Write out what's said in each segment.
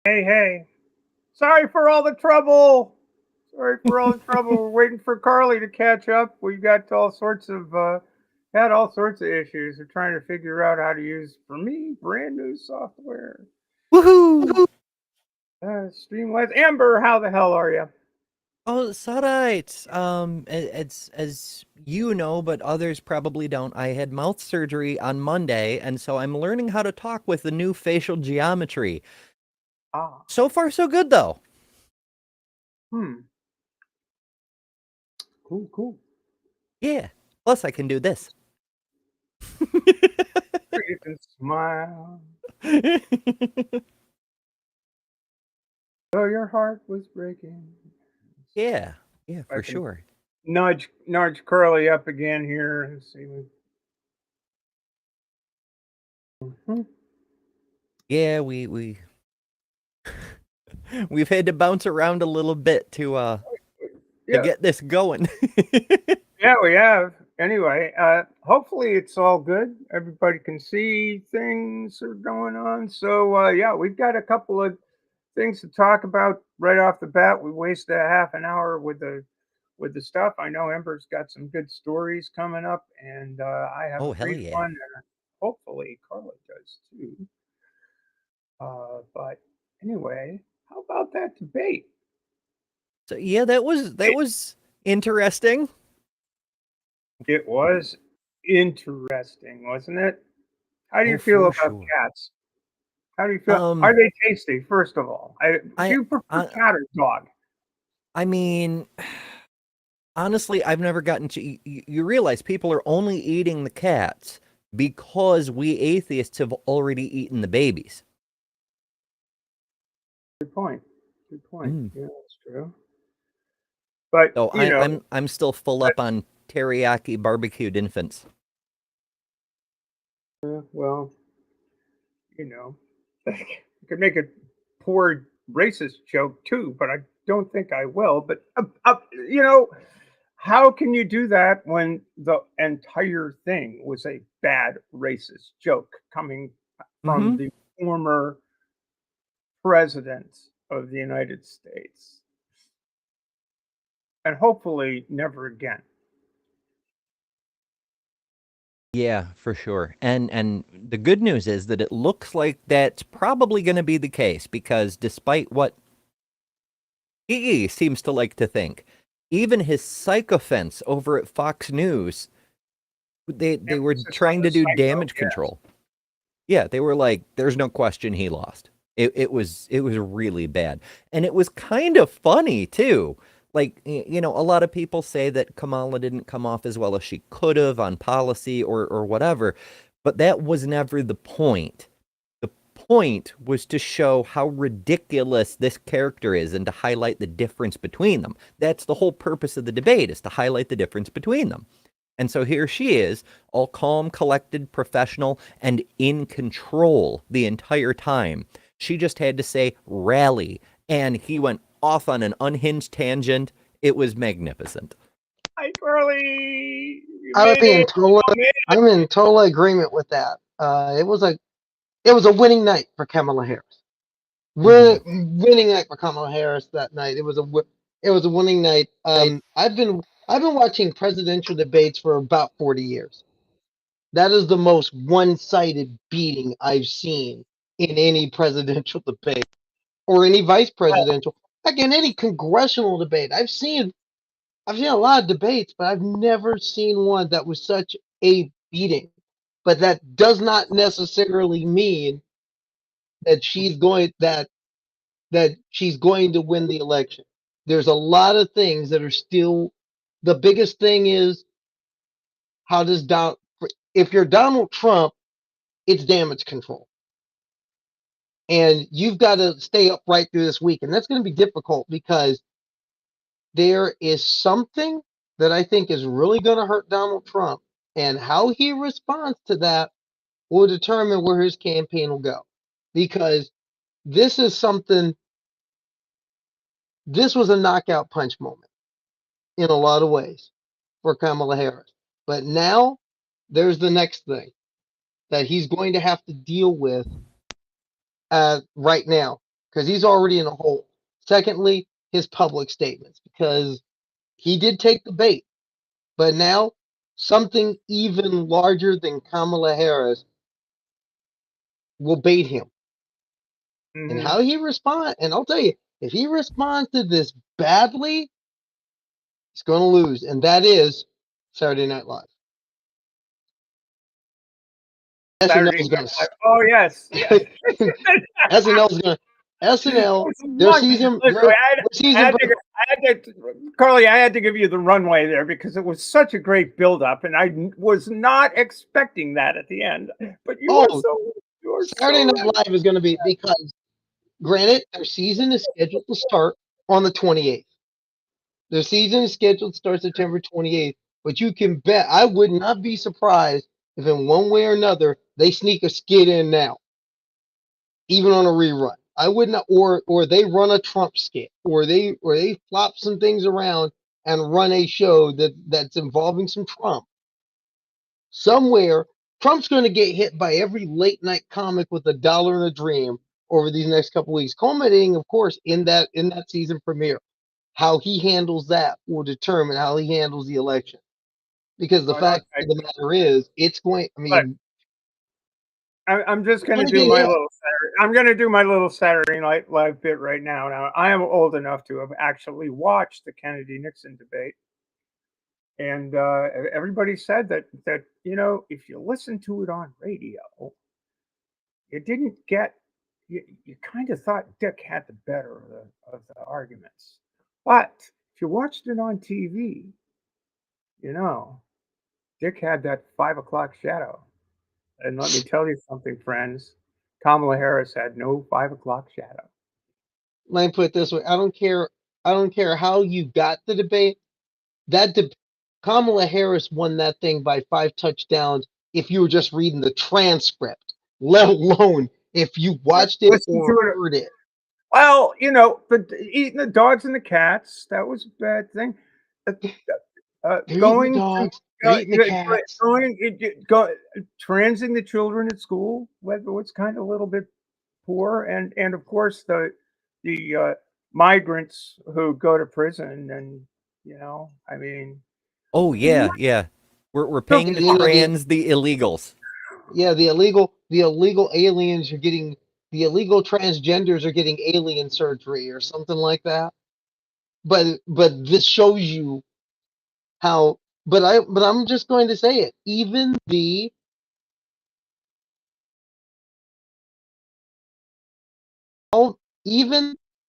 Hey, hey. Sorry for all the trouble. Sorry for all the trouble. We're waiting for Carly to catch up. We got all sorts of had all sorts of issues. We're trying to figure out how to use, for me, brand new software. Woohoo! Streamlabs. Amber, how the hell are you? Oh, it's alright. It's as you know, but others probably don't. I had mouth surgery on Monday, and so I'm learning how to talk with the new facial geometry. Ah, So far, so good, though. hmm. Cool, cool. Yeah. Plus, I can do this. You can smile. Though your heart was breaking. Yeah. Yeah, I for can sure. nudge Curly up again here and see. Mhm. Yeah, we've had to bounce around a little bit to Yeah, get this going. yeah, we have. Anyway, hopefully it's all good. Everybody can see things are going on. So yeah, we've got a couple of things to talk about right off the bat. We wasted a half an hour with the stuff. I know Ember's got some good stories coming up, and I have Oh, a hell great yeah. one, and hopefully Carla does too. But anyway, how about that debate? So yeah, that was interesting. It was interesting, wasn't it? How do Oh, you feel for about sure. cats? How do you feel? Um, Are they tasty? First of all, do I you prefer I cat or dog? I mean, honestly, I've never gotten to. You realize people are only eating the cats because we atheists have already eaten the babies. Good point. Good point. Mm. Yeah, that's true. But So you know, I'm still full up on teriyaki barbecued infants. well, you know, I could make a poor racist joke too, but I don't think I will. But you know, how can you do that when the entire thing was a bad racist joke coming from Mm-hmm. the former president of the United States? And hopefully never again. Yeah, for sure. And the good news is that it looks like that's probably going to be the case because despite what he seems to like to think, even his sycophants over at Fox News, they were Emphasis on trying the to do psycho, damage yes. control. Yeah, they were like, there's no question he lost. It was really bad. And it was kind of funny too. Like, a lot of people say that Kamala didn't come off as well as she could have on policy or whatever, but that was never the point. The point was to show how ridiculous this character is and to highlight the difference between them. That's the whole purpose of the debate, is to highlight the difference between them. And so here she is, all calm, collected, professional, and in control the entire time. She just had to say rally, and he went off on an unhinged tangent. It was magnificent. Hi, Curly. You I would made be in it. total. You made it. I'm in total agreement with that. It was a winning night for Kamala Harris. Mm-hmm. Winning night for Kamala Harris that night. It was a winning night. I've been watching presidential debates for about 40 years. That is the most one-sided beating I've seen in any presidential debate or any vice presidential, like in any congressional debate. I've seen a lot of debates, but I've never seen one that was such a beating. But that does not necessarily mean that she's going to win the election. There's a lot of things that are still. The biggest thing is, how does Donald if you're Donald Trump, it's damage control. And you've got to stay upright through this week. And that's going to be difficult because there is something that I think is really going to hurt Donald Trump. And how he responds to that will determine where his campaign will go. Because this is something, this was a knockout punch moment in a lot of ways for Kamala Harris. But now there's the next thing that he's going to have to deal with right now. because he's already in a hole. Secondly, his public statements, because he did take the bait, but now something even larger than Kamala Harris will bait him. And Mhm. how he responds, and I'll tell you, if he responds to this badly, he's going to lose, and that is Saturday Night Live. SNL Saturday is going Night Live. Oh, yes, yes. to SNL is going to SNL It's long. Look, their I season had to, Carly, I had to give you the runway there because it was such a great build-up, and was not expecting that at the end. But oh you are Saturday so Night right. Live is going to be, because granted their season is scheduled to start on the 28th. Their season is scheduled to start September 28th, but you can bet I would not be surprised if in one way or another they sneak a skit in now, even on a rerun. I would not, or they run a Trump skit, or they flop some things around and run a show that's involving some Trump. Somewhere Trump's going to get hit by every late night comic with $1 and a dream over these next couple weeks, culminating, of course, in that season premiere. How he handles that will determine how he handles the election. Because the Oh, no, fact of the matter is, it's going. I but mean, I'm just it's going to going to do get my hit. little Saturday. I'm going to do my little Saturday Night Live bit right now. Now, I am old enough to have actually watched the Kennedy-Nixon debate, and everybody said that if you listen to it on radio, you didn't get you kind of thought Dick had the better of the arguments, but if you watched it on TV, you know Dick had that 5 o'clock shadow. And let me tell you something, friends. Kamala Harris had no 5 o'clock shadow. Let me put it this way: I don't care. I don't care how you got the debate. That de- Kamala Harris won that thing by 5 touchdowns. If you were just reading the transcript, let alone if you watched it Listen to or it. heard it. Well, but eating the dogs and the cats, that was a bad thing. Uh, They're eating the going to dogs. They're eating the cats. transing the children at school, whether it's kind of a little bit poor, and of course the migrants who go to prison, and I mean, Oh yeah, yeah. We're so paying the You know trans the illegals. the illegal aliens are getting the illegal transgenders are getting alien surgery or something like that. But this shows you how. But I'm just going to say it. Even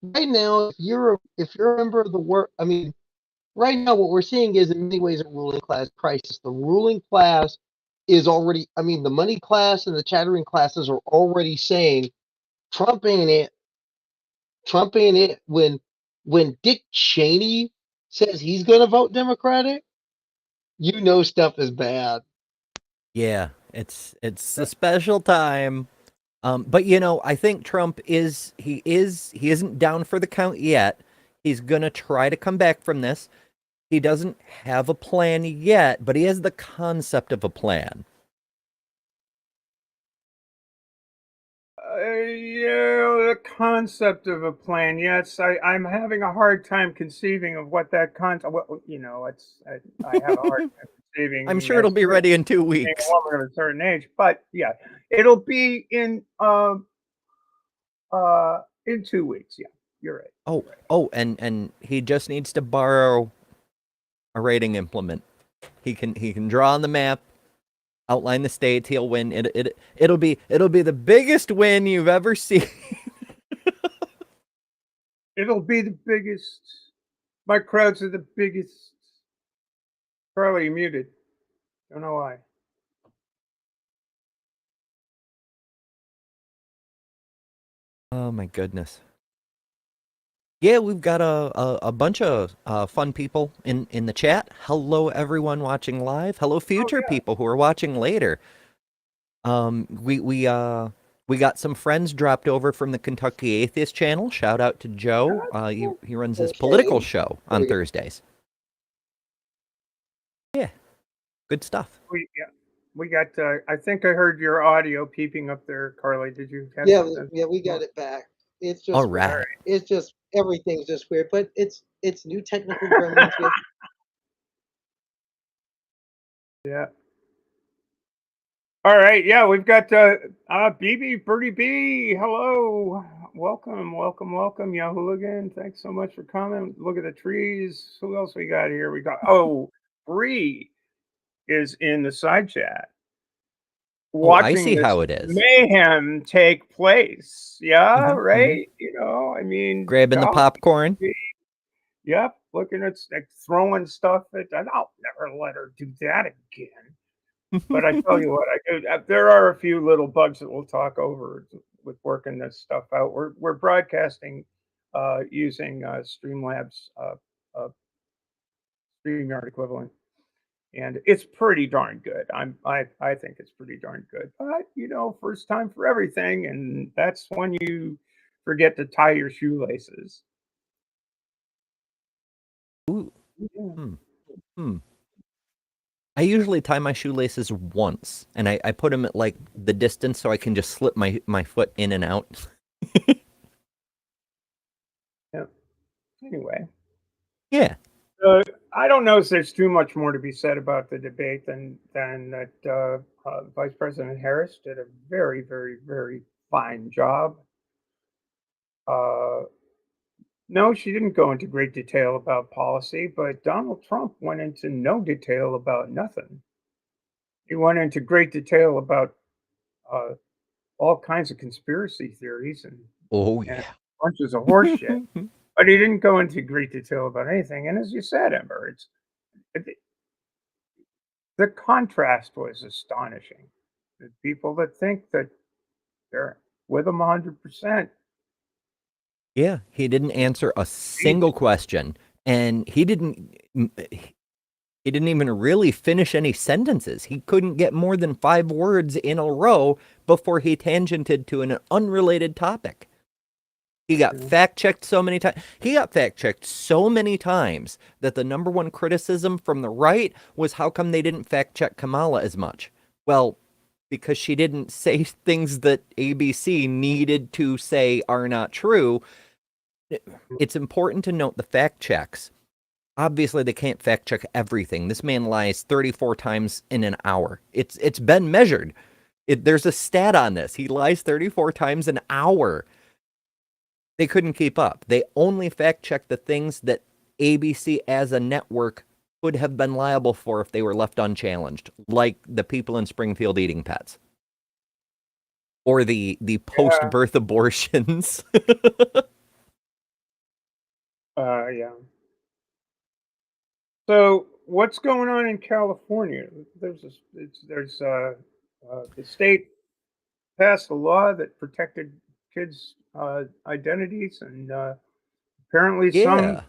right now, if you're a member of the work, I mean, right now what we're seeing is in many ways a ruling class crisis. The ruling class is already, I mean, the money class and the chattering classes are already saying Trump ain't it. Trump ain't it. When Dick Cheney says he's going to vote Democratic, stuff is bad. Yeah, it's a special time. But I think Trump he isn't down for the count yet. He's gonna try to come back from this. He doesn't have a plan yet, but he has the concept of a plan. The concept of a plan. Yes, I'm having a hard time conceiving of what that concept. Well, I have a hard time I'm conceiving sure it'll be ready in 2 being a weeks. woman of a certain age. But yeah, it'll be in 2 weeks. Yeah, you're right. Oh, You're right. and he just needs to borrow a rating implement. He can draw on the map, outline the states. He'll win. It'll be the biggest win you've ever seen. It'll be the biggest. My crowds are the biggest. Probably muted. Don't know why. Oh my goodness. Yeah, we've got a bunch of fun people in the chat. Hello, everyone watching live. Hello, Oh future yeah. people who are watching later. We got some friends dropped over from the Kentucky Atheist channel. Shout out to Joe. He runs his political Okay. show There on we go. Thursdays. Yeah, good stuff. Yeah. We got. I think I heard your audio peeping up there, Carly. Did you have Yeah, something? yeah, we got it back. It's All just weird. right. It's just everything's just weird. But it's new technical gremlins. We have Yeah. All right. Yeah, we've got BB Birdie B. Hello. Welcome, welcome, welcome, Yahooligan. Thanks so much for coming. Look at the trees. Who else we got here? We got Bree is in the side chat Oh, I watching see this how it is. mayhem take place. Yeah, Hmm. right. I mean, Grabbing the golly, popcorn. yep. Looking at like, throwing stuff at. And I'll never let her do that again. But I tell you what, there are a few little bugs that we'll talk over with working this stuff out. We're broadcasting using Streamlabs uh, StreamYard equivalent, and it's pretty darn good. I think it's pretty darn good. But first time for everything, and that's when you forget to tie your shoelaces. Ooh. Yeah. Hmm. Hmm. I usually tie my shoelaces once, and I put them at like the distance so I can just slip my foot in and out. Yeah. Anyway. Yeah. I don't know if there's too much more to be said about the debate than that Vice President Harris did a very, very, very fine job. Uh, no, she didn't go into great detail about policy, but Donald Trump went into no detail about nothing. He went into great detail about uh, all kinds of conspiracy theories Oh and yeah. bunches of horse shit, but he didn't go into great detail about anything. And as you said, Ember, it, the contrast was astonishing. The people that think that they're with him 100%. Yeah, he didn't answer a single question, and he didn't even really finish any sentences. He couldn't get more than 5 words in a row before he tangented to an unrelated topic. He got fact checked so many times. He got fact checked so many times that the number one criticism from the right was how come they didn't fact check Kamala as much? Well, because she didn't say things that ABC needed to say are not true. It's important to note the fact checks. Obviously, they can't fact check everything. This man lies 34 times in an hour. It's been measured. There's a stat on this. He lies 34 times an hour. They couldn't keep up. They only fact checked the things that ABC as a network could have been liable for if they were left unchallenged, like the people in Springfield eating pets or the Yeah. post-birth abortions. Yeah. So what's going on in California? The state passed a law that protected kids' identities, and apparently Yeah.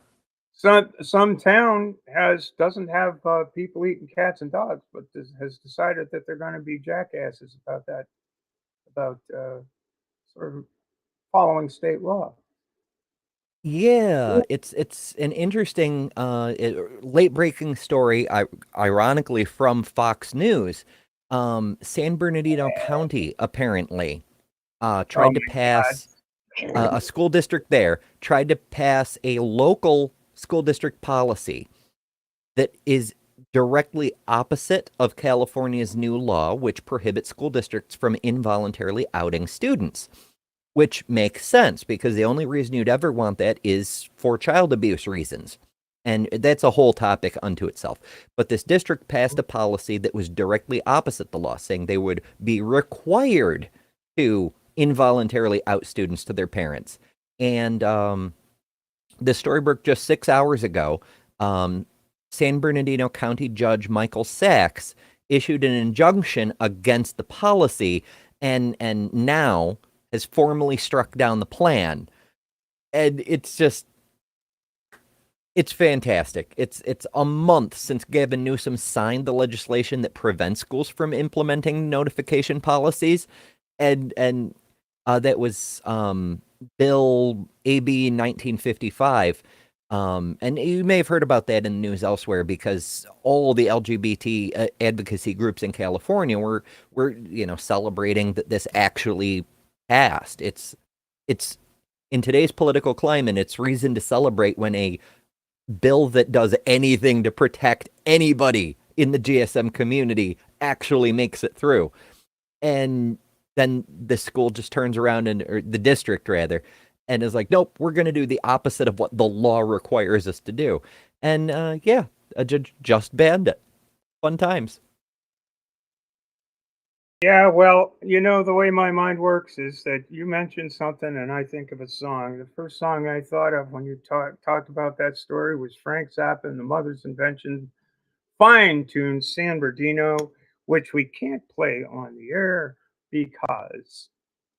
some town doesn't have people eating cats and dogs, but has decided that they're going to be jackasses about that, about sort of following state law. Yeah, it's an interesting late breaking story, ironically from Fox News. San Bernardino County apparently Oh tried to my pass a school district there tried to pass a local school district policy that is directly opposite of California's new law, which prohibits school districts from involuntarily outing students. Which makes sense because the only reason you'd ever want that is for child abuse reasons. And that's a whole topic unto itself. But this district passed a policy that was directly opposite the law, saying they would be required to involuntarily out students to their parents. And the story broke just 6 hours ago. San Bernardino County Judge Michael Sachs issued an injunction against the policy and now has formally struck down the plan. And it's fantastic. It's a month since Gavin Newsom signed the legislation that prevents schools from implementing notification policies, and that was Bill AB 1955. And you may have heard about that in the news elsewhere because all the LGBT advocacy groups in California were celebrating that this actually passed. It's In today's political climate, it's reason to celebrate when a bill that does anything to protect anybody in the GSM community actually makes it through. And then the school just turns around or the district rather, and is like, nope, we're going to do the opposite of what the law requires us to do. And yeah, a judge just banned it. Fun times. Yeah, well, the way my mind works is that you mentioned something and I think of a song. The first song I thought of when you talked about that story was Frank Zappa and the Mother's Invention fine-tuned San Bernardino, which we can't play on the air because,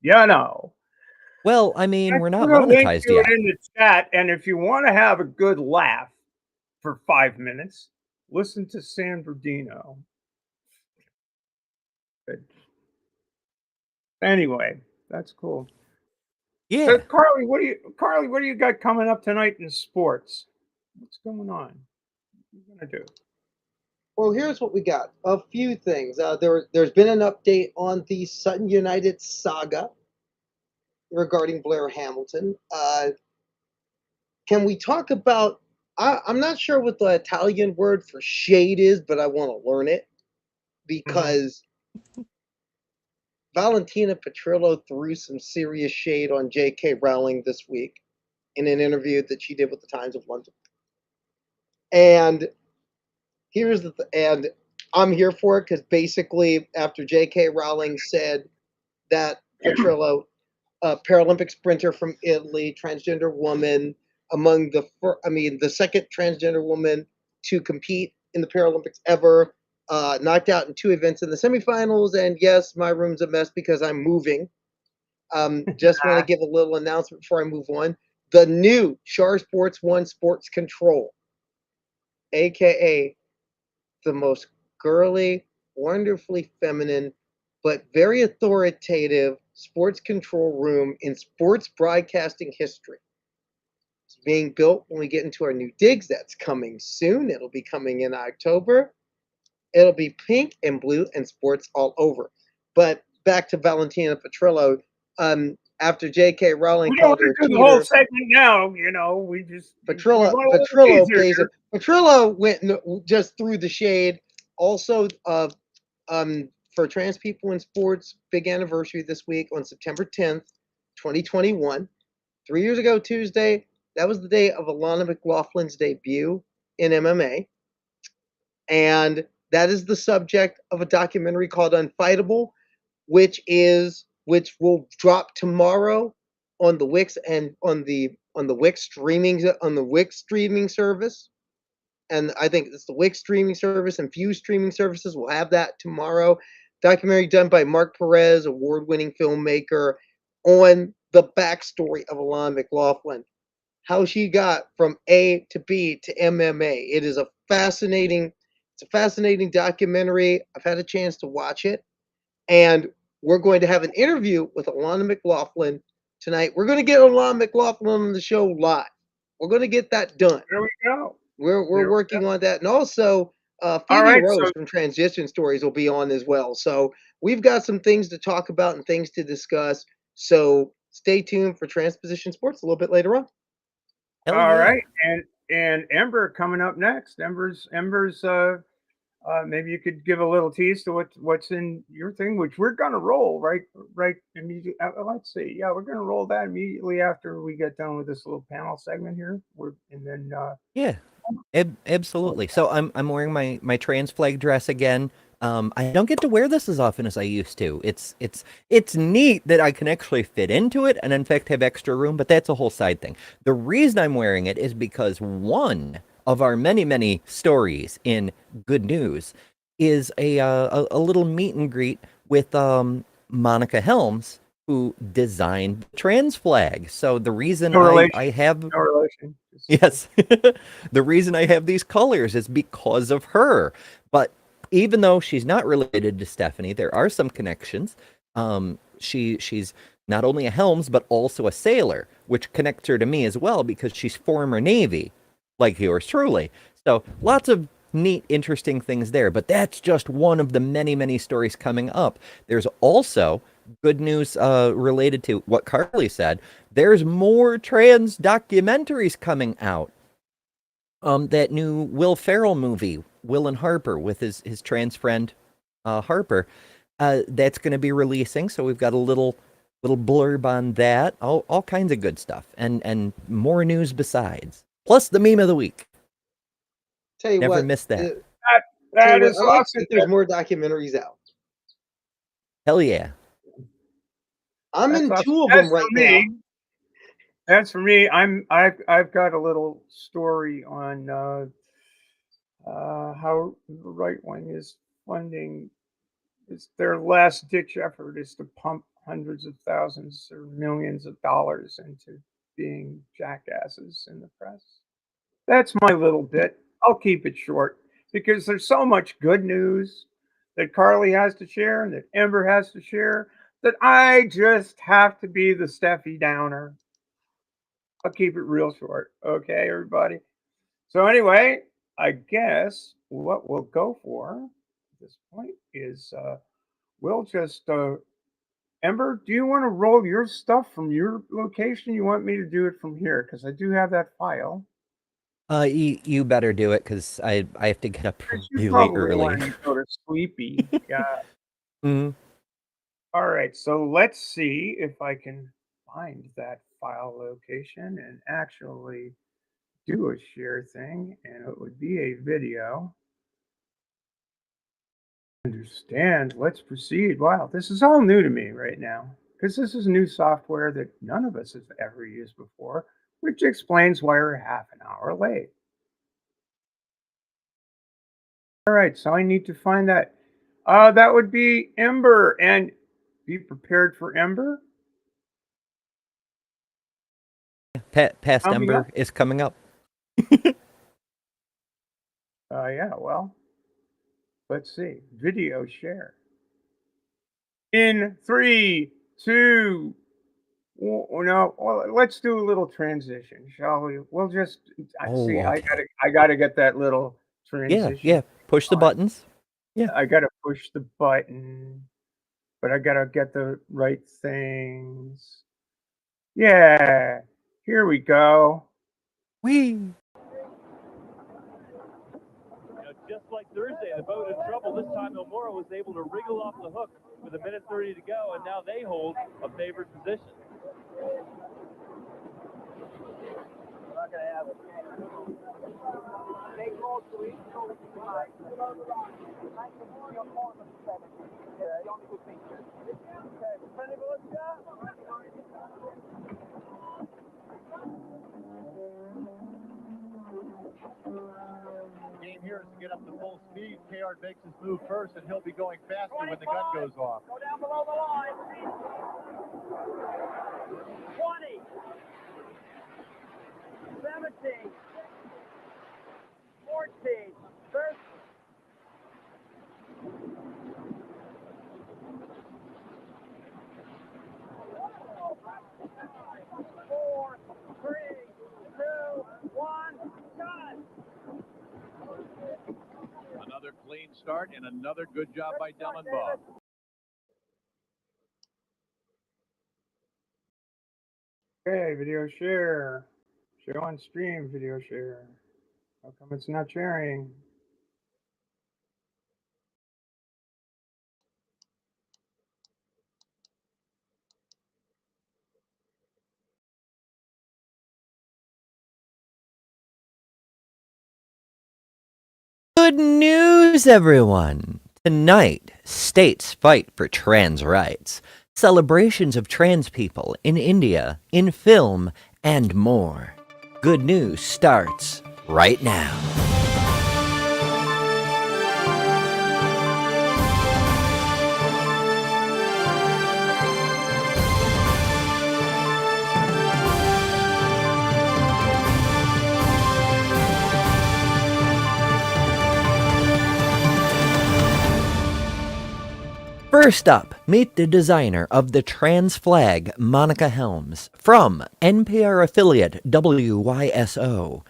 you know, Well, I mean, I we're not put a link monetized to it yet. in the chat, and if you want to have a good laugh for 5 minutes, listen to San Bernardino. But anyway, that's cool. So, Yeah. Carly, what do you got coming up tonight in sports? What's going on? What are you gonna do? Well, here's what we got. A few things. There's been an update on the Sutton United saga regarding Blair Hamilton. Can we talk about? I'm not sure what the Italian word for shade is, but I want to learn it Hmm. because Valentina Petrillo threw some serious shade on J.K. Rowling this week in an interview that she did with the Times of London. And and I'm here for it because basically after J.K. Rowling said that Petrillo, a Paralympic sprinter from Italy, transgender woman, the second transgender woman to compete in the Paralympics ever, knocked out in 2 events in the semifinals. And yes, my room's a mess because I'm moving. Just want to give a little announcement before I move on. The new Shar Sports One Sports Control, aka the most girly, wonderfully feminine, but very authoritative sports control room in sports broadcasting history. It's being built when we get into our new digs. That's coming soon. It'll be coming in October. It'll be pink and blue and sports all over. But back to Valentina Petrillo. After J.K. Rowling We don't called want her to a do the whole cheater, segment now. We Petrillo want a little Petrillo teaser plays here. it. Petrillo went just through the shade. Also, for trans people in sports, big anniversary this week on September 10th, 2021. 3 years ago Tuesday, that was the day of Alana McLaughlin's debut in MMA, and that is the subject of a documentary called Unfightable, which will drop tomorrow on the Wix and on the Wix streaming service. And I think it's the Wix streaming service and Fuse streaming services will have that tomorrow. Documentary done by Mark Perez, award-winning filmmaker, on the backstory of Alana McLaughlin, how she got from A to B to MMA. It's a fascinating documentary. I've had a chance to watch it, and we're going to have an interview with Alana McLaughlin tonight. We're going to get Alana McLaughlin on the show live. We're going to get that done. There we go. We're There we go. working on that, and also All Phoebe right. Rose So, from Transition Stories will be on as well. So we've got some things to talk about and things to discuss. So stay tuned for Transposition Sports a little bit later on. Hell all yeah. right, and Ember coming up next. Ember's. Maybe you could give a little tease to what's in your thing, which we're gonna roll right immediately. Let's see. Yeah, we're gonna roll that immediately after we get done with this little panel segment here. And then Yeah. Absolutely. So I'm wearing my trans flag dress again. I don't get to wear this as often as I used to. It's neat that I can actually fit into it and in fact have extra room, but that's a whole side thing. The reason I'm wearing it is because one of our many stories in good news is a little meet and greet with Monica Helms, who designed the trans flag. So the reason no relation, I have no relation. Yes. The reason I have these colors is because of her. But even though she's not related to Stephanie, there are some connections. She's not only a Helms, but also a sailor, which connects her to me as well because she's former Navy, like yours truly. So lots of neat, interesting things there. But that's just one of the many stories coming up. There's also good news related to what Carly said. There's more trans documentaries coming out. That new Will Ferrell movie, Will and Harper, with his trans friend Harper, that's going to be releasing. So we've got a little blurb on that. All kinds of good stuff, and more news besides. Plus the meme of the week. Tell you Never what, miss that. tell That you what, is I like awesome. that there's more documentaries out. Hell yeah. I'm That's in awesome. 2 of That's them right for now. me. That's for me. I've got a little story on how the right wing is funding. It's their last ditch effort is to pump hundreds of thousands or millions of dollars into being jackasses in the press. That's my little bit. I'll keep it short because there's so much good news that Carly has to share and that Ember has to share that I just have to be the Steffi Downer. I'll keep it real short. Okay, everybody. So, anyway, I guess what we'll go for at this point is we'll just, Ember, do you want to roll your stuff from your location? You want me to do it from here? Because I do have that file. You better do it because I have to get up Chris, you really probably early. wanted to go to sleepy. Yeah. Mhm. All right. So let's see if I can find that file location and actually do a share thing. And it would be a video. Understand. Let's proceed. Wow. This is all new to me right now because this is new software that none of us have ever used before, which explains why we're half an hour late. All right. So I need to find that. That would be Ember. And be prepared for Ember. Past Coming up. Ember is coming up. Yeah, well, let's see. Video share. In three, two, no, well, let's do a little transition, shall we? We'll just see. Oh, okay. I gotta get that little Yeah, transition yeah. Push the on. buttons. Yeah. I gotta push the button, but I gotta get the right things. Yeah, here we go. Whee! Just like Thursday, the boat in trouble. This time, Nomura was able to wriggle off the hook with 1:30 to go, and now they hold a favored position. Not going to have it. They called to each other tonight. Game here is to get up to full speed. Kayard makes his move first, and he'll be going faster when the gun goes off. Go down below the line. 20. 17. 14. 13. 4, 3, 2, 1, shot! Another clean start and another good job by Dellenbaugh. Okay, video share. Show on stream, video share. How come it's not sharing? Good news, everyone! Tonight, states fight for trans rights, celebrations of trans people in India, in film, and more. Good news starts right now. First up, meet the designer of the trans flag, Monica Helms, from NPR affiliate WYSO.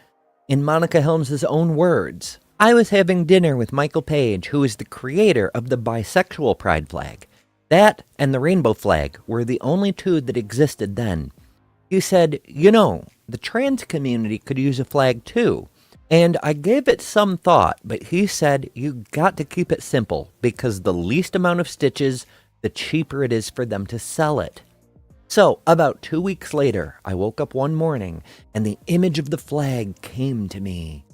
In Monica Helms' own words, I was having dinner with Michael Page, who is the creator of the bisexual pride flag. That and the rainbow flag were the only two that existed then. He said, you know, the trans community could use a flag too. And I gave it some thought, but he said you got to keep it simple because the least amount of stitches, the cheaper it is for them to sell it. So, about 2 weeks later, I woke up one morning and the image of the flag came to me.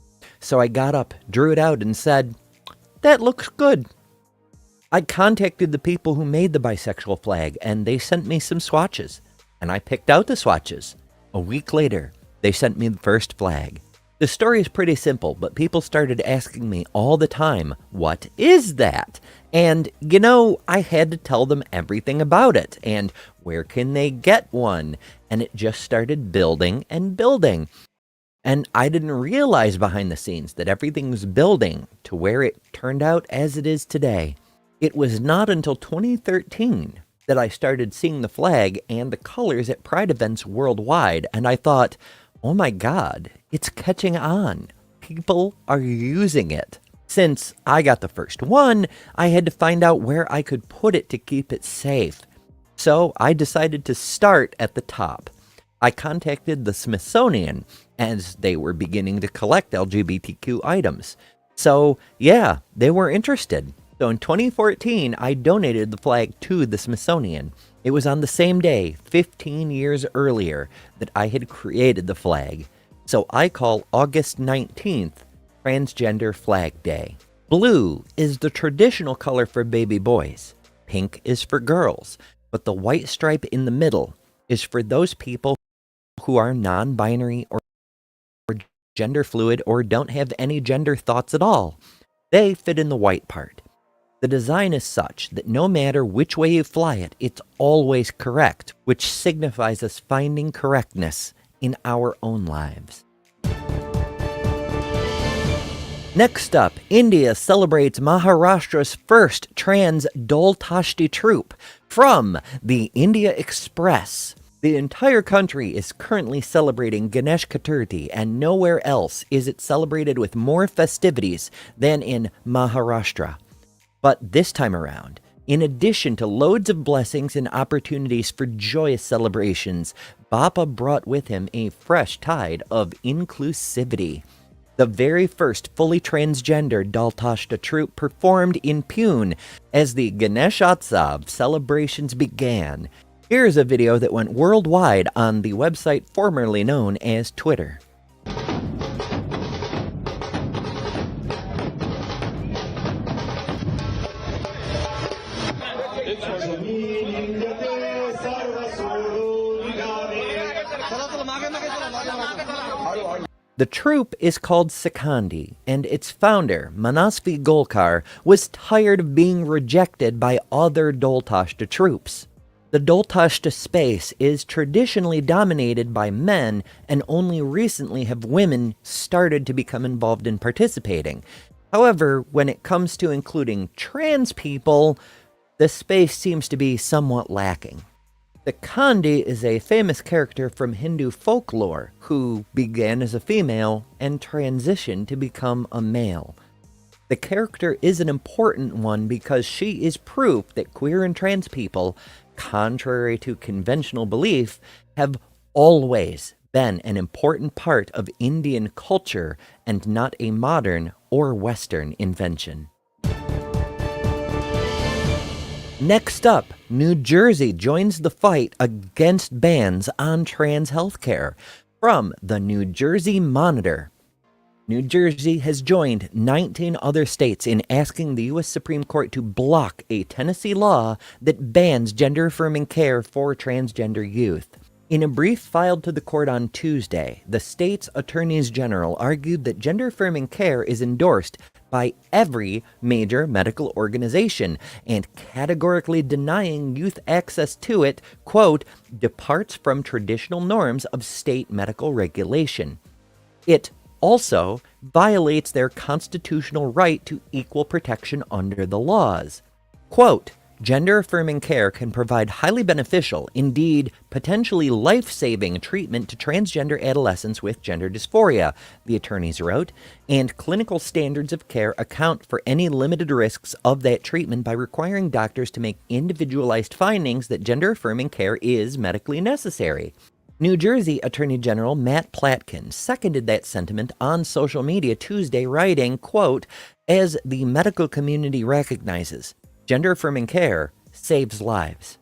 So I got up, drew it out, and said, that looks good. I contacted the people who made the bisexual flag and they sent me some swatches. And I picked out the swatches. A week later, they sent me the first flag. The story is pretty simple, but people started asking me all the time, what is that? And, you know, I had to tell them everything about it, and where can they get one? And it just started building and building. And I didn't realize behind the scenes that everything was building to where it turned out as it is today. It was not until 2013 that I started seeing the flag and the colors at Pride events worldwide, and I thought, oh my God, it's catching on. People are using it. Since I got the first one, I had to find out where I could put it to keep it safe. So I decided to start at the top. I contacted the Smithsonian as they were beginning to collect LGBTQ items. So yeah, they were interested. So in 2014, I donated the flag to the Smithsonian. It was on the same day, 15 years earlier, that I had created the flag. So I call August 19th Transgender Flag Day. Blue is the traditional color for baby boys. Pink is for girls. But the white stripe in the middle is for those people who are non-binary or gender fluid or don't have any gender thoughts at all. They fit in the white part. The design is such that no matter which way you fly it, it's always correct, which signifies us finding correctness in our own lives. Next up, India celebrates Maharashtra's first trans Dol Tashti troupe from the India Express. The entire country is currently celebrating Ganesh Chaturthi, and nowhere else is it celebrated with more festivities than in Maharashtra. But this time around, in addition to loads of blessings and opportunities for joyous celebrations, Bappa brought with him a fresh tide of inclusivity. The very first fully transgender Dol Tashti troupe performed in Pune as the Ganeshotsav celebrations began. Here's a video that went worldwide on the website formerly known as Twitter. The troupe is called Sekhandi, and its founder, Manasvi Golkar, was tired of being rejected by other Dol Tashti troupes. The Dol Tashti space is traditionally dominated by men, and only recently have women started to become involved in participating. However, when it comes to including trans people, the space seems to be somewhat lacking. The Khandi is a famous character from Hindu folklore who began as a female and transitioned to become a male. The character is an important one because she is proof that queer and trans people, contrary to conventional belief, have always been an important part of Indian culture and not a modern or Western invention. Next up, New Jersey joins the fight against bans on trans healthcare. From the New Jersey Monitor, New Jersey has joined 19 other states in asking the U.S. Supreme Court to block a Tennessee law that bans gender-affirming care for transgender youth. In a brief filed to the court on Tuesday, the state's attorneys general argued that gender-affirming care is endorsed by every major medical organization, and categorically denying youth access to it, quote, departs from traditional norms of state medical regulation. It also violates their constitutional right to equal protection under the laws. Quote, gender-affirming care can provide highly beneficial, indeed potentially life-saving treatment to transgender adolescents with gender dysphoria, the attorneys wrote, and clinical standards of care account for any limited risks of that treatment by requiring doctors to make individualized findings that gender-affirming care is medically necessary. New Jersey Attorney General Matt Platkin seconded that sentiment on social media Tuesday, writing, quote, "As the medical community recognizes, gender-affirming care saves lives."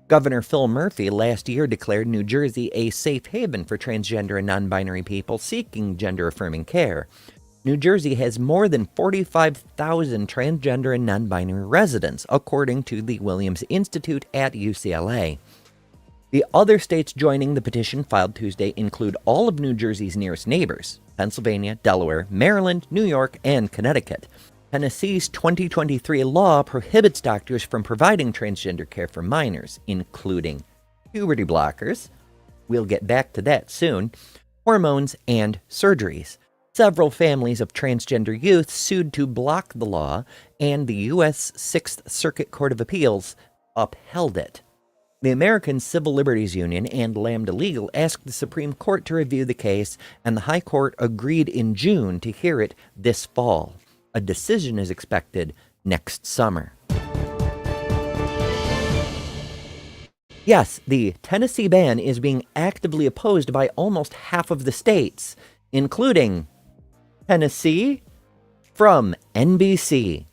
Governor Phil Murphy last year declared New Jersey a safe haven for transgender and non-binary people seeking gender-affirming care. New Jersey has more than 45,000 transgender and non-binary residents, according to the Williams Institute at UCLA. The other states joining the petition filed Tuesday include all of New Jersey's nearest neighbors: Pennsylvania, Delaware, Maryland, New York, and Connecticut. Tennessee's 2023 law prohibits doctors from providing transgender care for minors, including puberty blockers, we'll get back to that soon, hormones, and surgeries. Several families of transgender youth sued to block the law, and the U.S. Sixth Circuit Court of Appeals upheld it. The American Civil Liberties Union and Lambda Legal asked the Supreme Court to review the case, and the High Court agreed in June to hear it this fall. A decision is expected next summer. Yes, the Tennessee ban is being actively opposed by almost half of the states, including Tennessee. From NBC.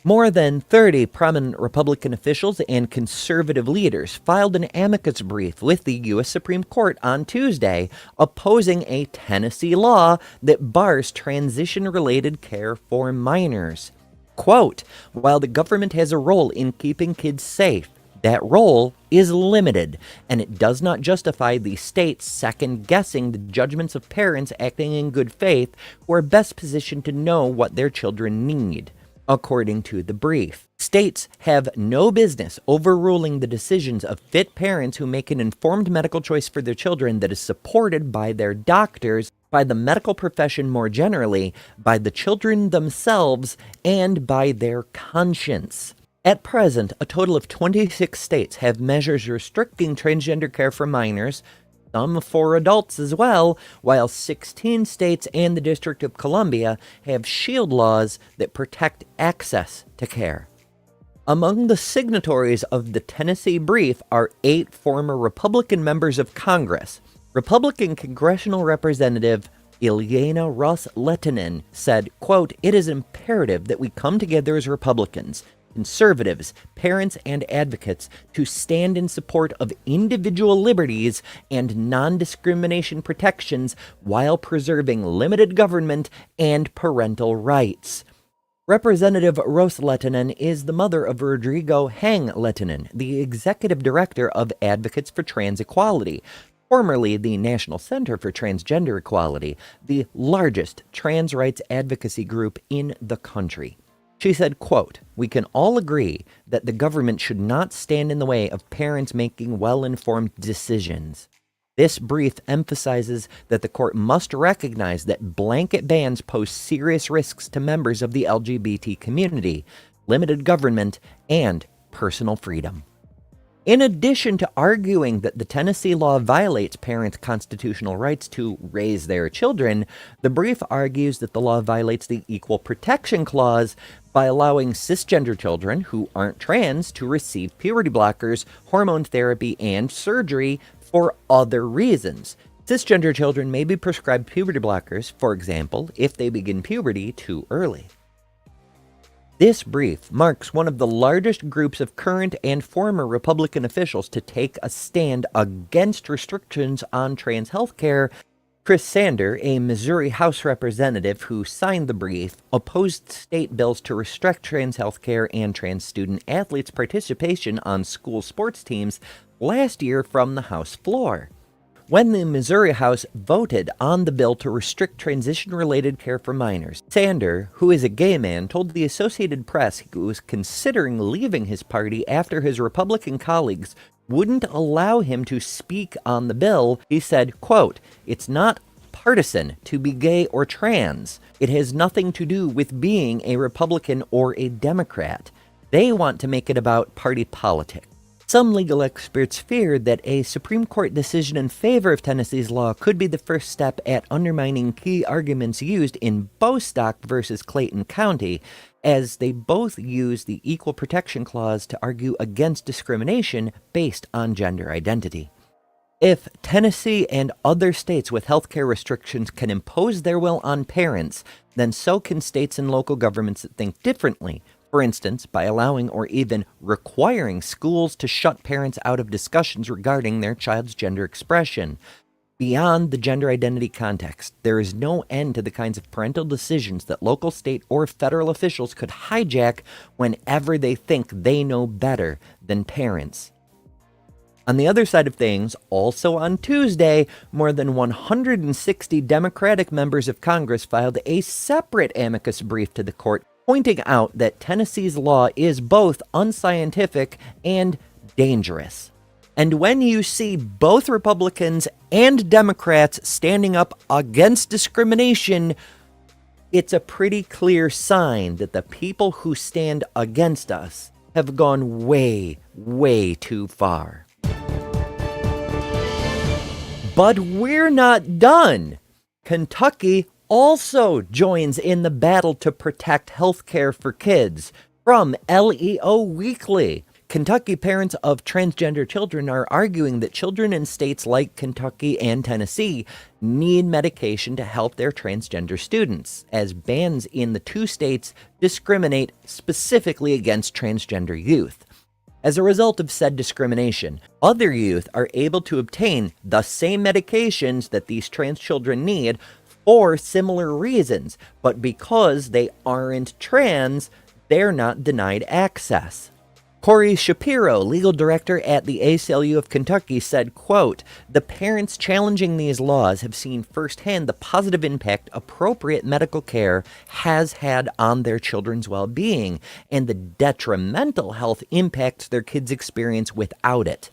More than 30 prominent Republican officials and conservative leaders filed an amicus brief with the U.S. Supreme Court on Tuesday, opposing a Tennessee law that bars transition-related care for minors. Quote, "While the government has a role in keeping kids safe, that role is limited, and it does not justify the state second-guessing the judgments of parents acting in good faith who are best positioned to know what their children need." According to the brief, states have no business overruling the decisions of fit parents who make an informed medical choice for their children that is supported by their doctors, by the medical profession more generally, by the children themselves, and by their conscience. At present, a total of 26 states have measures restricting transgender care for minors, some for adults as well, while 16 states and the District of Columbia have shield laws that protect access to care. Among the signatories of the Tennessee brief are 8 former Republican members of Congress. Republican Congressional Representative Ilyana Ros-Lehtinen said, quote, "It is imperative that we come together as Republicans, conservatives, parents, and advocates to stand in support of individual liberties and non-discrimination protections while preserving limited government and parental rights." Representative Ros-Lehtinen is the mother of Rodrigo Hang-Lehtinen, the executive director of Advocates for Trans Equality, formerly the National Center for Transgender Equality, the largest trans rights advocacy group in the country. She said, quote, "We can all agree that the government should not stand in the way of parents making well-informed decisions. This brief emphasizes that the court must recognize that blanket bans pose serious risks to members of the LGBT community, limited government, and personal freedom." In addition to arguing that the Tennessee law violates parents' constitutional rights to raise their children, the brief argues that the law violates the Equal Protection Clause by allowing cisgender children who aren't trans to receive puberty blockers, hormone therapy, and surgery for other reasons. Cisgender children may be prescribed puberty blockers, for example, if they begin puberty too early. This brief marks one of the largest groups of current and former Republican officials to take a stand against restrictions on trans health care. Chris Sander, a Missouri House representative who signed the brief, opposed state bills to restrict trans health care and trans student athletes' participation on school sports teams last year from the House floor. When the Missouri House voted on the bill to restrict transition-related care for minors, Sander, who is a gay man, told the Associated Press he was considering leaving his party after his Republican colleagues wouldn't allow him to speak on the bill. He said, quote, "It's not partisan to be gay or trans. It has nothing to do with being a Republican or a Democrat. They want to make it about party politics. Some legal experts fear that a Supreme Court decision in favor of Tennessee's law could be the first step at undermining key arguments used in Bostock versus Clayton County, as they both use the Equal Protection Clause to argue against discrimination based on gender identity. If Tennessee and other states with healthcare restrictions can impose their will on parents, then so can states and local governments that think differently. For instance, by allowing or even requiring schools to shut parents out of discussions regarding their child's gender expression. Beyond the gender identity context, there is no end to the kinds of parental decisions that local, state, or federal officials could hijack whenever they think they know better than parents. On the other side of things, also on Tuesday, more than 160 Democratic members of Congress filed a separate amicus brief to the court, pointing out that Tennessee's law is both unscientific and dangerous. And when you see both Republicans and Democrats standing up against discrimination, it's a pretty clear sign that the people who stand against us have gone way, way too far. But we're not done. Kentucky also joins in the battle to protect health care for kids. From LEO Weekly, Kentucky parents of transgender children are arguing that children in states like Kentucky and Tennessee need medication to help their transgender students, as bans in the two states discriminate specifically against transgender youth. As a result of said discrimination, other youth are able to obtain the same medications that these trans children need for similar reasons, but because they aren't trans, they're not denied access. Corey Shapiro, legal director at the ACLU of Kentucky, said, quote, "The parents challenging these laws have seen firsthand the positive impact appropriate medical care has had on their children's well-being and the detrimental health impacts their kids experience without it.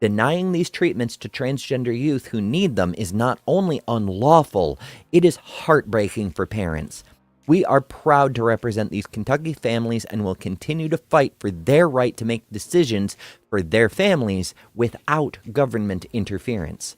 Denying these treatments to transgender youth who need them is not only unlawful, it is heartbreaking for parents. We are proud to represent these Kentucky families and will continue to fight for their right to make decisions for their families without government interference."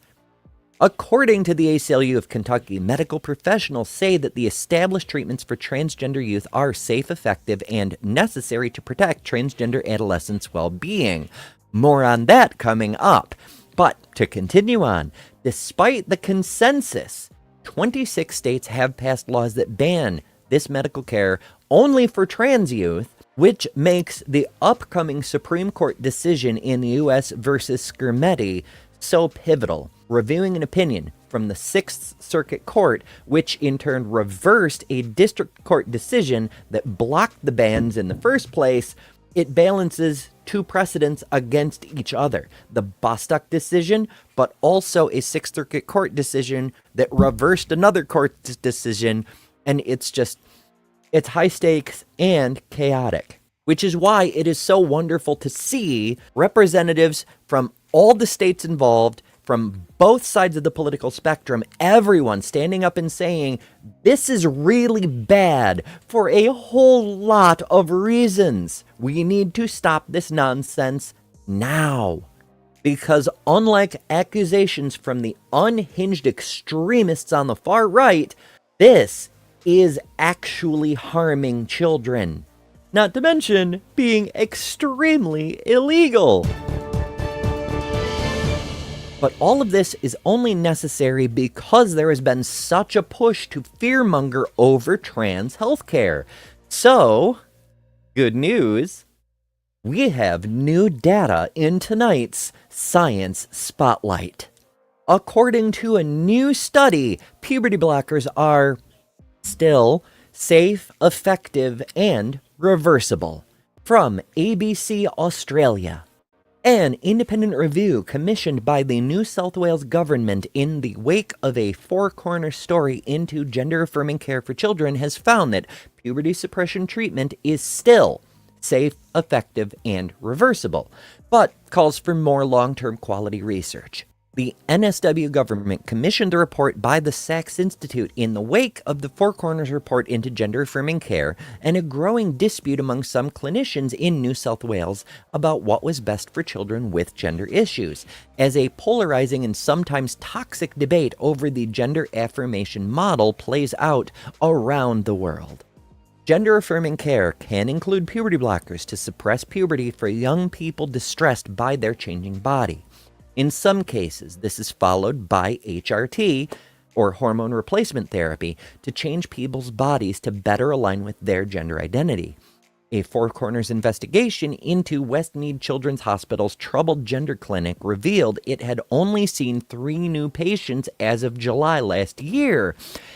According to the ACLU of Kentucky, medical professionals say that the established treatments for transgender youth are safe, effective, and necessary to protect transgender adolescents' well-being. More on that coming up. But to continue on, despite the consensus, 26 states have passed laws that ban this medical care only for trans youth, which makes the upcoming Supreme Court decision in the U.S. versus Skermeti so pivotal. Reviewing an opinion from the Sixth Circuit Court, which in turn reversed a district court decision that blocked the bans in the first place, it balances two precedents against each other. The Bostock decision, but also a Sixth Circuit Court decision that reversed another court decision, and it's high stakes and chaotic, which is why it is so wonderful to see representatives from all the states involved, from both sides of the political spectrum, everyone standing up and saying, this is really bad for a whole lot of reasons. We need to stop this nonsense now. Because unlike accusations from the unhinged extremists on the far right, this is actually harming children. Not to mention being extremely illegal. But all of this is only necessary because there has been such a push to fearmonger over trans healthcare. So, good news, we have new data in tonight's Science Spotlight. According to a new study, puberty blockers are still safe, effective, and reversible. From ABC Australia. An independent review commissioned by the New South Wales government in the wake of a four-corner story into gender-affirming care for children has found that puberty suppression treatment is still safe, effective, and reversible, but calls for more long-term quality research. The NSW government commissioned a report by the Sachs Institute in the wake of the Four Corners report into gender-affirming care and a growing dispute among some clinicians in New South Wales about what was best for children with gender issues, as a polarizing and sometimes toxic debate over the gender affirmation model plays out around the world. Gender-affirming care can include puberty blockers to suppress puberty for young people distressed by their changing body. In some cases, this is followed by HRT, or hormone replacement therapy, to change people's bodies to better align with their gender identity. A Four Corners investigation into Westmead Children's Hospital's troubled gender clinic revealed it had only seen 3 new patients as of July last year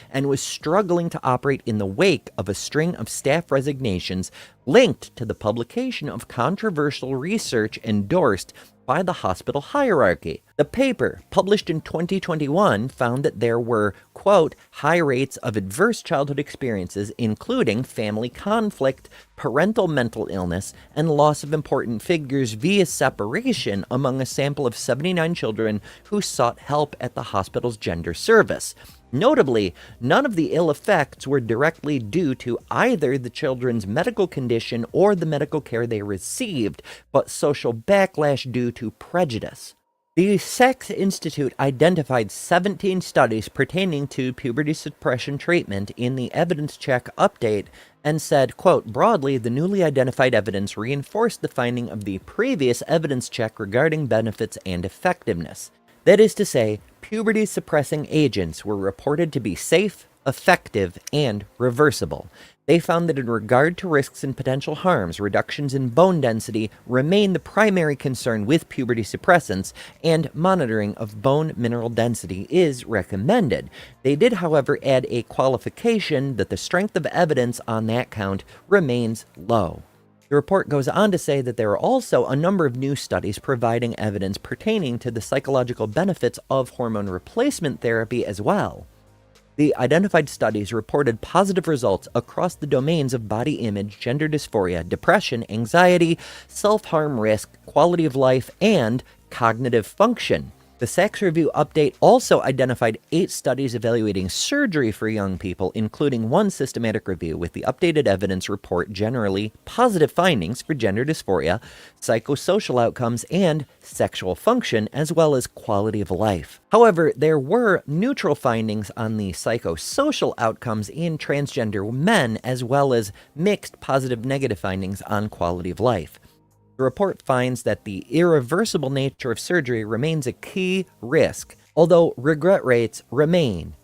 and was struggling to operate in the wake of a string of staff resignations linked to the publication of controversial research endorsed by the hospital hierarchy. The paper, published in 2021, found that there were, quote, high rates of adverse childhood experiences, including family conflict, parental mental illness, and loss of important figures via separation among a sample of 79 children who sought help at the hospital's gender service. Notably, none of the ill effects were directly due to either the children's medical condition or the medical care they received, but social backlash due to prejudice. The Sachs Institute identified 17 studies pertaining to puberty suppression treatment in the evidence check update and said, quote, broadly, the newly identified evidence reinforced the finding of the previous evidence check regarding benefits and effectiveness. That is to say, puberty-suppressing agents were reported to be safe, effective, and reversible. They found that in regard to risks and potential harms, reductions in bone density remain the primary concern with puberty suppressants, and monitoring of bone mineral density is recommended. They did, however, add a qualification that the strength of evidence on that count remains low. The report goes on to say that there are also a number of new studies providing evidence pertaining to the psychological benefits of hormone replacement therapy as well. The identified studies reported positive results across the domains of body image, gender dysphoria, depression, anxiety, self-harm risk, quality of life, and cognitive function. The Sachs Review update also identified 8 studies evaluating surgery for young people, including one systematic review with the updated evidence report generally positive findings for gender dysphoria, psychosocial outcomes, and sexual function, as well as quality of life. However, there were neutral findings on the psychosocial outcomes in transgender men, as well as mixed positive-negative findings on quality of life. The report finds that the irreversible nature of surgery remains a key risk, although regret rates remain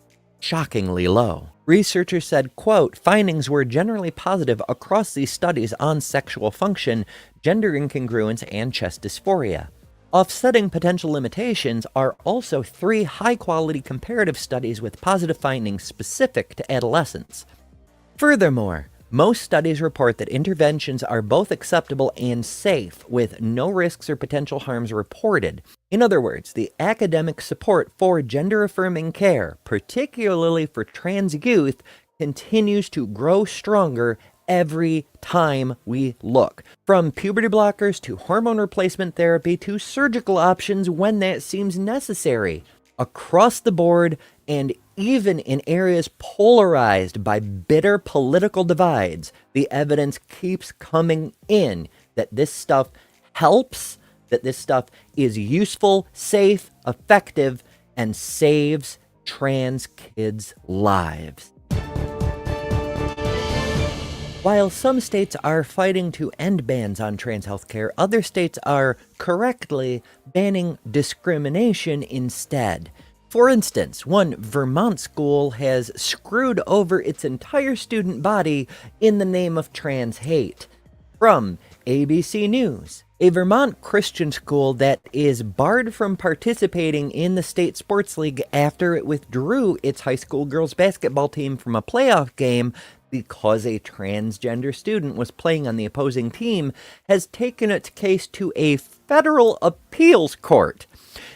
shockingly low. Researchers said, quote, findings were generally positive across these studies on sexual function, gender incongruence, and chest dysphoria. Offsetting potential limitations are also 3 high-quality comparative studies with positive findings specific to adolescents. Furthermore, most studies report that interventions are both acceptable and safe, with no risks or potential harms reported. In other words, the academic support for gender-affirming care, particularly for trans youth, continues to grow stronger every time we look. From puberty blockers to hormone replacement therapy to surgical options when that seems necessary. Across the board, and even in areas polarized by bitter political divides, the evidence keeps coming in that this stuff helps, that this stuff is useful, safe, effective, and saves trans kids' lives. While some states are fighting to end bans on trans healthcare, other states are correctly banning discrimination instead. For instance, one Vermont school has screwed over its entire student body in the name of trans hate. From ABC News, a Vermont Christian school that is barred from participating in the state sports league after it withdrew its high school girls basketball team from a playoff game because a transgender student was playing on the opposing team, has taken its case to a federal appeals court.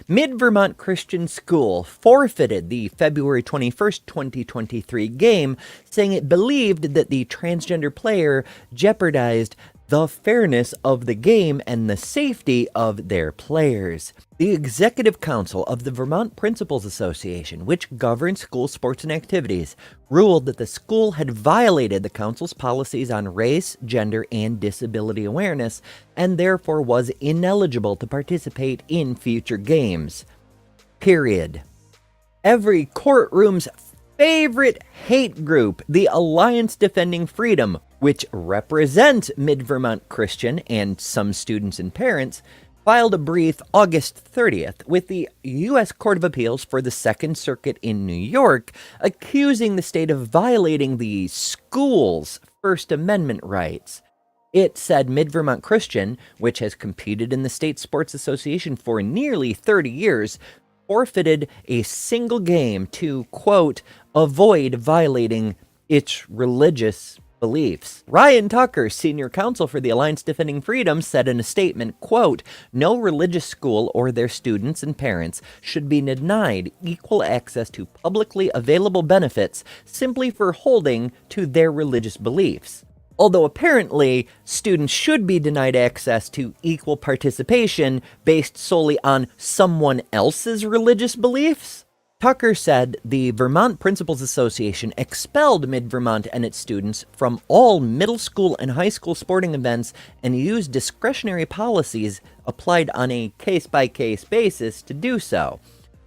Mid-Vermont Christian School forfeited the February 21st, 2023 game, saying it believed that the transgender player jeopardized the fairness of the game and the safety of their players. The Executive Council of the Vermont Principals Association, which governs school sports and activities, ruled that the school had violated the council's policies on race, gender, and disability awareness, and therefore was ineligible to participate in future games. Period. Every courtroom's favorite hate group, the Alliance Defending Freedom, which represents Mid-Vermont Christian and some students and parents, filed a brief August 30th with the U.S. Court of Appeals for the Second Circuit in New York, accusing the state of violating the school's First Amendment rights. It said Mid-Vermont Christian, which has competed in the state sports association for nearly 30 years, forfeited a single game to, quote, avoid violating its religious beliefs. Ryan Tucker, senior counsel for the Alliance Defending Freedom, said in a statement, quote, no religious school or their students and parents should be denied equal access to publicly available benefits simply for holding to their religious beliefs. Although apparently students should be denied access to equal participation based solely on someone else's religious beliefs, Tucker said the Vermont Principals Association expelled Mid-Vermont and its students from all middle school and high school sporting events and used discretionary policies applied on a case-by-case basis to do so.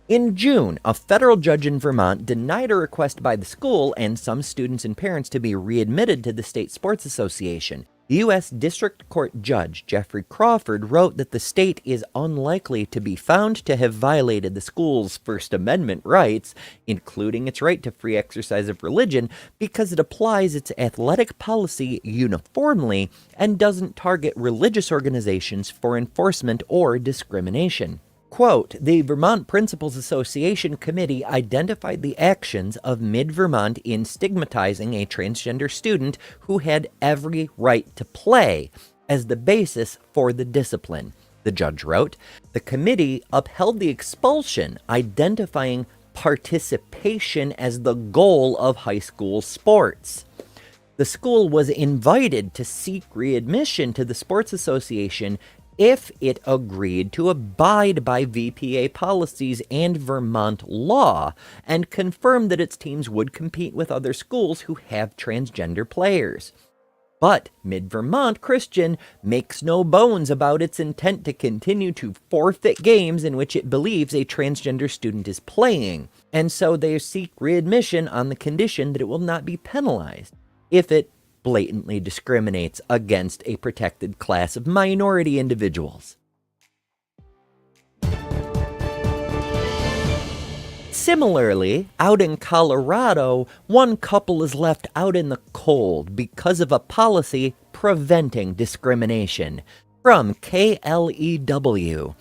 In June, a federal judge in Vermont denied a request by the school and some students and parents to be readmitted to the State Sports Association. U.S. District Court Judge Jeffrey Crawford wrote that the state is unlikely to be found to have violated the school's First Amendment rights, including its right to free exercise of religion, because it applies its athletic policy uniformly and doesn't target religious organizations for enforcement or discrimination. Quote, the Vermont Principals Association Committee identified the actions of Mid-Vermont in stigmatizing a transgender student who had every right to play as the basis for the discipline, the judge wrote. The committee upheld the expulsion, identifying participation as the goal of high school sports. The school was invited to seek readmission to the Sports Association if it agreed to abide by VPA policies and Vermont law, and confirmed that its teams would compete with other schools who have transgender players. But Mid-Vermont Christian makes no bones about its intent to continue to forfeit games in which it believes a transgender student is playing, and so they seek readmission on the condition that it will not be penalized if it blatantly discriminates against a protected class of minority individuals. Similarly, out in Colorado, one couple is left out in the cold because of a policy preventing discrimination. From KLEW.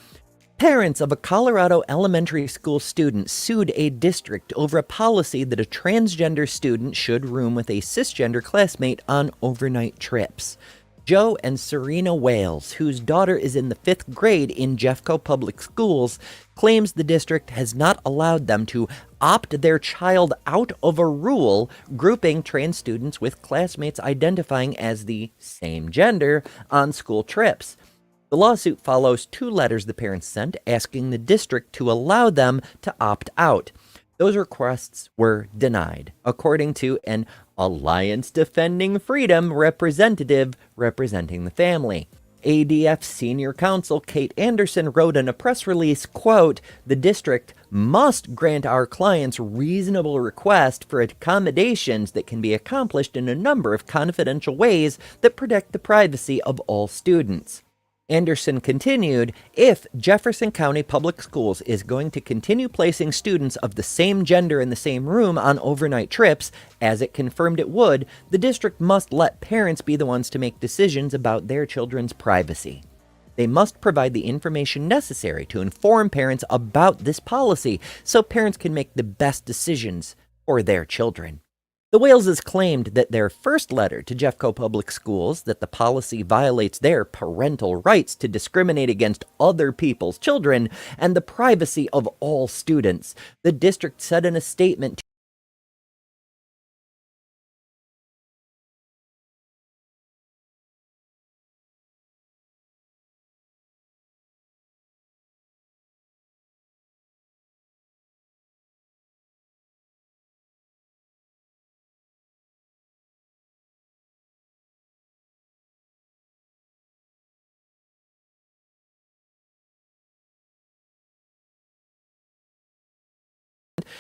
Parents of a Colorado elementary school student sued a district over a policy that a transgender student should room with a cisgender classmate on overnight trips. Joe and Serena Wales, whose daughter is in the 5th grade in Jeffco Public Schools, claims the district has not allowed them to opt their child out of a rule grouping trans students with classmates identifying as the same gender on school trips. The lawsuit follows 2 letters the parents sent asking the district to allow them to opt out. Those requests were denied, according to an Alliance Defending Freedom representative representing the family. ADF senior counsel Kate Anderson wrote in a press release, quote, the district must grant our clients reasonable request for accommodations that can be accomplished in a number of confidential ways that protect the privacy of all students. Anderson continued, if Jefferson County Public Schools is going to continue placing students of the same gender in the same room on overnight trips, as it confirmed it would, the district must let parents be the ones to make decisions about their children's privacy. They must provide the information necessary to inform parents about this policy so parents can make the best decisions for their children. The Waleses claimed that their first letter to Jeffco Public Schools that the policy violates their parental rights to discriminate against other people's children and the privacy of all students. The district said in a statement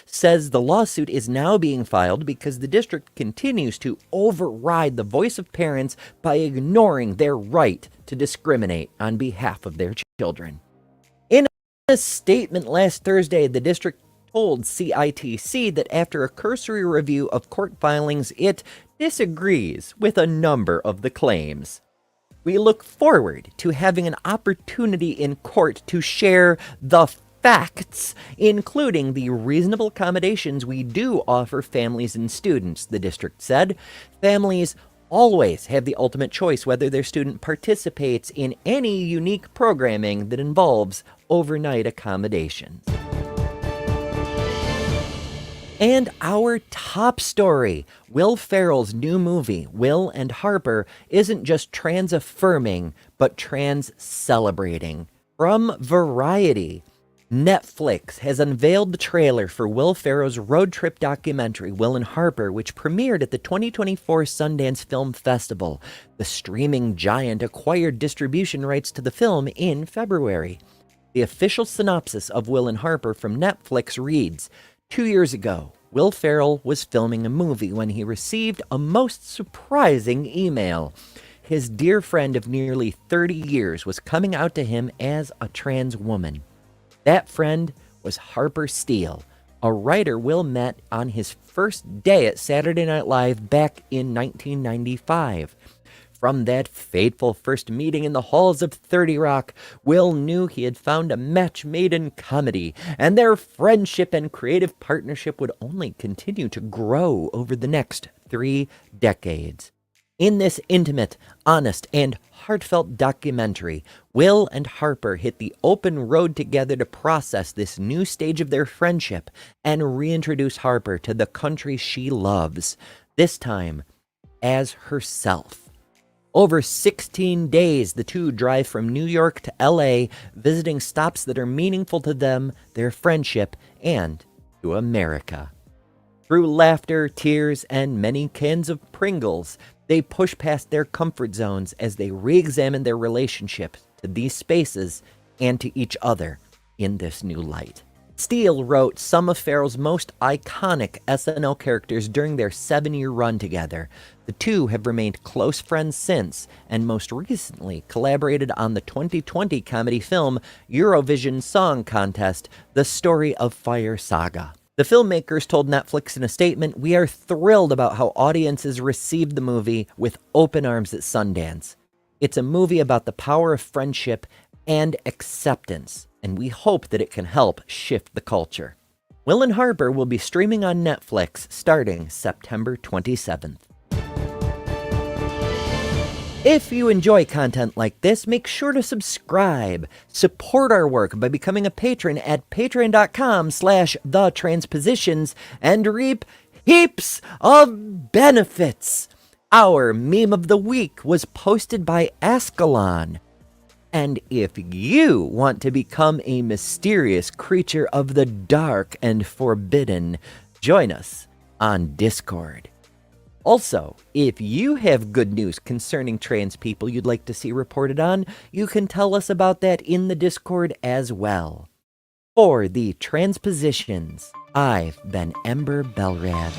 says the lawsuit is now being filed because the district continues to override the voice of parents by ignoring their right to discriminate on behalf of their children. In a statement last Thursday, the district told CITC that after a cursory review of court filings, it disagrees with a number of the claims. We look forward to having an opportunity in court to share the facts, including the reasonable accommodations we do offer families and students, the district said. Families always have the ultimate choice whether their student participates in any unique programming that involves overnight accommodations. And our top story, Will Ferrell's new movie, Will and Harper, isn't just trans-affirming, but trans-celebrating. From Variety, Netflix has unveiled the trailer for Will Ferrell's road trip documentary, Will and Harper, which premiered at the 2024 Sundance Film Festival. The streaming giant acquired distribution rights to the film in February. The official synopsis of Will and Harper from Netflix reads, 2 years ago, Will Ferrell was filming a movie when he received a most surprising email. His dear friend of nearly 30 years was coming out to him as a trans woman. That friend was Harper Steele, a writer Will met on his first day at Saturday Night Live back in 1995. From that fateful first meeting in the halls of 30 Rock, Will knew he had found a match made in comedy, and their friendship and creative partnership would only continue to grow over the next 3 decades. In this intimate, honest, and heartfelt documentary, Will and Harper hit the open road together to process this new stage of their friendship and reintroduce Harper to the country she loves, this time as herself. Over 16 days, the two drive from New York to LA, visiting stops that are meaningful to them, their friendship, and to America. Through laughter, tears, and many cans of Pringles, they push past their comfort zones as they re-examine their relationship to these spaces and to each other in this new light. Steele wrote some of Ferrell's most iconic SNL characters during their 7-year run together. The two have remained close friends since, and most recently collaborated on the 2020 comedy film Eurovision Song Contest, The Story of Fire Saga. The filmmakers told Netflix in a statement, "We are thrilled about how audiences received the movie with open arms at Sundance. It's a movie about the power of friendship and acceptance, and we hope that it can help shift the culture." Will and Harper will be streaming on Netflix starting September 27th. If you enjoy content like this, make sure to subscribe. Support our work by becoming a patron at patreon.com/TheTransPositions and reap heaps of benefits. Our meme of the week was posted by Ascalon. And if you want to become a mysterious creature of the dark and forbidden, join us on Discord. Also, if you have good news concerning trans people you'd like to see reported on, you can tell us about that in the Discord as well. For the TransPositions, I've been Ember Belrad.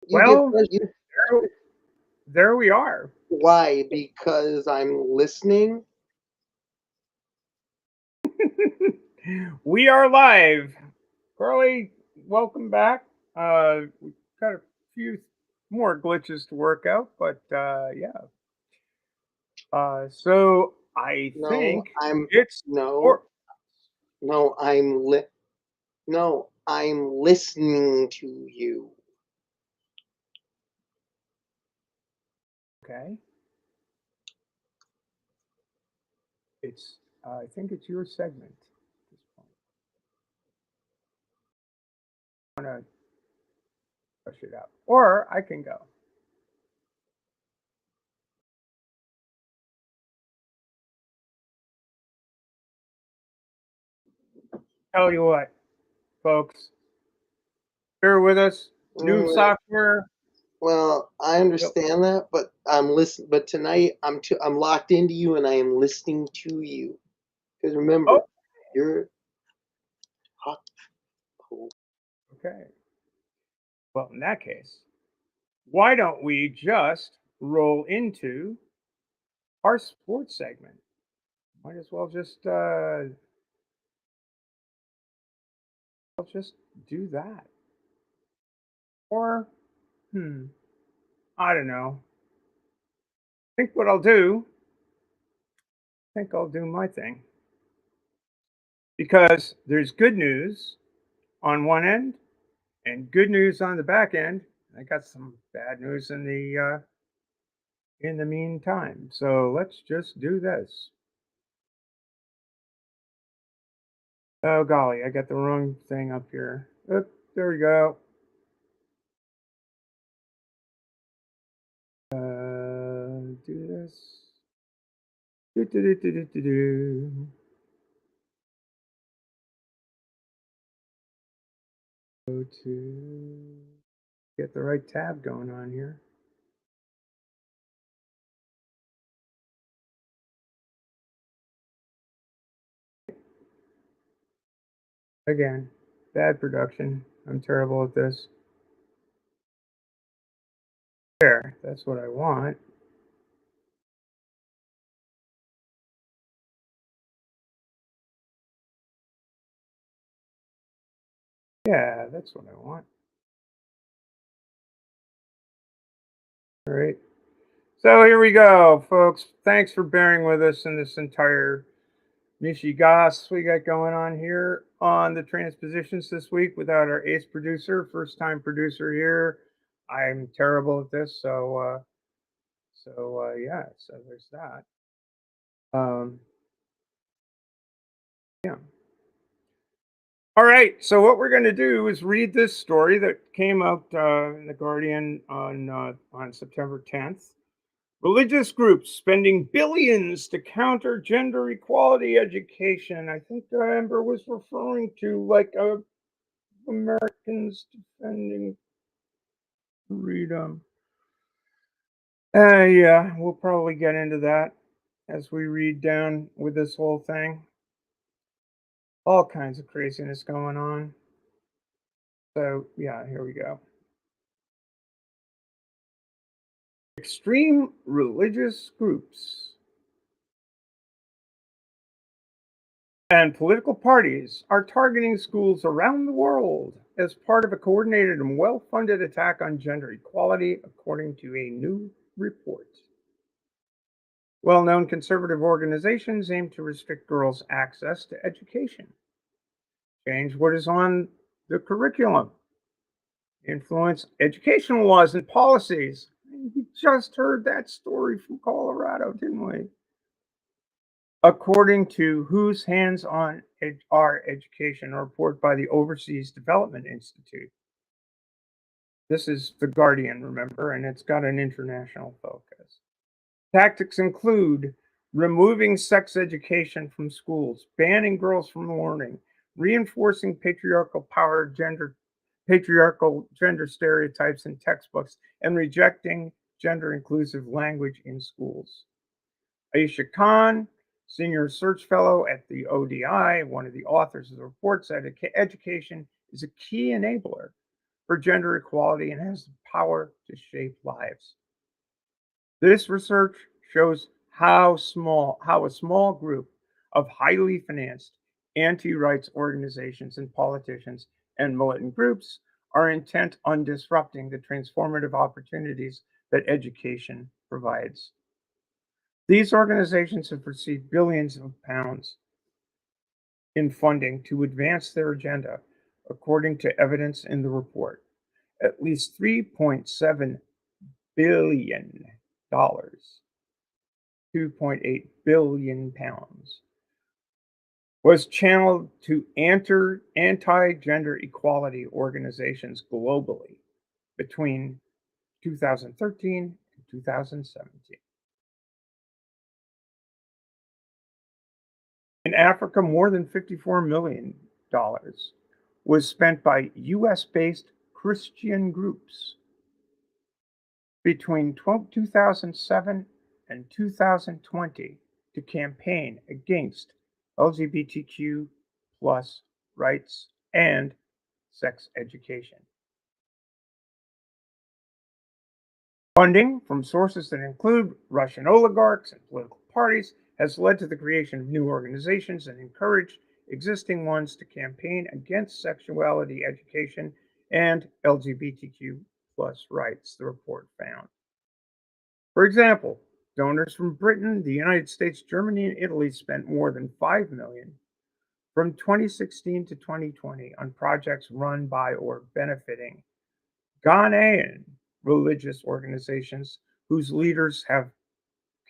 You get Well, frustrated. there we are. Why? Because I'm listening. We are live. Carly, welcome back. We've got a few more glitches to work out, but yeah. So I No, think I'm it's no, or no, no, I'm listening to you. okay. It's I think it's your segment at this point. I'm gonna push it out, or I can go. Tell you what, folks, bear with us. New Mm, software. Well, I Yep. understand that, but I'm listening. But tonight I'm locked into you, and I am listening to you. Because Oh, remember, you're hot. okay. Well, in that case, why don't we just roll into our sports segment? Might as well just do that. Or, hmm, I don't know. Think what I'll do. Think I'll do my thing because there's good news on one end and good news on the back end. I got some bad news in the meantime. So let's just do this. Oh golly, I got the wrong thing up here. Oop, there we go. Do this. Do, do, do, do, do, do, do. Go to get the right tab going on here. Again, bad production. I'm terrible at this. There, that's what I want. Yeah, that's what I want. All right. So here we go, folks. Thanks for bearing with us in this entire Michigas we got going on here on the transpositions this week without our ace producer, first time producer here. I'm terrible at this, so yeah, so there's that. Um, yeah. All right. So what we're going to do is read this story that came out in the Guardian on September 10th. Religious groups spending billions to counter gender equality education. I think Amber was referring to like Americans defending freedom. Yeah, we'll probably get into that as we read down with this whole thing. All kinds of craziness going on. So, yeah, here we go. Extreme religious groups and political parties are targeting schools around the world as part of a coordinated and well funded attack on gender equality, according to a new report. Well known conservative organizations aim to restrict girls' access to education, change what is on the curriculum, influence educational laws and policies. We just heard that story from Colorado, didn't we? According to Whose Hands on Our Education, a report by the Overseas Development Institute. This is The Guardian, remember, and it's got an international focus. Tactics include removing sex education from schools, banning girls from learning, reinforcing patriarchal gender stereotypes in textbooks, and rejecting gender inclusive language in schools. Aisha Khan, senior research fellow at the ODI, one of the authors of the report, said education is a key enabler for gender equality and has the power to shape lives. This research shows how a small group of highly financed anti-rights organizations and politicians and militant groups are intent on disrupting the transformative opportunities that education provides. These organizations have received billions of pounds in funding to advance their agenda, according to evidence in the report. At least $3.7 billion, 2.8 billion pounds, was channeled to anti-gender equality organizations globally between 2013 and 2017. In Africa, more than $54 million was spent by US-based Christian groups between 2007 and 2020 to campaign against LGBTQ plus rights and sex education. Funding from sources that include Russian oligarchs and political parties has led to the creation of new organizations and encouraged existing ones to campaign against sexuality education and LGBTQ plus rights, the report found. For example, donors from Britain, the United States, Germany, and Italy spent more than $5 million from 2016 to 2020 on projects run by or benefiting Ghanaian religious organizations whose leaders have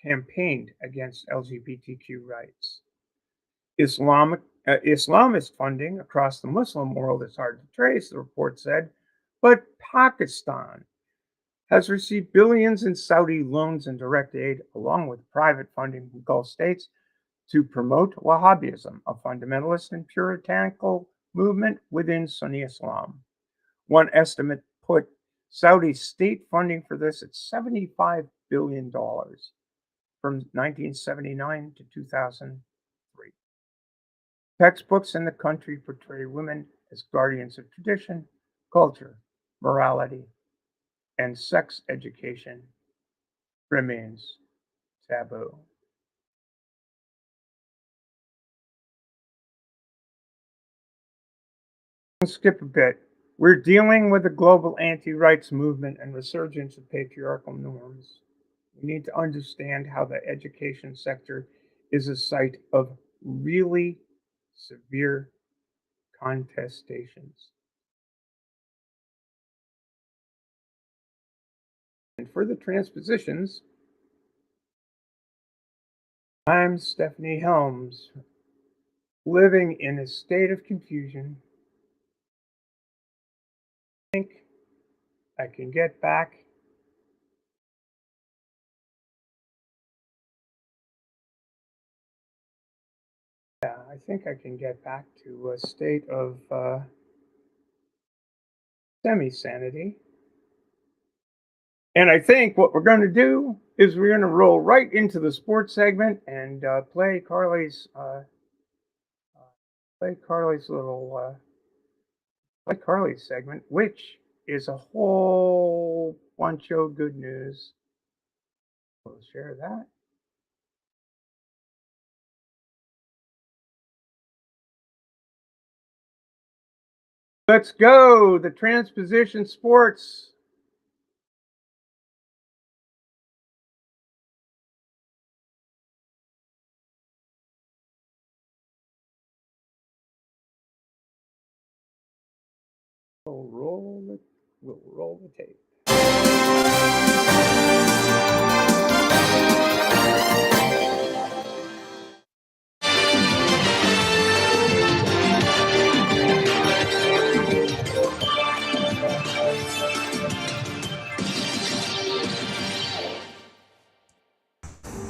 campaigned against LGBTQ rights. Islamist funding across the Muslim world is hard to trace, the report said, but Pakistan has received billions in Saudi loans and direct aid, along with private funding from Gulf states, to promote Wahhabism, a fundamentalist and puritanical movement within Sunni Islam. One estimate put Saudi state funding for this at $75 billion from 1979 to 2003. Textbooks in the country portray women as guardians of tradition, culture, morality, and sex education remains taboo. Let's skip a bit. We're dealing with a global anti-rights movement and resurgence of patriarchal norms. We need to understand how the education sector is a site of really severe contestations. And for the transpositions, I'm Stephanie Helms, living in a state of confusion. I think I can get back I think I can get back to a state of semi-sanity. And I think what we're going to do is we're going to roll right into the sports segment and play Carly's segment, which is a whole bunch of good news. We'll share that. Let's go, the Transposition Sports. We'll roll the tape.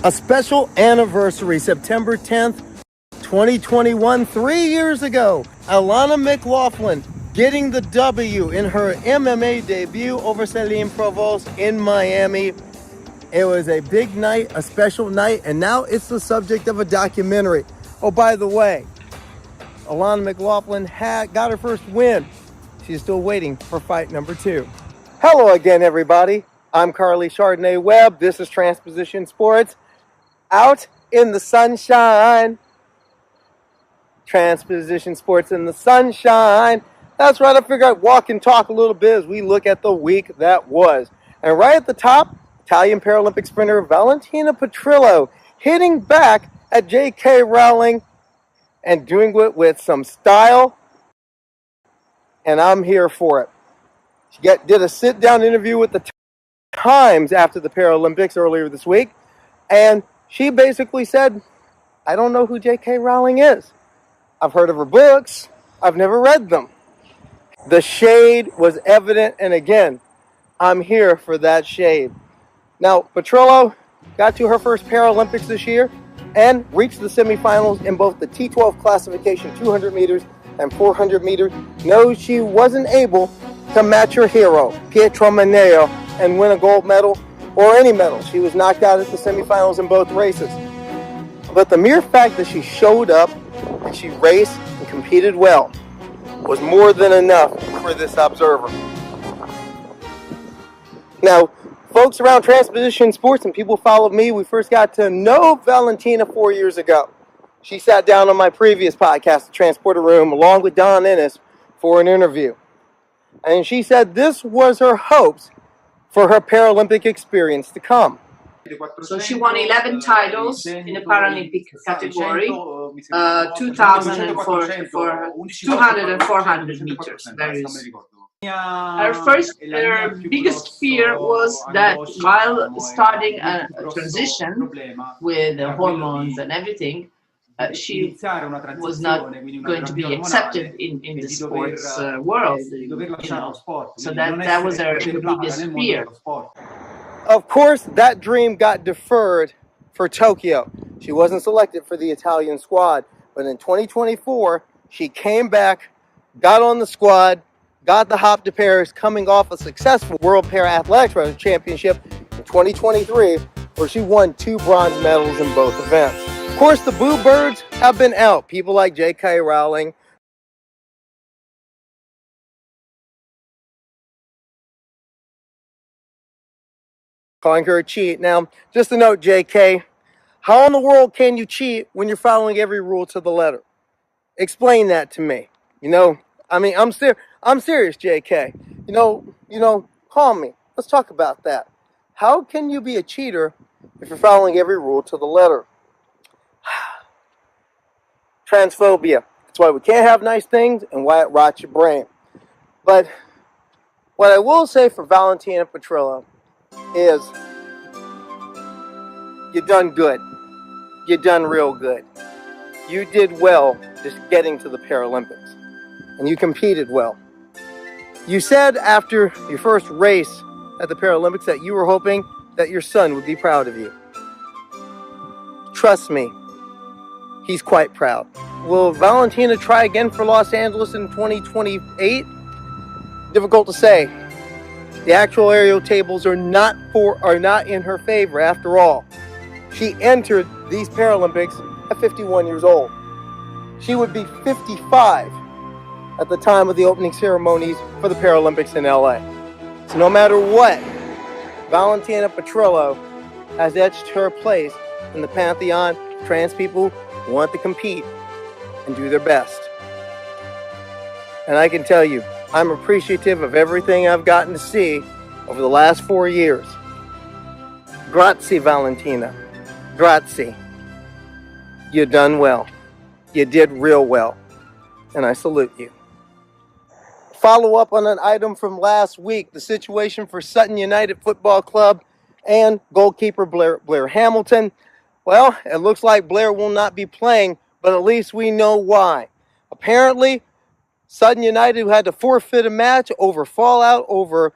A special anniversary, September 10th, 2021, 3 years ago. Alana McLaughlin getting the W in her MMA debut over Celine Provost in Miami. It was a big night, a special night, and now it's the subject of a documentary. Oh, by the way, Alana McLaughlin got her first win. she's still waiting for fight number 2. Hello again, everybody. I'm Carly Chardonnay Webb. This is Transposition Sports. Out in the sunshine. Transposition Sports in the sunshine. That's right, I figured I'd walk and talk a little bit as we look at the week that was. And right at the top, Italian Paralympic sprinter Valentina Petrillo hitting back at J.K. Rowling and doing it with some style, and I'm here for it. She did a sit-down interview with the Times after the Paralympics earlier this week, and she basically said, I don't know who J.K. Rowling is. I've heard of her books. I've never read them. The shade was evident, and again, I'm here for that shade. Now, Petrillo got to her first Paralympics this year and reached the semifinals in both the T12 classification 200 meters and 400 meters. No, she wasn't able to match her hero, Pietro Maneo, and win a gold medal or any medal. She was knocked out at the semifinals in both races. But the mere fact that she showed up and she raced and competed well was more than enough for this observer. Now, folks around Transposition Sports and people followed me, we first got to know Valentina 4 years ago. She sat down on my previous podcast, The Transporter Room, along with Don Ennis for an interview. And she said this was her hopes for her Paralympic experience to come. So she won 11 titles in the Paralympic category, 2000 and for 200 and 400 meters. Her biggest fear was that while starting a transition with hormones and everything, she was not going to be accepted in the sports world. So that was her biggest fear. Of course, that dream got deferred for Tokyo. She wasn't selected for the Italian squad, but in 2024, she came back, got on the squad, got the hop to Paris, coming off a successful World Para Athletics Championship in 2023, where she won 2 bronze medals in both events. Of course, the Boo Birds have been out. People like J.K. Rowling, calling her a cheat. Now, just a note, JK, how in the world can you cheat when you're following every rule to the letter? Explain that to me. I'm serious, JK. Call me. Let's talk about that. How can you be a cheater if you're following every rule to the letter? Transphobia. That's why we can't have nice things and why it rots your brain. But what I will say for Valentina Petrillo is you done good. You done real good. You did well just getting to the Paralympics. And you competed well. You said after your first race at the Paralympics that you were hoping that your son would be proud of you. Trust me, he's quite proud. Will Valentina try again for Los Angeles in 2028? Difficult to say. The actual aerial tables are not in her favor after all. She entered these Paralympics at 51 years old. She would be 55 at the time of the opening ceremonies for the Paralympics in LA. So no matter what, Valentina Petrillo has etched her place in the pantheon of trans people who want to compete and do their best. And I can tell you, I'm appreciative of everything I've gotten to see over the last 4 years. Grazie, Valentina. Grazie. You done well. You did real well. And I salute you. Follow up on an item from last week, the situation for Sutton United Football Club and goalkeeper Blair Hamilton. Well, it looks like Blair will not be playing, but at least we know why. Apparently, Sutton United had to forfeit a match over fallout over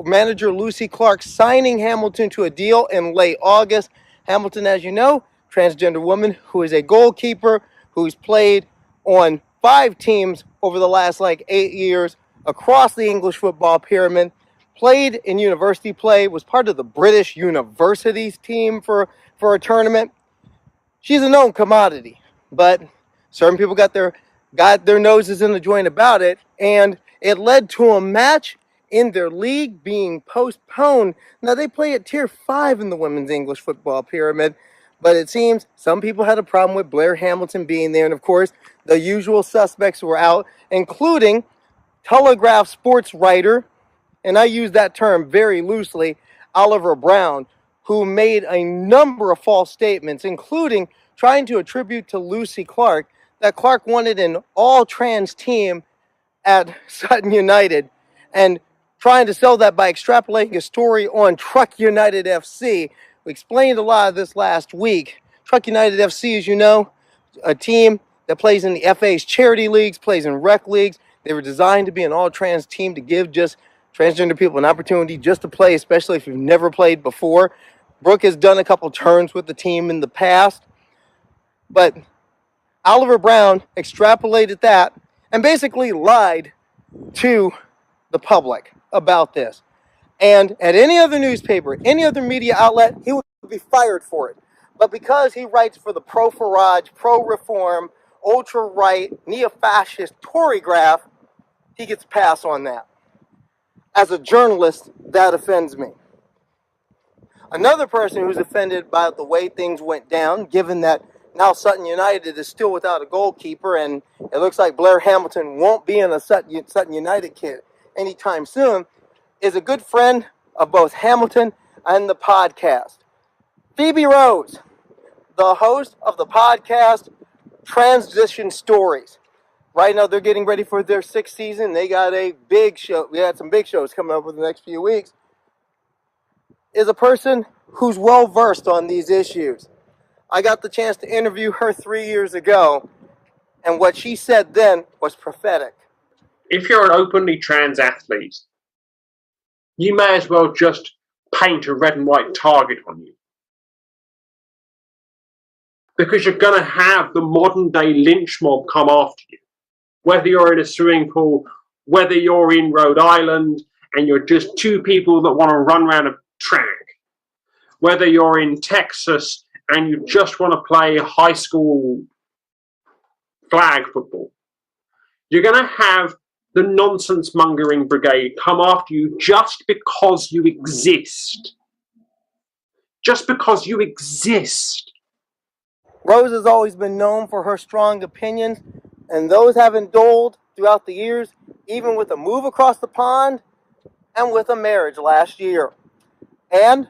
manager Lucy Clark signing Hamilton to a deal in late August. Hamilton, as you know, transgender woman who is a goalkeeper who's played on 5 teams over the last 8 years across the English football pyramid, played in university play, was part of the British universities team for a tournament. She's a known commodity, but certain people got their noses in the joint about it, and It led to a match in their league being postponed. Now, they play at Tier 5 in the women's English football pyramid, but it seems some people had a problem with Blair Hamilton being there. And, of course, the usual suspects were out, including Telegraph sports writer, and I use that term very loosely, Oliver Brown, who made a number of false statements, including trying to attribute to Lucy Clark that Clark wanted an all-trans team at Sutton United, and trying to sell that by extrapolating a story on Truck United FC. We explained a lot of this last week. Truck United FC, as you know, a team that plays in the FA's charity leagues, plays in rec leagues. They were designed to be an all-trans team to give just transgender people an opportunity just to play, especially if you've never played before. Brooke has done a couple turns with the team in the past, but Oliver Brown extrapolated that and basically lied to the public about this. And at any other newspaper, any other media outlet, he would be fired for it. But because he writes for the pro-Farage, pro-reform, ultra-right, neo-fascist Tory graph, he gets a pass on that. As a journalist, that offends me. Another person who's offended by the way things went down, given that now Sutton United is still without a goalkeeper, and it looks like Blair Hamilton won't be in a Sutton United kit anytime soon, is a good friend of both Hamilton and the podcast. Phoebe Rose, the host of the podcast Transition Stories. Right now they're getting ready for their 6th season. They got a big show. We had some big shows coming up in the next few weeks. Is a person who's well versed on these issues. I got the chance to interview her 3 years ago, and what she said then was prophetic. If you're an openly trans athlete, you may as well just paint a red and white target on you. Because you're going to have the modern day lynch mob come after you. Whether you're in a swimming pool, whether you're in Rhode Island and you're just two people that want to run around a track, whether you're in Texas and you just want to play high school flag football, you're going to have the nonsense mongering brigade come after you just because you exist. Just because you exist. Rose has always been known for her strong opinions, and those have indulged throughout the years, even with a move across the pond and with a marriage last year. And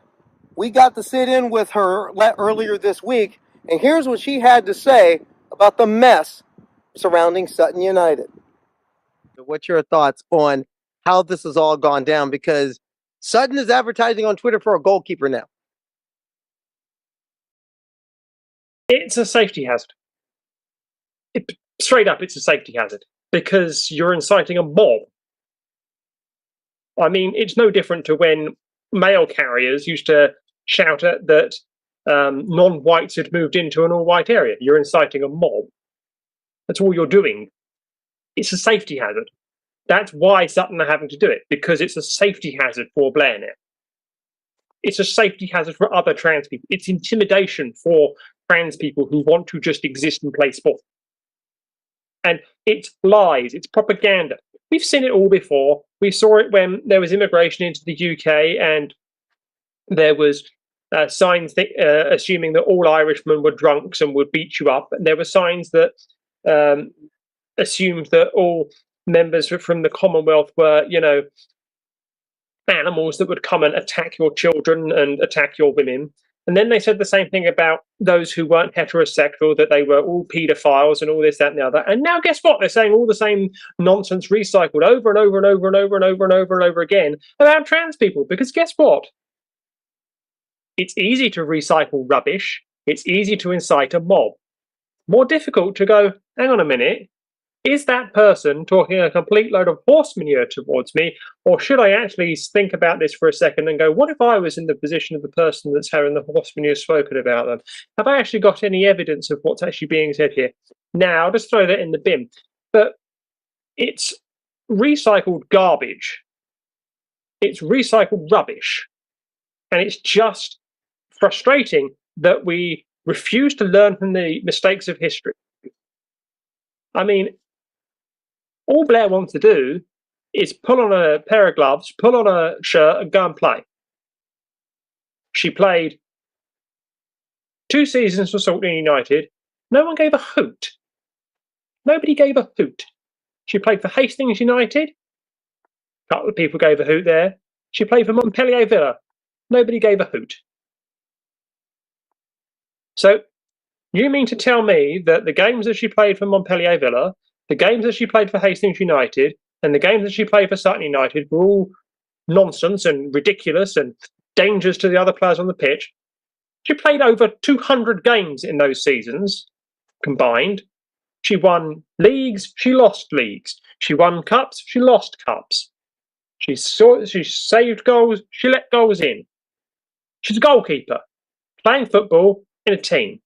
we got to sit in with her earlier this week, and here's what she had to say about the mess surrounding Sutton United. What's your thoughts on how this has all gone down? Because Sutton is advertising on Twitter for a goalkeeper now. It's a safety hazard. Straight up, it's a safety hazard because you're inciting a mob. I mean, it's no different to when mail carriers used to shout at that non-whites had moved into an all-white area. You're inciting a mob. That's all you're doing. It's a safety hazard. That's why Sutton are having to do it, because it's a safety hazard for Blair now. It's a safety hazard for other trans people. It's intimidation for trans people who want to just exist and play sport. And it's lies, it's propaganda. We've seen it all before. We saw it when there was immigration into the UK and there was signs assuming that all Irishmen were drunks and would beat you up. And there were signs that assumed that all members from the Commonwealth were, you know, animals that would come and attack your children and attack your women. And then they said the same thing about those who weren't heterosexual, that they were all paedophiles and all this, that, and the other. And now guess what? They're saying all the same nonsense recycled over and over and over and over and over and over and over again about trans people. Because guess what? It's easy to recycle rubbish. It's easy to incite a mob. More difficult to go, hang on a minute, is that person talking a complete load of horse manure towards me? Or should I actually think about this for a second and go, what if I was in the position of the person that's having the horse manure spoken about them? Have I actually got any evidence of what's actually being said here? Now, I'll just throw that in the bin. But it's recycled garbage. It's recycled rubbish. And it's just frustrating that we refuse to learn from the mistakes of history. I mean, all Blair wants to do is pull on a pair of gloves, pull on a shirt, and go and play. She played 2 seasons for Salton United. No one gave a hoot. Nobody gave a hoot. She played for Hastings United. A couple of people gave a hoot there. She played for Montpellier Villa. Nobody gave a hoot. So, you mean to tell me that the games that she played for Montpellier Villa, the games that she played for Hastings United, and the games that she played for Sutton United were all nonsense and ridiculous and dangerous to the other players on the pitch? She played over 200 games in those seasons combined. She won leagues, she lost leagues. She won cups, she lost cups. She saved goals, she let goals in. She's a goalkeeper, playing football in a team.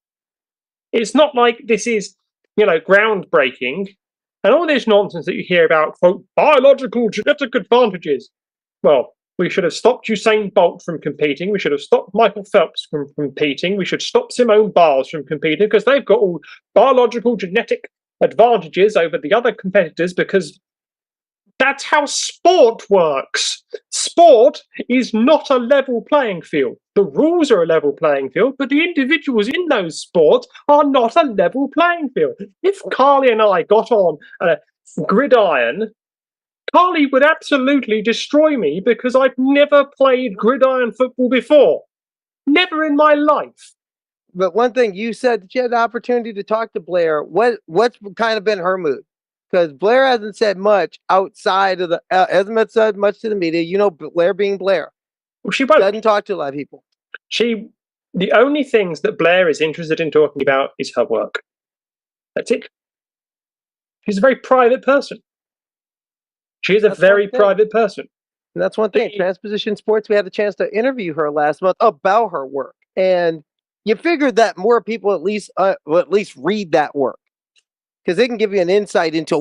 It's not like this is, groundbreaking. And all this nonsense that you hear about, quote, biological genetic advantages. Well, we should have stopped Usain Bolt from competing. We should have stopped Michael Phelps from competing. We should stop Simone Biles from competing because they've got all biological genetic advantages over the other competitors because that's how sport works. Sport is not a level playing field. The rules are a level playing field, but the individuals in those sports are not a level playing field. If Carly and I got on a gridiron, Carly would absolutely destroy me because I've never played gridiron football before. Never in my life. But one thing you said that you had the opportunity to talk to Blair. What's kind of been her mood? Because Blair hasn't said much outside of hasn't said much to the media. Blair being Blair. Well, she won't. Doesn't talk to a lot of people. The only things that Blair is interested in talking about is her work. That's it. She's a very private person. She is a very private person. And that's one thing. Transposition Sports, we had a chance to interview her last month about her work. And you figured that more people at least read that work. Because they can give you an insight into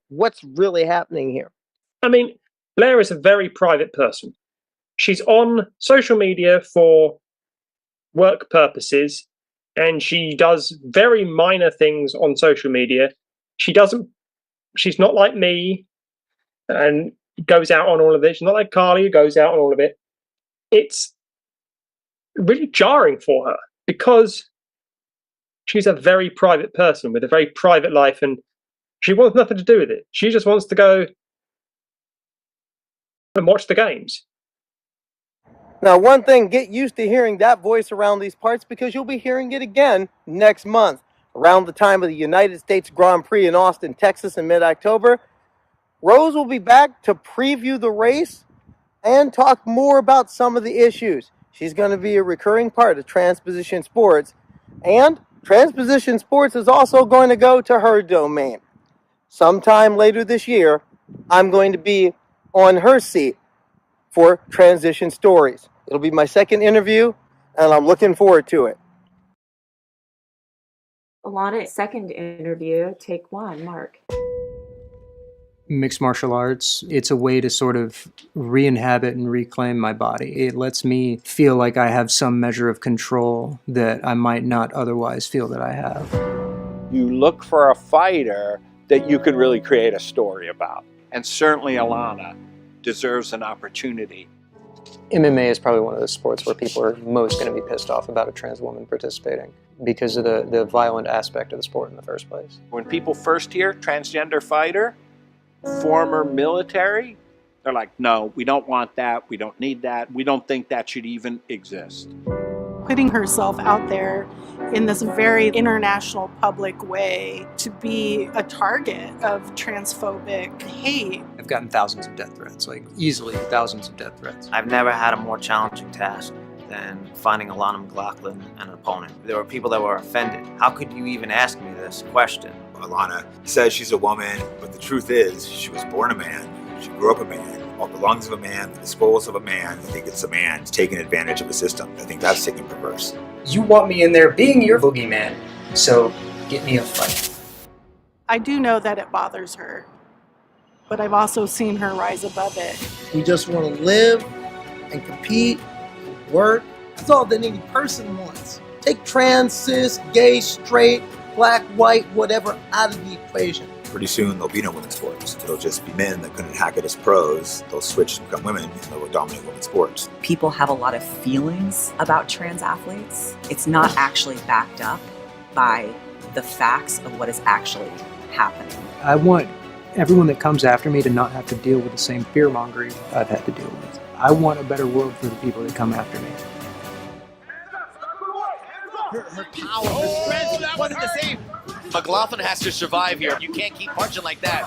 what's really happening here. I mean, Blair is a very private person. She's on social media for work purposes, and she does very minor things on social media. She's not like me and goes out on all of it. She's not like Carly who goes out on all of it. It's really jarring for her because she's a very private person with a very private life, and she wants nothing to do with it. She just wants to go and watch the games. Now, one thing, get used to hearing that voice around these parts because you'll be hearing it again next month. Around the time of the United States Grand Prix in Austin, Texas in mid-October, Rose will be back to preview the race and talk more about some of the issues. She's going to be a recurring part of Transposition Sports, and Transposition Sports is also going to go to her domain. Sometime later this year, I'm going to be on her seat for Transition Stories. It'll be my second interview, and I'm looking forward to it. Alana's second interview, take one, Mark. Mixed martial arts, it's a way to sort of re-inhabit and reclaim my body. It lets me feel like I have some measure of control that I might not otherwise feel that I have. You look for a fighter that you could really create a story about. And certainly Alana deserves an opportunity. MMA is probably one of the sports where people are most going to be pissed off about a trans woman participating because of the violent aspect of the sport in the first place. When people first hear transgender fighter, former military, they're like, no, we don't want that, we don't need that, we don't think that should even exist. Putting herself out there in this very international public way to be a target of transphobic hate. I've gotten thousands of death threats, like easily thousands of death threats. I've never had a more challenging task than finding Alana McLaughlin an opponent. There were people that were offended. How could you even ask me this question? Alana says she's a woman, but the truth is she was born a man, she grew up a man, all the lungs of a man, the disposals of a man. I think it's a man taking advantage of the system. I think that's sick and perverse. You want me in there being your boogeyman, so get me a fight. I do know that it bothers her, but I've also seen her rise above it. We just want to live and compete and work. That's all that any person wants. Take trans, cis, gay, straight, black, white, whatever out of the equation. Pretty soon there'll be no women's sports. It'll just be men that couldn't hack it as pros. They'll switch to become women and they'll dominate women's sports. People have a lot of feelings about trans athletes. It's not actually backed up by the facts of what is actually happening. I want everyone that comes after me to not have to deal with the same fear mongering I've had to deal with. I want a better world for the people that come after me. Her power, her strength, wasn't the same. McLaughlin has to survive here. You can't keep punching like that.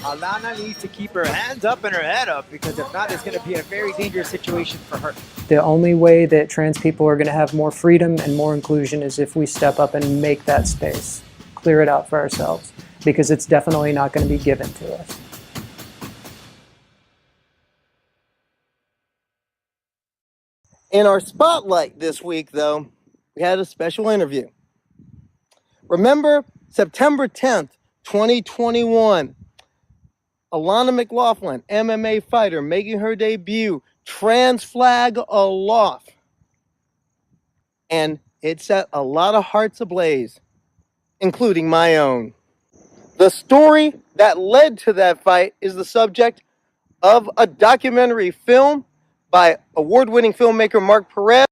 Alana needs to keep her hands up and her head up, because if not, it's going to be a very dangerous situation for her. The only way that trans people are going to have more freedom and more inclusion is if we step up and make that space, clear it out for ourselves, because it's definitely not going to be given to us. In our spotlight this week, though, we had a special interview. Remember September 10th, 2021, Alana McLaughlin, MMA fighter, making her debut, trans flag aloft. And it set a lot of hearts ablaze, including my own. The story that led to that fight is the subject of a documentary film by award-winning filmmaker Mark Perez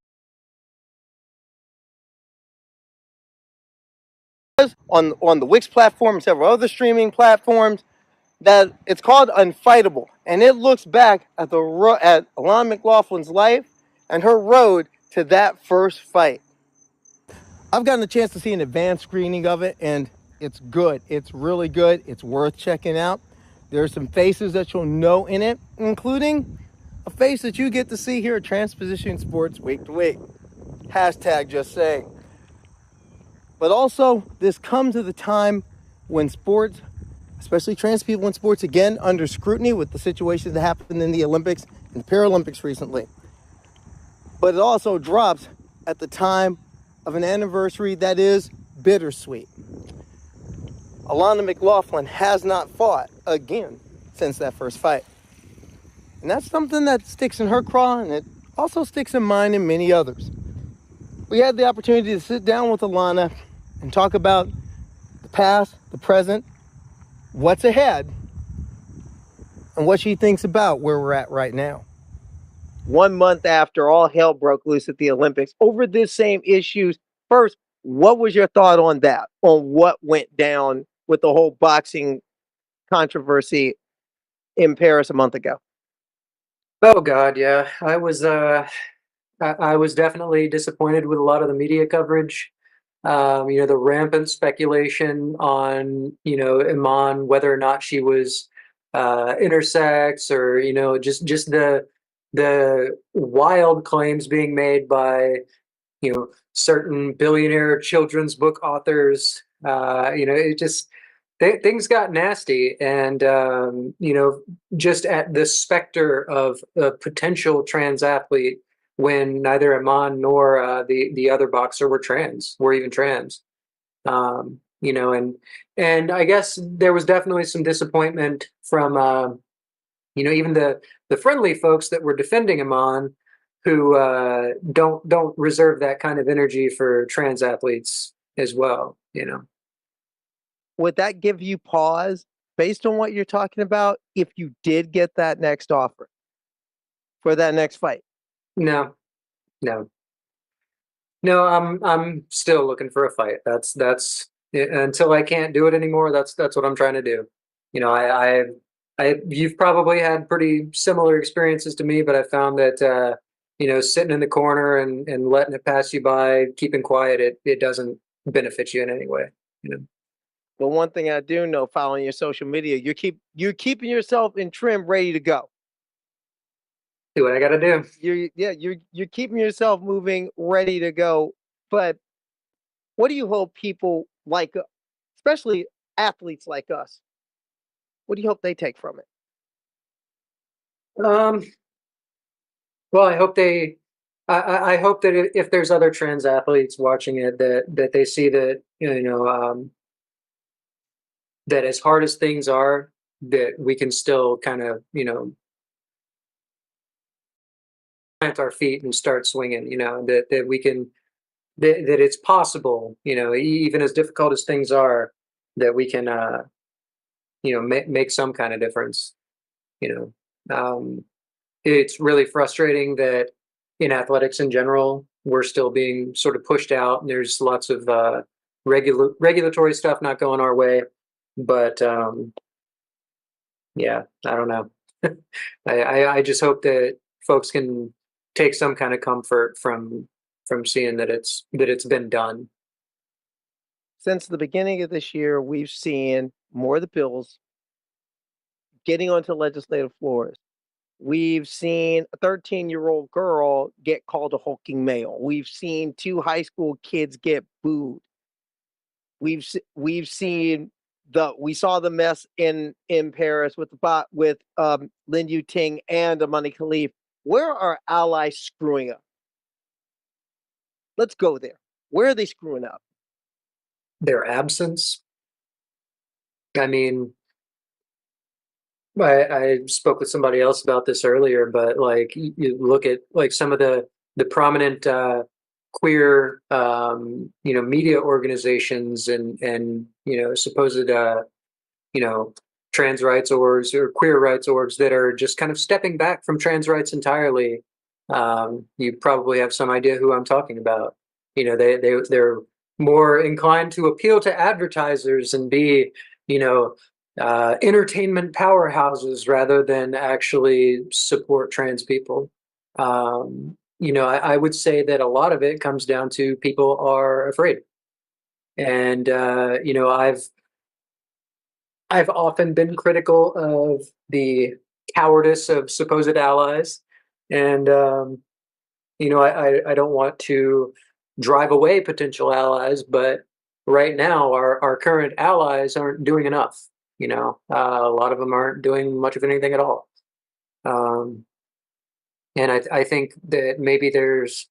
on the Wix platform and several other streaming platforms. That it's called Unfightable, and it looks back at at Alana McLaughlin's life and her road to that first fight. I've gotten a chance to see an advanced screening of it, and it's good. It's really good. It's worth checking out. There are some faces that you'll know in it, including a face that you get to see here at TransPositions Sports week to week. Hashtag just saying. But also, this comes at a time when sports, especially trans people in sports, again under scrutiny with the situations that happened in the Olympics and Paralympics recently. But it also drops at the time of an anniversary that is bittersweet. Alana McLaughlin has not fought again since that first fight. And that's something that sticks in her craw, and it also sticks in mine and many others. We had the opportunity to sit down with Alana and talk about the past, the present, what's ahead, and what she thinks about where we're at right now. 1 month after all hell broke loose at the Olympics over this same issues, first, what was your thought on that? On what went down with the whole boxing controversy in Paris a month ago? Oh God, yeah. I was definitely disappointed with a lot of the media coverage. The rampant speculation on, Iman, whether or not she was intersex, or, just the wild claims being made by, certain billionaire children's book authors. It just, things got nasty. And, just at the specter of a potential trans athlete, when neither Iman nor the other boxer were even trans. And I guess there was definitely some disappointment from, even the friendly folks that were defending Iman, who don't reserve that kind of energy for trans athletes as well. Would that give you pause based on what you're talking about if you did get that next offer for that next fight? No. I'm still looking for a fight. That's until I can't do it anymore. That's what I'm trying to do. You've probably had pretty similar experiences to me, but I found that sitting in the corner and letting it pass you by, keeping quiet, it doesn't benefit you in any way. But one thing I do know, following your social media, you're keeping yourself in trim, ready to go. Do what I got to do. You're keeping yourself moving, ready to go. But what do you hope people like, especially athletes like us, what do you hope they take from it? Well, I hope I hope that if there's other trans athletes watching it, that they see that that as hard as things are, that we can still kind of plant our feet and start swinging. That we can that it's possible. Even as difficult as things are, that we can make some kind of difference. It's really frustrating that in athletics in general, we're still being sort of pushed out, and there's lots of regulatory stuff not going our way. But yeah, I don't know. I just hope that folks can take some kind of comfort from seeing that it's been done. Since the beginning of this year, we've seen more of the bills getting onto legislative floors. We've seen a 13-year-old girl get called a hulking male. We've seen 2 high school kids get booed. We saw the mess in Paris with Lin Yuting and Amani Khalif. Where are allies screwing up? Let's go there. Where are they screwing up? Their absence. I mean, I spoke with somebody else about this earlier, but like you look at like some of the prominent queer media organizations and supposed trans rights orgs or queer rights orgs that are just kind of stepping back from trans rights entirely. You probably have some idea who I'm talking about. They're more inclined to appeal to advertisers and be entertainment powerhouses rather than actually support trans people. I would say that a lot of it comes down to people are afraid. And, I've often been critical of the cowardice of supposed allies. And, I don't want to drive away potential allies, but right now our current allies aren't doing enough. A lot of them aren't doing much of anything at all. And I think that maybe there's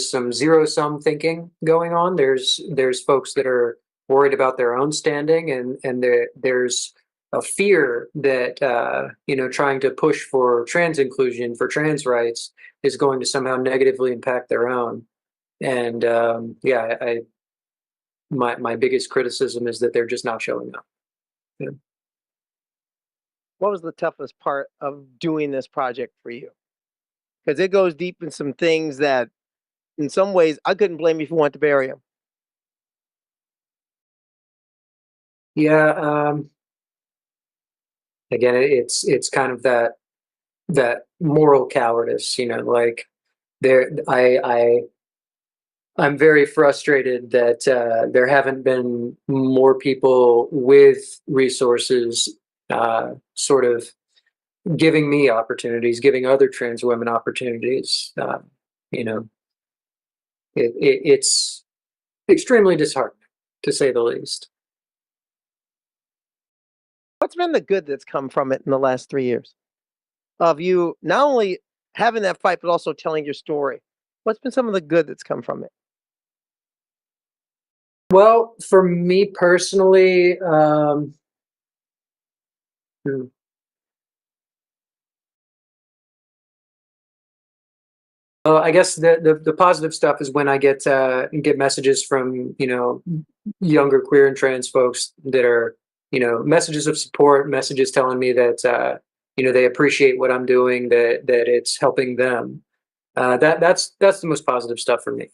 some zero-sum thinking going on. There's folks that are worried about their own standing, and there's a fear that trying to push for trans inclusion, for trans rights, is going to somehow negatively impact their own. And my biggest criticism is that they're just not showing up. Yeah. What was the toughest part of doing this project for you? Because it goes deep in some things that, in some ways, I couldn't blame you if you wanted to bury them. Yeah. Again, it's kind of that moral cowardice, like I'm very frustrated that there haven't been more people with resources sort of giving me opportunities, giving other trans women opportunities. It's extremely disheartening, to say the least. What's been the good that's come from it in the last 3 years of you not only having that fight, but also telling your story? What's been some of the good that's come from it? Well, for me personally, I guess the positive stuff is when I get messages from younger queer and trans folks that are messages of support, messages telling me that they appreciate what I'm doing, that it's helping them. That's the most positive stuff for me.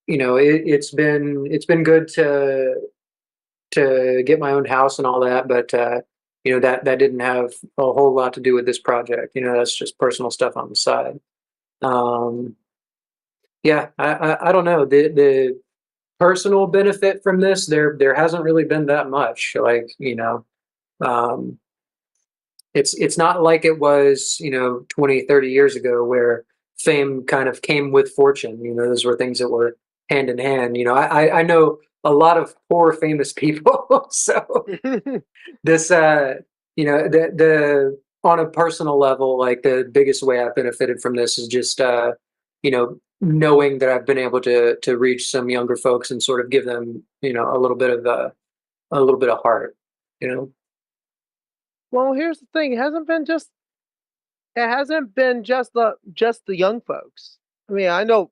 It's been good to get my own house and all that, but that didn't have a whole lot to do with this project. That's just personal stuff on the side. Yeah, I don't know. The personal benefit from this, there hasn't really been that much. Like, it's not like it was 20, 30 years ago where fame kind of came with fortune. Those were things that were hand in hand. I know a lot of poor famous people. So this the on a personal level, like the biggest way I've benefited from this is just knowing that I've been able to reach some younger folks and sort of give them a little bit of heart. Well, here's the thing: it hasn't been just the young folks. I mean, I know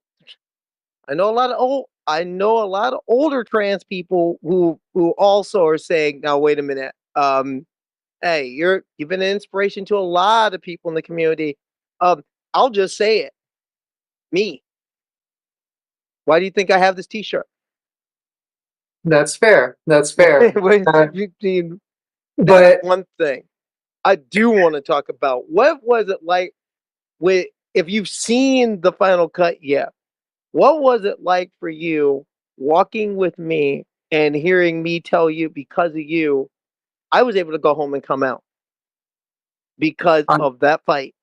a lot of I know a lot of older trans people who also are saying, now wait a minute, hey, you've been an inspiration to a lot of people in the community. I'll just say it. Me. Why do you think I have this T-shirt? That's fair. That's fair. That's one thing. I do want to talk about what was it like if you've seen the final cut yet. What was it like for you walking with me and hearing me tell you because of you, I was able to go home and come out because of that fight?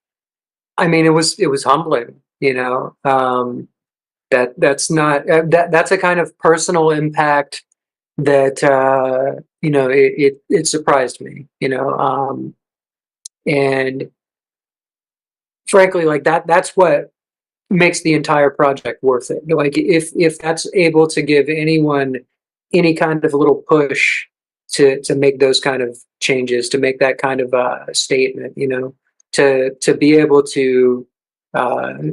I mean, it was humbling, you know. That's not that's a kind of personal impact that you know, it surprised me, you know, and frankly, like that's what makes the entire project worth it. Like if that's able to give anyone any kind of little push to make those kind of changes, to make that kind of statement, you know, to be able to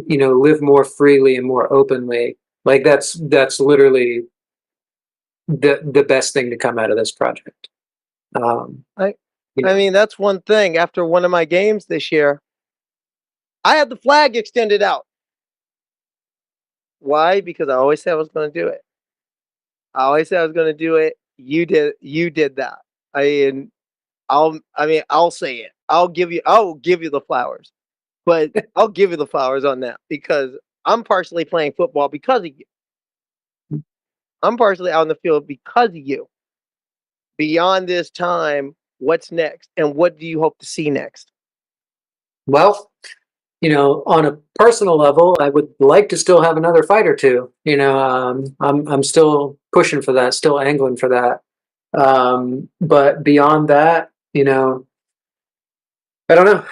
you know, live more freely and more openly, like that's literally the best thing to come out of this project. I mean, that's one thing. After one of my games this year, I had the flag extended out. Why? Because I always said I was going to do it. I always said I was going to do it. You did that. I'll say it. I will give you the flowers. But I'll give you the flowers on that because I'm partially playing football because of you. I'm partially out in the field because of you. Beyond this time, what's next? And what do you hope to see next? Well, you know, on a personal level, I would like to still have another fight or two. You know, I'm still pushing for that, still angling for that. But beyond that, you know, I don't know.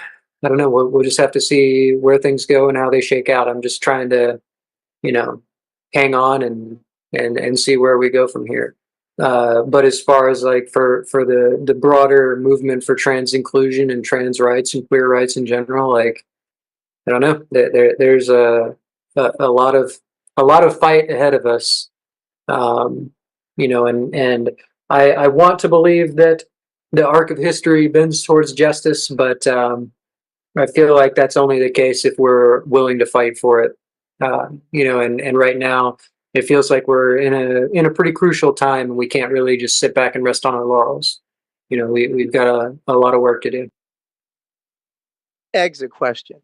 I don't know. We'll just have to see where things go and how they shake out. I'm just trying to, you know, hang on and see where we go from here. But as far as like for the broader movement for trans inclusion and trans rights and queer rights in general, like, I don't know. There's a lot of fight ahead of us, you know, and I want to believe that the arc of history bends towards justice, but I feel like that's only the case if we're willing to fight for it, you know. And right now, it feels like we're in a pretty crucial time, and we can't really just sit back and rest on our laurels. You know, we've got a lot of work to do. Exit question.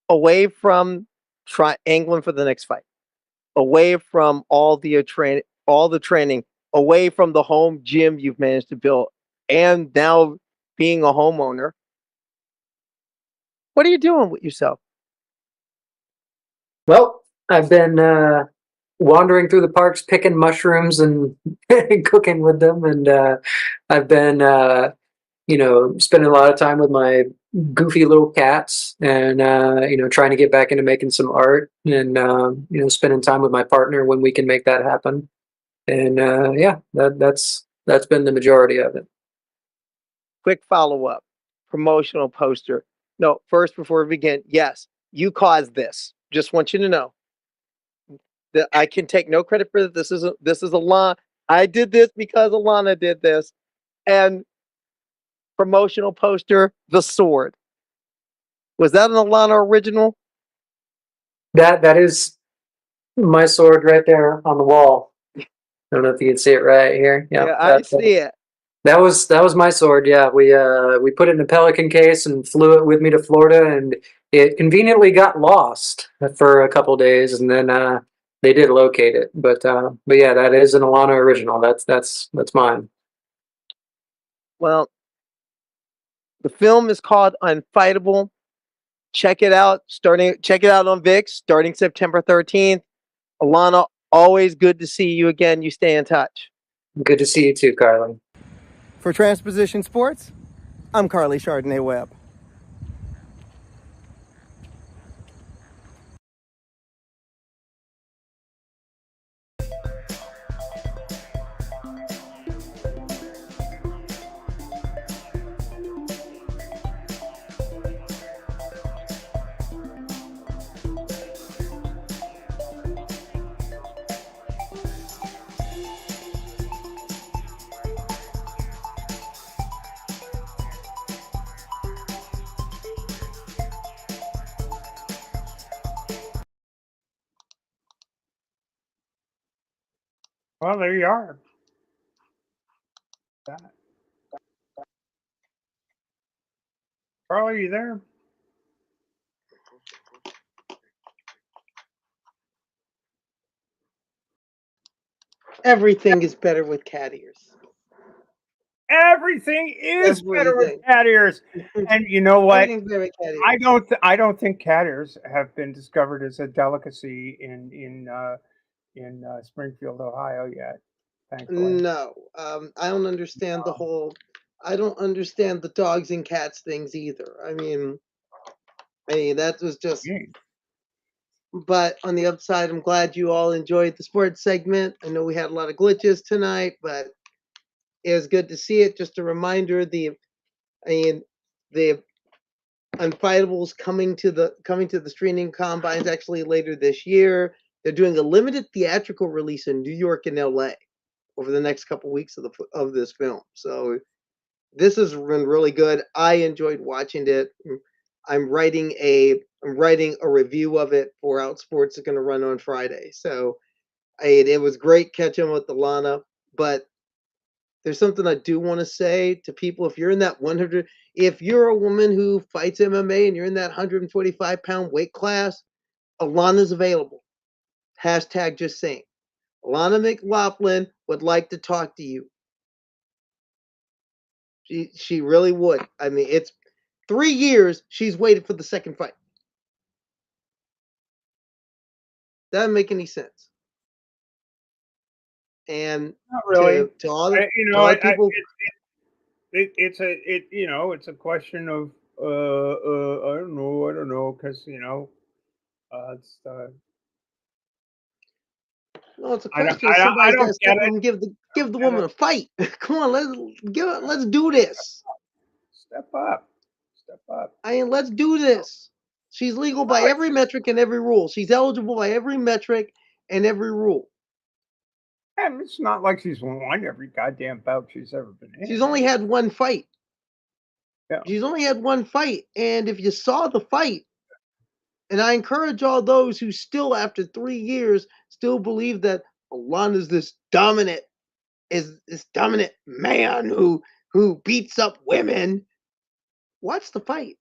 Away from angling for the next fight, away from all the training, away from the home gym you've managed to build, and now being a homeowner, what are you doing with yourself? Well, I've been wandering through the parks, picking mushrooms and cooking with them, and I've been you know, spending a lot of time with my goofy little cats, and you know, trying to get back into making some art, and you know, spending time with my partner when we can make that happen. And yeah, that's been the majority of it. Quick follow-up. Promotional poster. No, first, before we begin, yes, you caused this. Just want you to know that I can take no credit for this. This is Alana. I did this because Alana did this. And promotional poster, the sword. Was that an Alana original? That is my sword right there on the wall. I don't know if you can see it right here. Yeah, I see it. That was my sword. Yeah, we put it in a Pelican case and flew it with me to Florida, and it conveniently got lost for a couple days, and then they did locate it. But yeah, that is an Alana original. That's mine. Well, the film is called Unfightable. Check it out. Check it out on VIX starting September 13th. Alana, always good to see you again. You stay in touch. Good to see you too, Carly. For Transposition Sports, I'm Carly Chardonnay Webb. Well, there you are. Carl, are you there? Everything is better with cat ears. Everything is better with Everything. cat ears. And you know what? Everything's better with cat ears. I don't think cat ears have been discovered as a delicacy in Springfield, Ohio yet. Thankfully. No, I don't understand the whole. I don't understand the dogs and cats things either. I mean, that was just. But on the upside, I'm glad you all enjoyed the sports segment. I know we had a lot of glitches tonight, but it was good to see it. Just a reminder, the Unfightables coming to the streaming combines actually later this year. They're doing a limited theatrical release in New York and LA over the next couple weeks of this film. So this has been really good. I enjoyed watching it. I'm writing a review of it for Outsports. It's going to run on Friday. So it was great catching with Alana, but there's something I do want to say to people. If you're in that 100, if you're a woman who fights MMA and you're in that 145-pound weight class, Alana's available. Hashtag just saying. Alana McLaughlin would like to talk to you. She really would. I mean, it's 3 years she's waited for the second fight. Doesn't make any sense. And Not really. to all the, You to know, all the people, it's a question of I don't know, because it's no, it's a I don't question. Somebody's got to get step up it. and give the woman a fight. Come on, let's do this. Step up. Step up. I mean, let's do this. She's legal by every metric and every rule. She's eligible by every metric and every rule. And it's not like she's won every goddamn bout she's ever been in. She's only had one fight. Yeah. She's only had one fight. And if you saw the fight, and I encourage all those who still, after 3 years, still believe that Alana's this dominant man who beats up women. Watch the fight.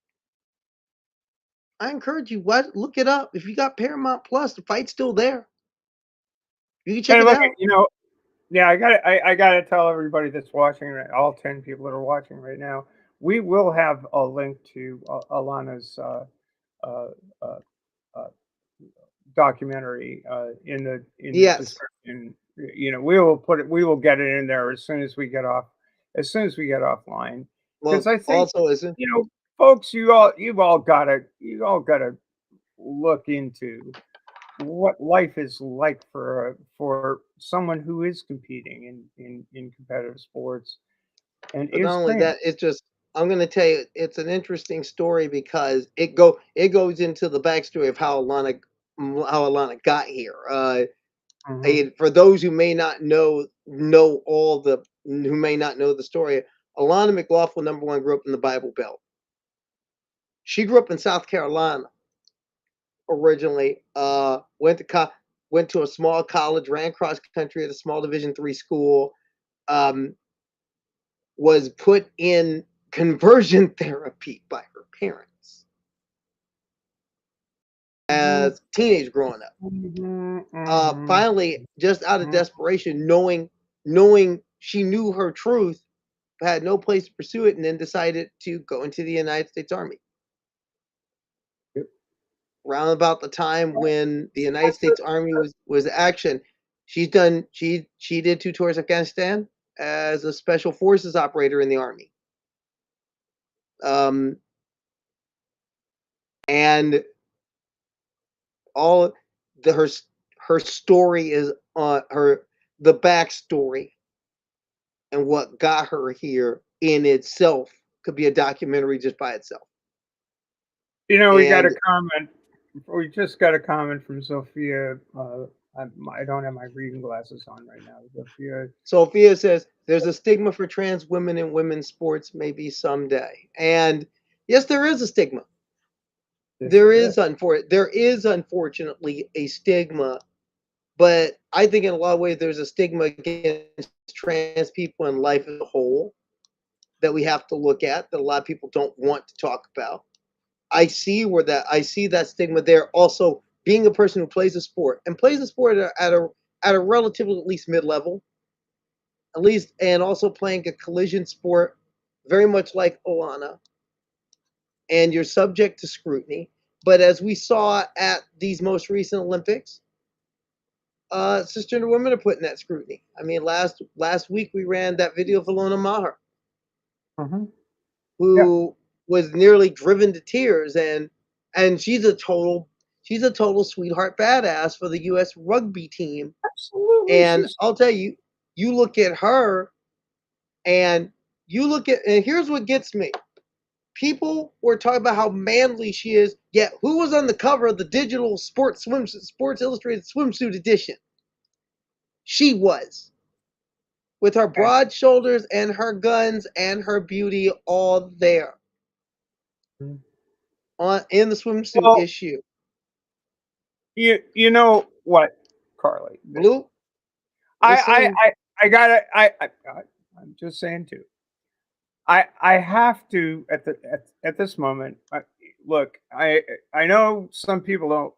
I encourage you, look it up. If you got Paramount Plus, the fight's still there. You can check Hey, it look, out. yeah, I gotta tell everybody that's watching, all 10 people that are watching right now, we will have a link to Alana's uh, uh, documentary in the Yes. description. We will get it in there as soon as we get offline. Well, Because I think also isn't. folks, you've all gotta look into what life is like for someone who is competing in competitive sports and But is not only trans. that, it's just I'm going to tell you, it's an interesting story because it goes into the backstory of how Alana got here. Mhm. For those who may not know who may not know the story, Alana McLaughlin, number one, grew up in the Bible Belt. She grew up in South Carolina originally. Went to a small college, ran cross country at a small Division III school. Was put in conversion therapy by her parents as a teenager growing up. Finally, just out of desperation, knowing she knew her truth, had no place to pursue it, and then decided to go into the United States Army. Around about the time when the United States Army was action, she did 2 tours of Afghanistan as a special forces operator in the Army. And all her story is on the backstory, and what got her here in itself could be a documentary just by itself. We got a comment. We just got a comment from Sophia. I don't have my reading glasses on right now. Sophia says there's a stigma for trans women in women's sports, maybe someday. And yes, there is a stigma. There is unfortunately a stigma, But I think in a lot of ways there's a stigma against trans people and life as a whole that we have to look at, that a lot of people don't want to talk about. I see that stigma there. Also, being a person who plays a sport and plays a sport at a relatively at least mid-level, at least, and also playing a collision sport very much like Alana, and you're subject to scrutiny. But as we saw at these most recent Olympics, cisgender women are putting that scrutiny. I mean, last week we ran that video of Alona Maher, who was nearly driven to tears, and she's a total sweetheart badass for the U.S. rugby team. Absolutely. And I'll tell you, you look at her, and here's what gets me. People were talking about how manly she is, yet who was on the cover of the digital Sports Illustrated swimsuit edition? She was. With her broad shoulders and her guns and her beauty all there. In the swimsuit issue. You know what, Carly? Blue? I'm just saying too. I have to at this moment. Look, I know some people don't.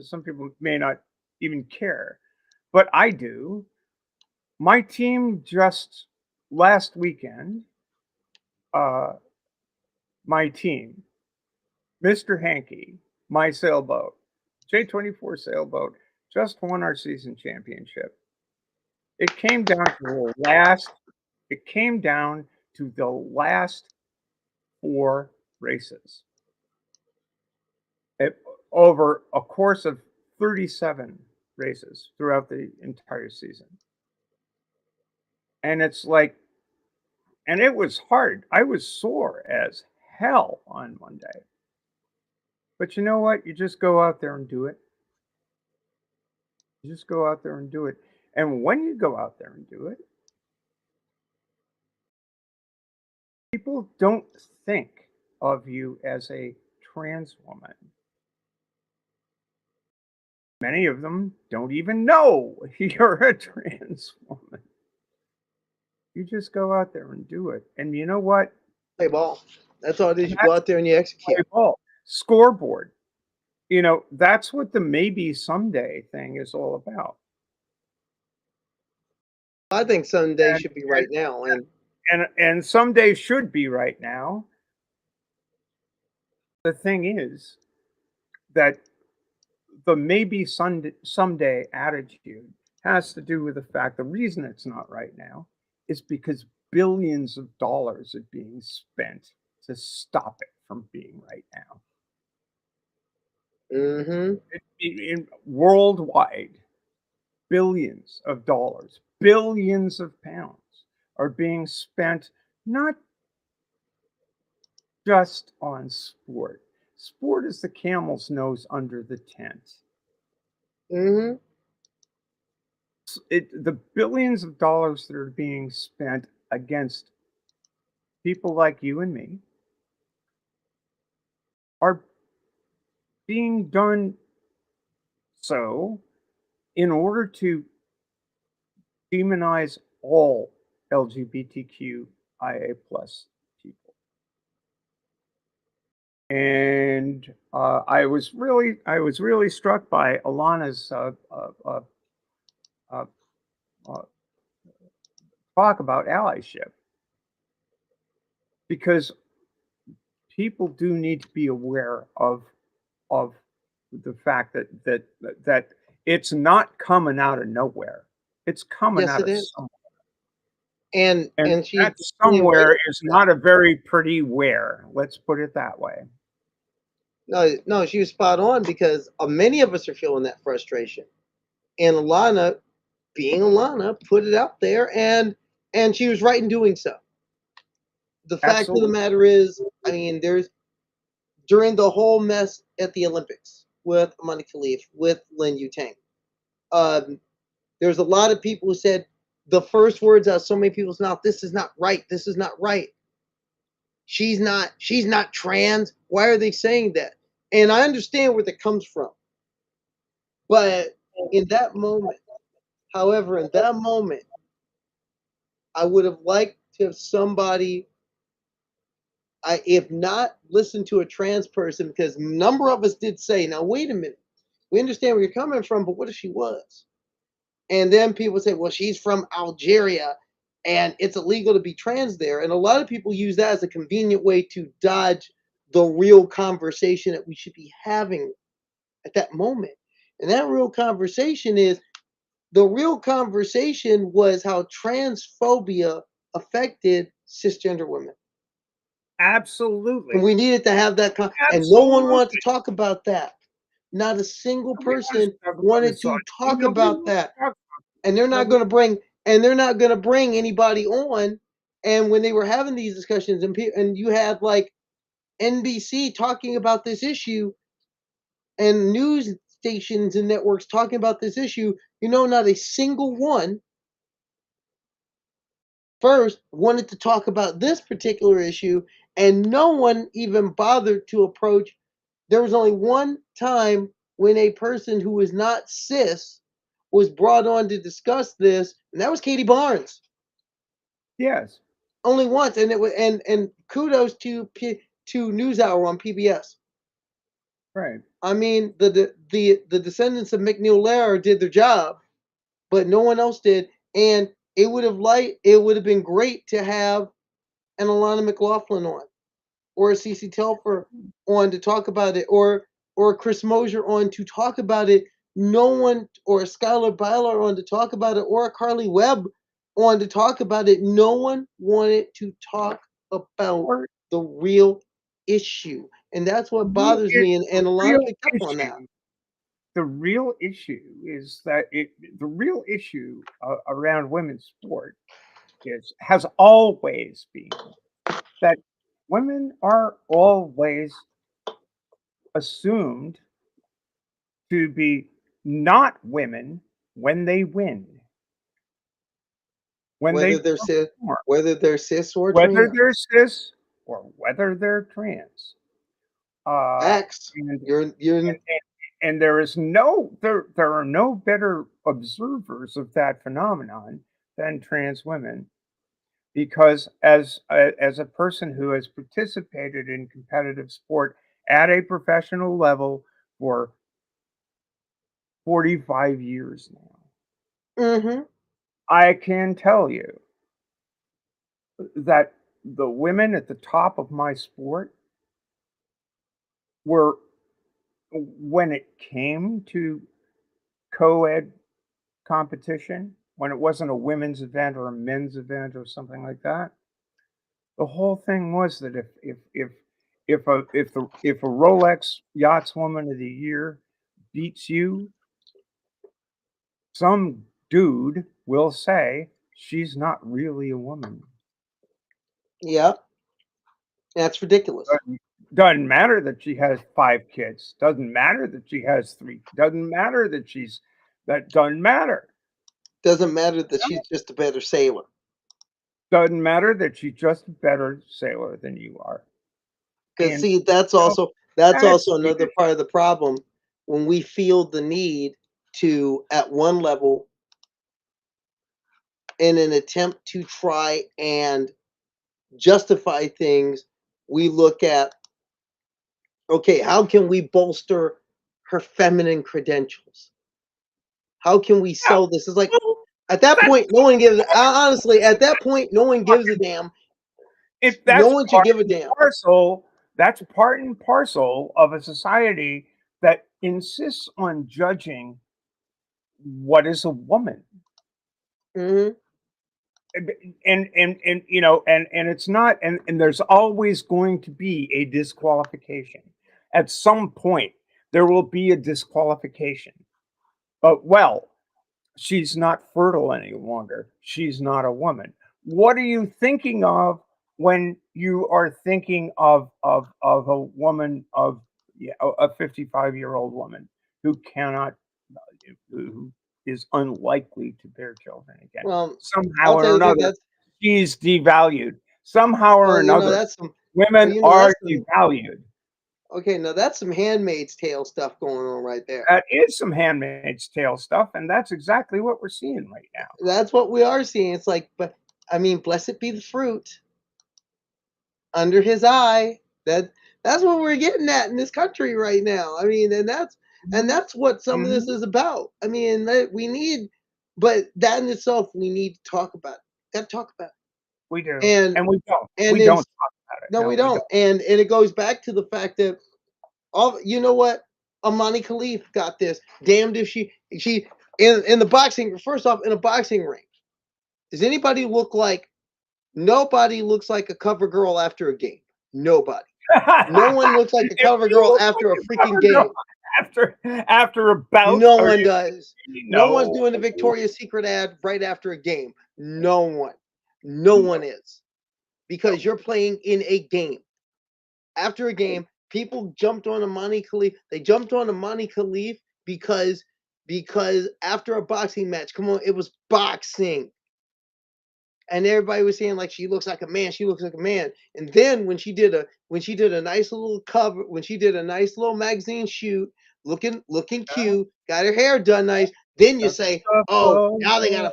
Some people may not even care, but I do. My team just last weekend. My team, Mr. Hankey, my sailboat, J24 sailboat, just won our season championship. It came down to the last. It came down to the last 4 races. Over a course of 37 races throughout the entire season. And it's like, and it was hard. I was sore as hell on Monday. But you know what? You just go out there and do it. You just go out there and do it. And when you go out there and do it, people don't think of you as a trans woman. Many of them don't even know you're a trans woman. You just go out there and do it. And you know what? Play ball. That's all it is. You go out there and you execute. Play ball. Scoreboard. You know, that's what the maybe someday thing is all about. I think someday should be right now. And someday should be right now. The thing is that the maybe someday attitude has to do with the fact the reason it's not right now is because billions of dollars are being spent to stop it from being right now. Worldwide, billions of dollars, billions of pounds are being spent not just on sport. Sport is the camel's nose under the tent. The billions of dollars that are being spent against people like you and me are being done so in order to demonize all LGBTQIA plus people. And I was really struck by Alana's talk about allyship, because people do need to be aware of the fact that it's not coming out of nowhere. It's coming out of somewhere. And that somewhere is not a very pretty where. Let's put it that way. No, she was spot on, because many of us are feeling that frustration. And Alana, being Alana, put it out there, and she was right in doing so. The fact of the matter is, I mean, during the whole mess at the Olympics with Amani Khalif, with Lin Yutang, there's a lot of people who said the first words out of so many people's mouth, "This is not right. This is not right. She's not trans. Why are they saying that?" And I understand where that comes from. But in that moment, however, in that moment, I would have liked to have somebody, if not listen to a trans person, because a number of us did say, now wait a minute, we understand where you're coming from, but what if she was? And then people say, well, she's from Algeria and it's illegal to be trans there. And a lot of people use that as a convenient way to dodge the real conversation that we should be having at that moment. And that real conversation is, the real conversation was how transphobia affected cisgender women. Absolutely. And we needed to have that and no one wanted to talk about that. Not a single person wanted to talk about that. And they're not going to bring anybody on. And when they were having these discussions, and you had like NBC talking about this issue and news stations and networks talking about this issue, not a single one first wanted to talk about this particular issue, and no one even bothered to approach. There was only one time when a person who was not cis was brought on to discuss this, and that was Katie Barnes. Yes. Only once, and it was and kudos to NewsHour on PBS. Right. I mean, the descendants of McNeil Lehrer did their job, but no one else did, and it would have been great to have an Alana McLaughlin on, or a Cece Telfer on to talk about it, or Chris Mosier on to talk about it. No one, or a Skylar Byler on to talk about it, or a Carly Webb on to talk about it. No one wanted to talk about the real issue, and that's what bothers me. And Alana picked up on that. The real issue is that the real issue around women's sport has always been that women are always assumed to be not women when they win. Whether they're cis or whether trans. they're cis or whether they're trans. Facts. And there is there are no better observers of that phenomenon than trans women, because as a person who has participated in competitive sport at a professional level for 45 years now, Mm-hmm. I can tell you that the women at the top of my sport were, when it came to co-ed competition, when it wasn't a women's event or a men's event or something like that, the whole thing was that if a Rolex Yachtswoman of the Year beats you, some dude will say she's not really a woman. Yep. That's ridiculous. Doesn't matter that she has 5 kids. Doesn't matter that she has 3. Doesn't matter that doesn't matter. Doesn't matter that she's just a better sailor. Doesn't matter that she's just a better sailor than you are. Because see, that's also another part of the problem, when we feel the need to, at one level, in an attempt to try and justify things, we look at, okay, how can we bolster her feminine credentials? How can we sell this? It's like, at that point, no one gives. Honestly, at that point, no one gives a damn. If that's no one should give a damn. That's part and parcel of a society that insists on judging what is a woman. Mm-hmm. And it's not, and there's always going to be a disqualification. At some point, there will be a disqualification. But she's not fertile any longer. She's not a woman. What are you thinking of when you are thinking of a woman, of a 55-year-old woman who is unlikely to bear children again? Well, somehow or another, she's devalued. Somehow or another, women are devalued. Okay, now that's some Handmaid's Tale stuff going on right there. That is some Handmaid's Tale stuff, and that's exactly what we're seeing right now. That's what we are seeing. It's like, but I mean, blessed be the fruit under his eye. That's what we're getting at in this country right now. I mean, and that's what some of this is about. I mean, we need, but that in itself, we need to talk about it. Got to talk about it. We do, And and we don't. and We then don't talk about it. no, we don't. And it goes back to the fact that you know what? Amani Khalif got this. Damned if she in the boxing. First off, in a boxing ring, does anybody look like? Nobody looks like a cover girl after a game. Nobody. No one looks like a cover girl after a freaking game. After a bout. No one does. No No. one's doing a Victoria's Secret ad right after a game. No one. No one is. Because you're playing in a game. After a game, people jumped on Amani Khalif. They jumped on Amani Khalif because after a boxing match, come on, it was boxing. And everybody was saying like she looks like a man, she looks like a man. And then when she did a nice little cover, when she did a nice little magazine shoot, looking cute, got her hair done nice, then you say, oh, now they gotta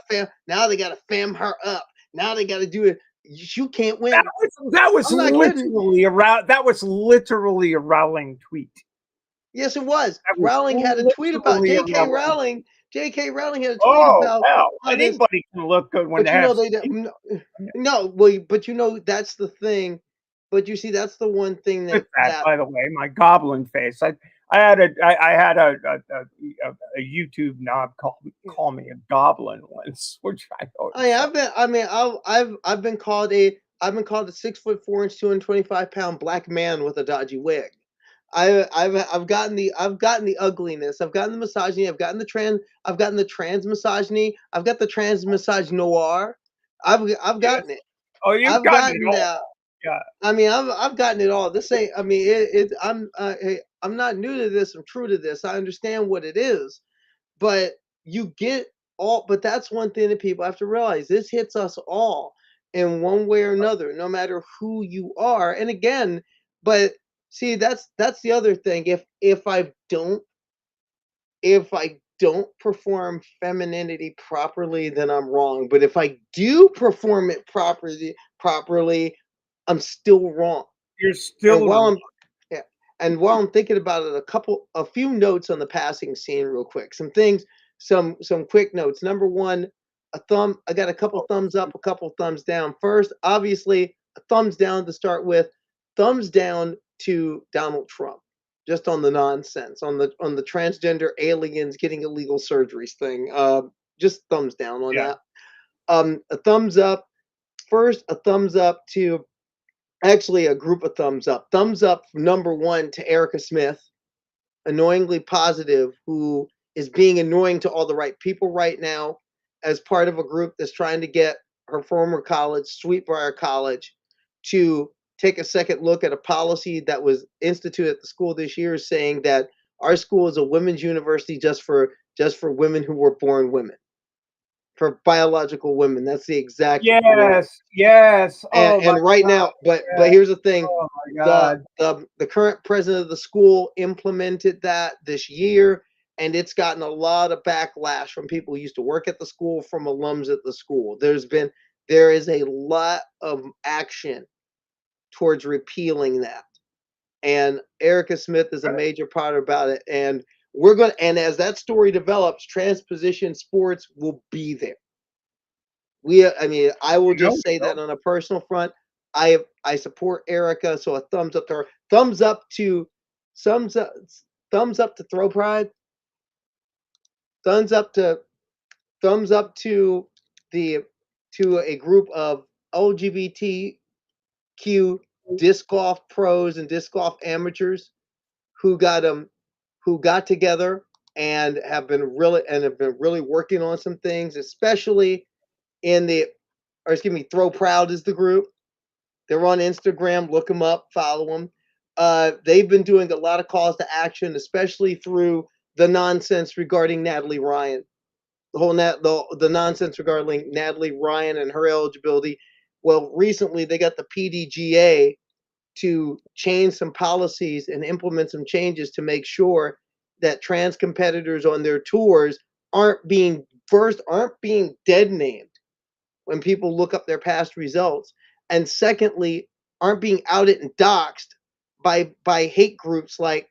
fam her up. Now they gotta do it. You can't win. That was literally a Rowling tweet. Yes, it was. Rowling had a tweet about J.K. Rowling. J.K. Rowling had a tweet about anybody can look good when but you know they don't. No, well, but you know that's the thing. But you see, that's the one thing that by the way, my goblin face. I had a YouTube knob call me a goblin once, which I thought. I've been called a 6'4" 225-pound black man with a dodgy wig. I've gotten the ugliness. I've gotten the misogyny. I've gotten the trans misogyny. I've got the trans misogyny noir. I've gotten it. Oh, you've gotten it all. That. Yeah. I mean, I've gotten it all. This ain't. I mean, I'm not new to this. I'm true to this. I understand what it is, but you get all. But that's one thing that people have to realize. This hits us all in one way or another, no matter who you are. And again, but. See, that's the other thing. If I don't perform femininity properly, then I'm wrong. But if I do perform it properly, I'm still wrong. You're still wrong. And while I'm thinking about it, a few notes on the passing scene, real quick. Some things, some quick notes. Number one, I got a couple thumbs up, a couple thumbs down. First, obviously, a thumbs down to start with. Thumbs down to Donald Trump, just on the nonsense, on the transgender aliens getting illegal surgeries thing. Just thumbs down on that. A thumbs up. First, a thumbs up to, actually a group of thumbs up. Thumbs up number one to Erica Smith, annoyingly positive, who is being annoying to all the right people right now, as part of a group that's trying to get her former college, Sweetbriar College, to take a second look at a policy that was instituted at the school this year, saying that our school is a women's university just for women who were born women, for biological women. That's the exact yes. And right now, but here's the thing: oh my God. the current president of the school implemented that this year, and it's gotten a lot of backlash from people who used to work at the school, from alums at the school. There is a lot of action towards repealing that, and Erica Smith is a major part about it. And and as that story develops, Transposition Sports will be there. I will just say that on a personal front, I support Erica, so a thumbs up to her. Thumbs up to Throw Pride. Thumbs up to a group of LGBTQ disc golf pros and disc golf amateurs who got together and have been really working on some things, especially Throw Proud is the group. They're on Instagram. Look them up, follow them. They've been doing a lot of calls to action, especially through the nonsense regarding Natalie Ryan. The nonsense regarding Natalie Ryan and her eligibility. Well, recently they got the PDGA to change some policies and implement some changes to make sure that trans competitors on their tours aren't being dead named when people look up their past results, and secondly, aren't being outed and doxxed by hate groups like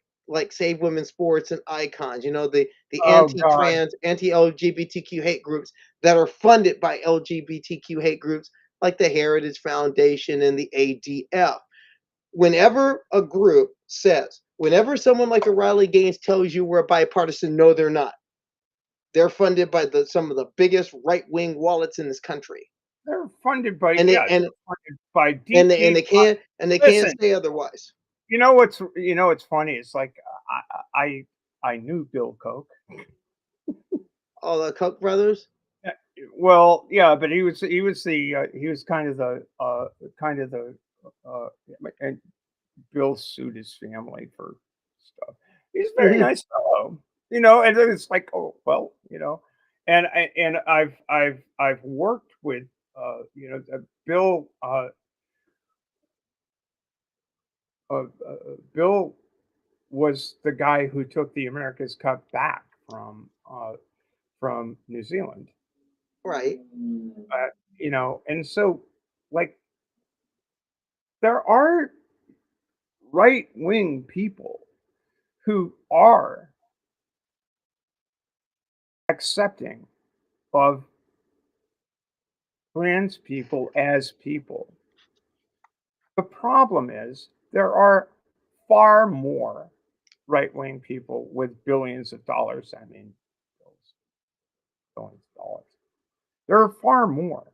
Save Women's Sports and Icons, the Oh God. anti-trans, anti-LGBTQ hate groups that are funded by LGBTQ hate groups like the Heritage Foundation and the ADF. Whenever a group says, whenever someone like a Riley Gaines tells you we're bipartisan, no, they're not. They're funded by some of the biggest right-wing wallets in this country. They're funded by And they're funded by deep, they can't Listen, say otherwise. you know what's funny? It's like I knew Bill Koch. All the Koch brothers. Well, yeah, but he was kind of the and Bill sued his family for stuff. He's a very nice fellow, and then it's like, oh well, and I've worked with Bill. Bill was the guy who took the America's Cup back from New Zealand, Right. and so like there are right wing people who are accepting of trans people as people. The problem is there are far more right wing people with billions of dollars. I mean, billions of dollars. There are far more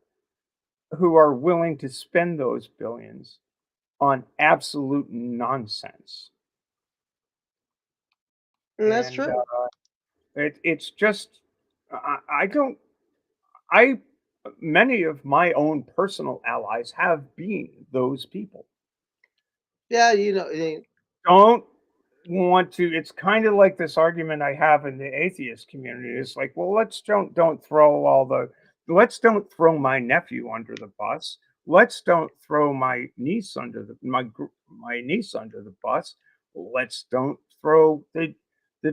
who are willing to spend those billions on absolute nonsense. And that's true. It's just many of my own personal allies have been those people. Yeah, Don't want to. It's kind of like this argument I have in the atheist community. It's like, well, let's don't throw my nephew under the bus. Let's don't throw my niece under my niece under the bus. Let's don't throw the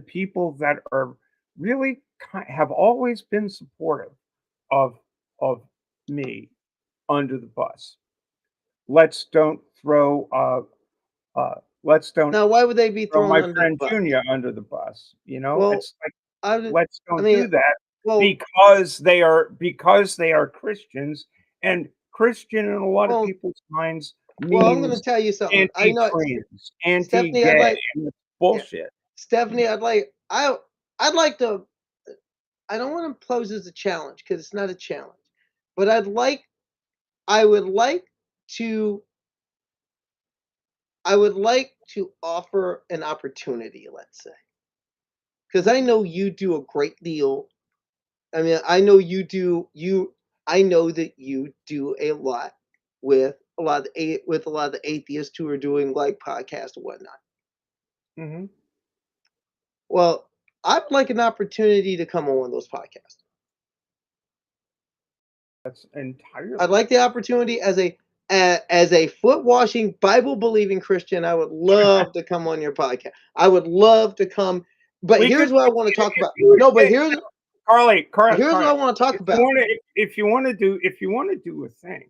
people that are really have always been supportive of me under the bus. Let's don't throw let's don't Now, why would they be throw thrown my under friend the bus? Junior under the bus. Well, It's like let's don't mean, do that well, because they are Christians, and Christian in a lot of people's minds well, I'm going to means tell you something. I know, anti-trans, Stephanie, anti-gay, and it's bullshit. Stephanie, I'd like to. I don't want to pose as a challenge because it's not a challenge, but I would like to offer an opportunity, let's say, because I know you do a great deal. I mean, I know you do. I know that you do a lot with a lot of the atheists who are doing like podcasts and whatnot. Mm-hmm. Well, I'd like an opportunity to come on one of those podcasts. That's entirely. I'd like the opportunity as a foot washing, Bible believing Christian. I would love to come on your podcast. I would love to come. But here's what I want to talk about. No, but here's Carly. Here's what I want to talk about. If you want to do a thing,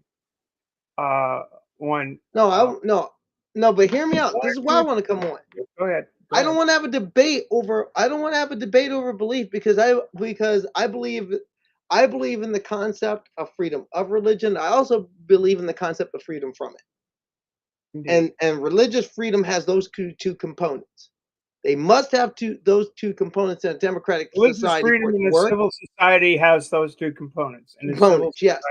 one. No, but hear me out. This is why I want to come on. Go ahead. I don't want to have a debate over. I don't want to have a debate over belief because I believe in the concept of freedom of religion. I also believe in the concept of freedom from it. Indeed. And religious freedom has those two components. They must have those two components in a democratic society. Freedom in a civil society has those two components. Yes.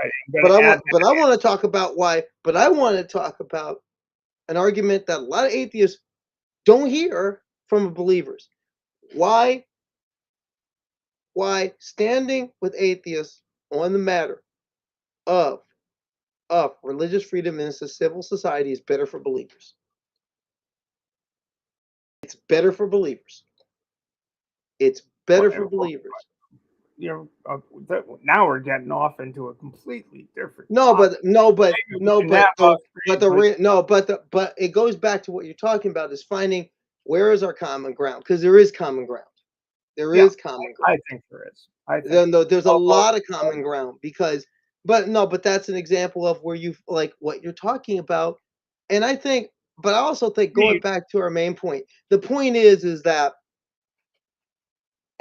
But I want to talk about why. But I want to talk about an argument that a lot of atheists don't hear from believers. Why standing with atheists on the matter of religious freedom in a civil society is better for believers. It's better for believers. It's better for believers. now we're getting off into a completely different No, topic. but it goes back to what you're talking about is finding where is our common ground, because there is common ground. There Yeah, is common ground. I think there is. I think There's a lot of common ground because, but that's an example of where you like what you're talking about, and I think, but I also think going back to our main point, the point is that,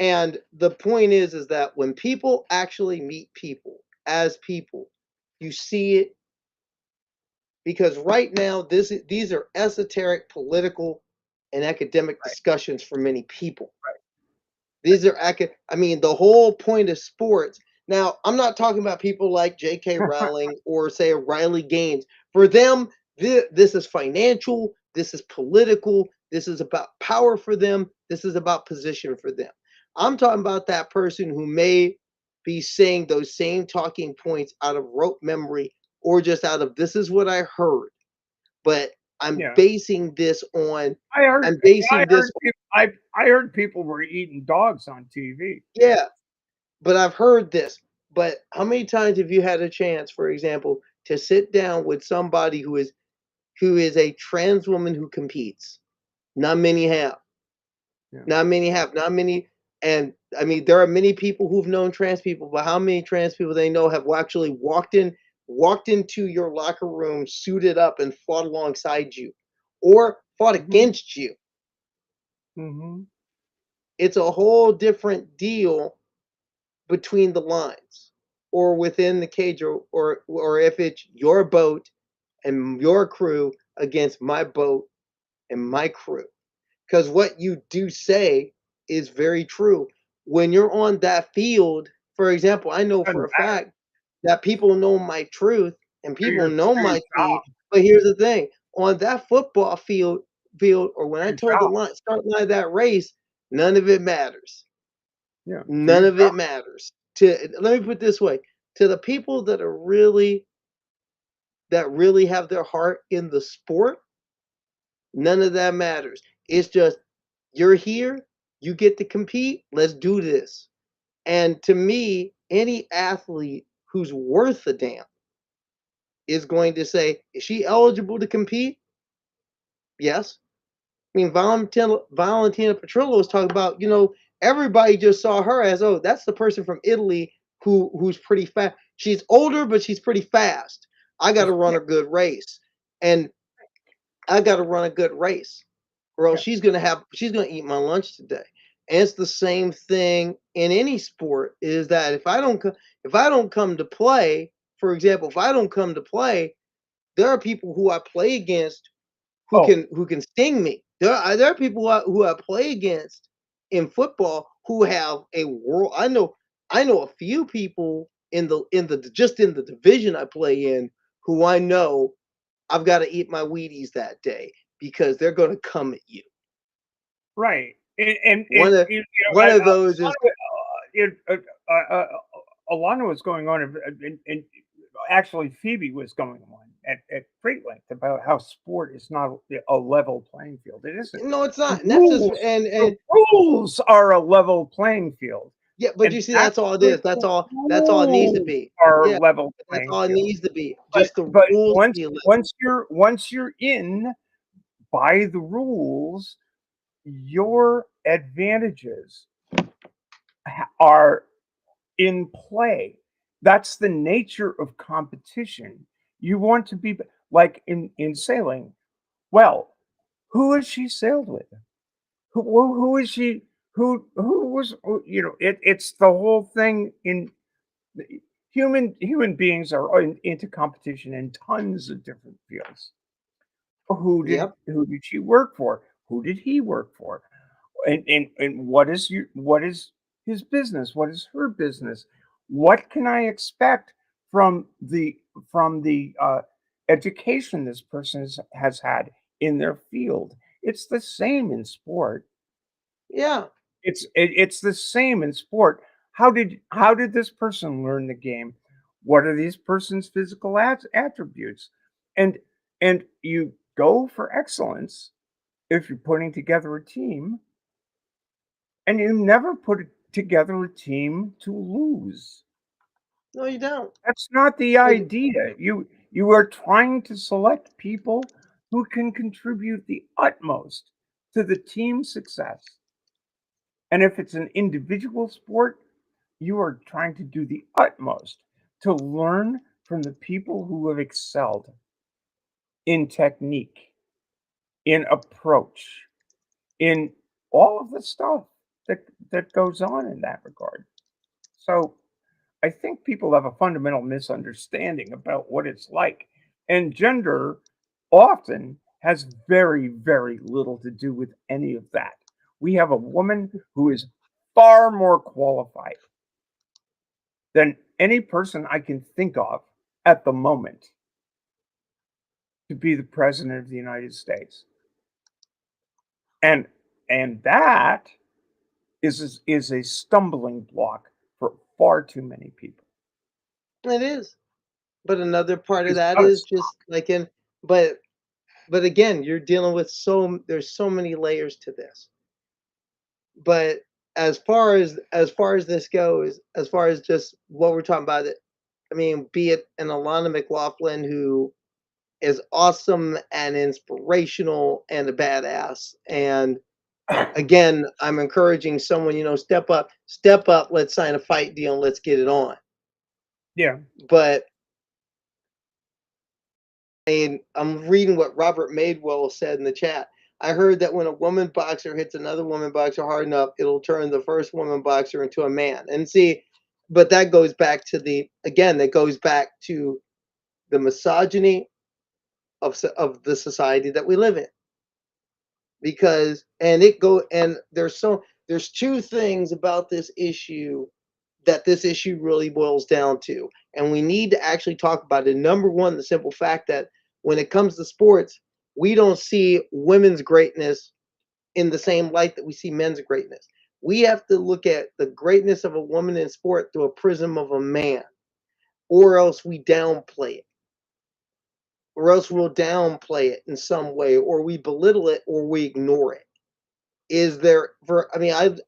and the point is that when people actually meet people as people, you see it. Because right now, these are esoteric political and academic discussions for many people. Right. These are I mean, the whole point of sports. Now, I'm not talking about people like J.K. Rowling or say Riley Gaines. For them, this is financial. This is political. This is about power for them. This is about position for them. I'm talking about that person who may be saying those same talking points out of rote memory or just out of this is what I heard, but I'm basing this on. I heard. I'm basing this. I heard people were eating dogs on TV. Yeah, but I've heard this. But how many times have you had a chance, for example, to sit down with somebody who is a trans woman who competes? Not many have. Yeah. Not many have. Not many. And I mean, there are many people who've known trans people, but how many trans people they know have actually walked into your locker room, suited up, and fought alongside you, or fought against you? Mm-hmm. It's a whole different deal between the lines, or within the cage, or if it's your boat and your crew against my boat and my crew. Because what you do say is very true. When you're on that field, for example, I know for a fact that people know my truth and people know my creed. But here's the thing: on that football field, or when I told the start line of that race, none of it matters. Yeah, none of it matters. Let me put it this way: to the people that really have their heart in the sport, none of that matters. It's just you're here, you get to compete, let's do this. And to me, any athlete who's worth a damn is going to say, is she eligible to compete? Yes. I mean, Valentina Petrillo was talking about, everybody just saw her as, oh, that's the person from Italy who's pretty fast. She's older, but she's pretty fast. I got to run a good race. And I got to run a good race, or else she's gonna eat my lunch today. And it's the same thing in any sport. Is that if I don't come to play, for example, if I don't come to play, there are people who I play against who can sting me. There are people who I play against in football who have a world. I know a few people in the division I play in who I know I've got to eat my Wheaties that day because they're going to come at you. Right. And one of those is Alana was going on, and actually Phoebe was going on at great length about how sport is not a level playing field. It isn't. No, it's not. The rules are a level playing field. Yeah, but you see, that's all it is. That's all it needs to be. Are level playing that's all it field. needs to be. Just the but rules. Once you're in by the rules, your advantages are in play. That's the nature of competition. You want to be like in sailing. Well, who has she sailed with? Who is she? Who was? It's the whole thing. In human beings are into competition in tons of different fields. Who did she work for? Who did he work for? And what is his business? What is her business? What can I expect from the education this person has had in their field? It's the same in sport. Yeah, it's the same in sport. How did this person learn the game? What are these person's physical attributes? And you go for excellence if you're putting together a team, and you never put together a team to lose. No, you don't. That's not the idea. You are trying to select people who can contribute the utmost to the team's success. And if it's an individual sport, you are trying to do the utmost to learn from the people who have excelled in technique, in approach, in all of the stuff that that goes on in that regard. So I think people have a fundamental misunderstanding about what it's like. And gender often has very, very little to do with any of that. We have a woman who is far more qualified than any person I can think of at the moment to be the president of the United States. And that is a stumbling block for far too many people. It is. But another part of It's that gotta is stop. just like in but again, you're dealing with there's so many layers to this. But as far as this goes, as far as just what we're talking about, I mean, be it an Alana McLaughlin who is awesome and inspirational and a badass. And again, I'm encouraging someone, step up, let's sign a fight deal and let's get it on. Yeah. But I'm reading what Robert Madewell said in the chat. I heard that when a woman boxer hits another woman boxer hard enough, it'll turn the first woman boxer into a man. And see, but that goes back to the misogyny of the society that we live in. Because there's two things about this issue that this issue really boils down to, and we need to actually talk about it. Number one, the simple fact that when it comes to sports, we don't see women's greatness in the same light that we see men's greatness. We have to look at the greatness of a woman in sport through a prism of a man, or else we downplay it, or else we'll downplay it in some way, or we belittle it, or we ignore it.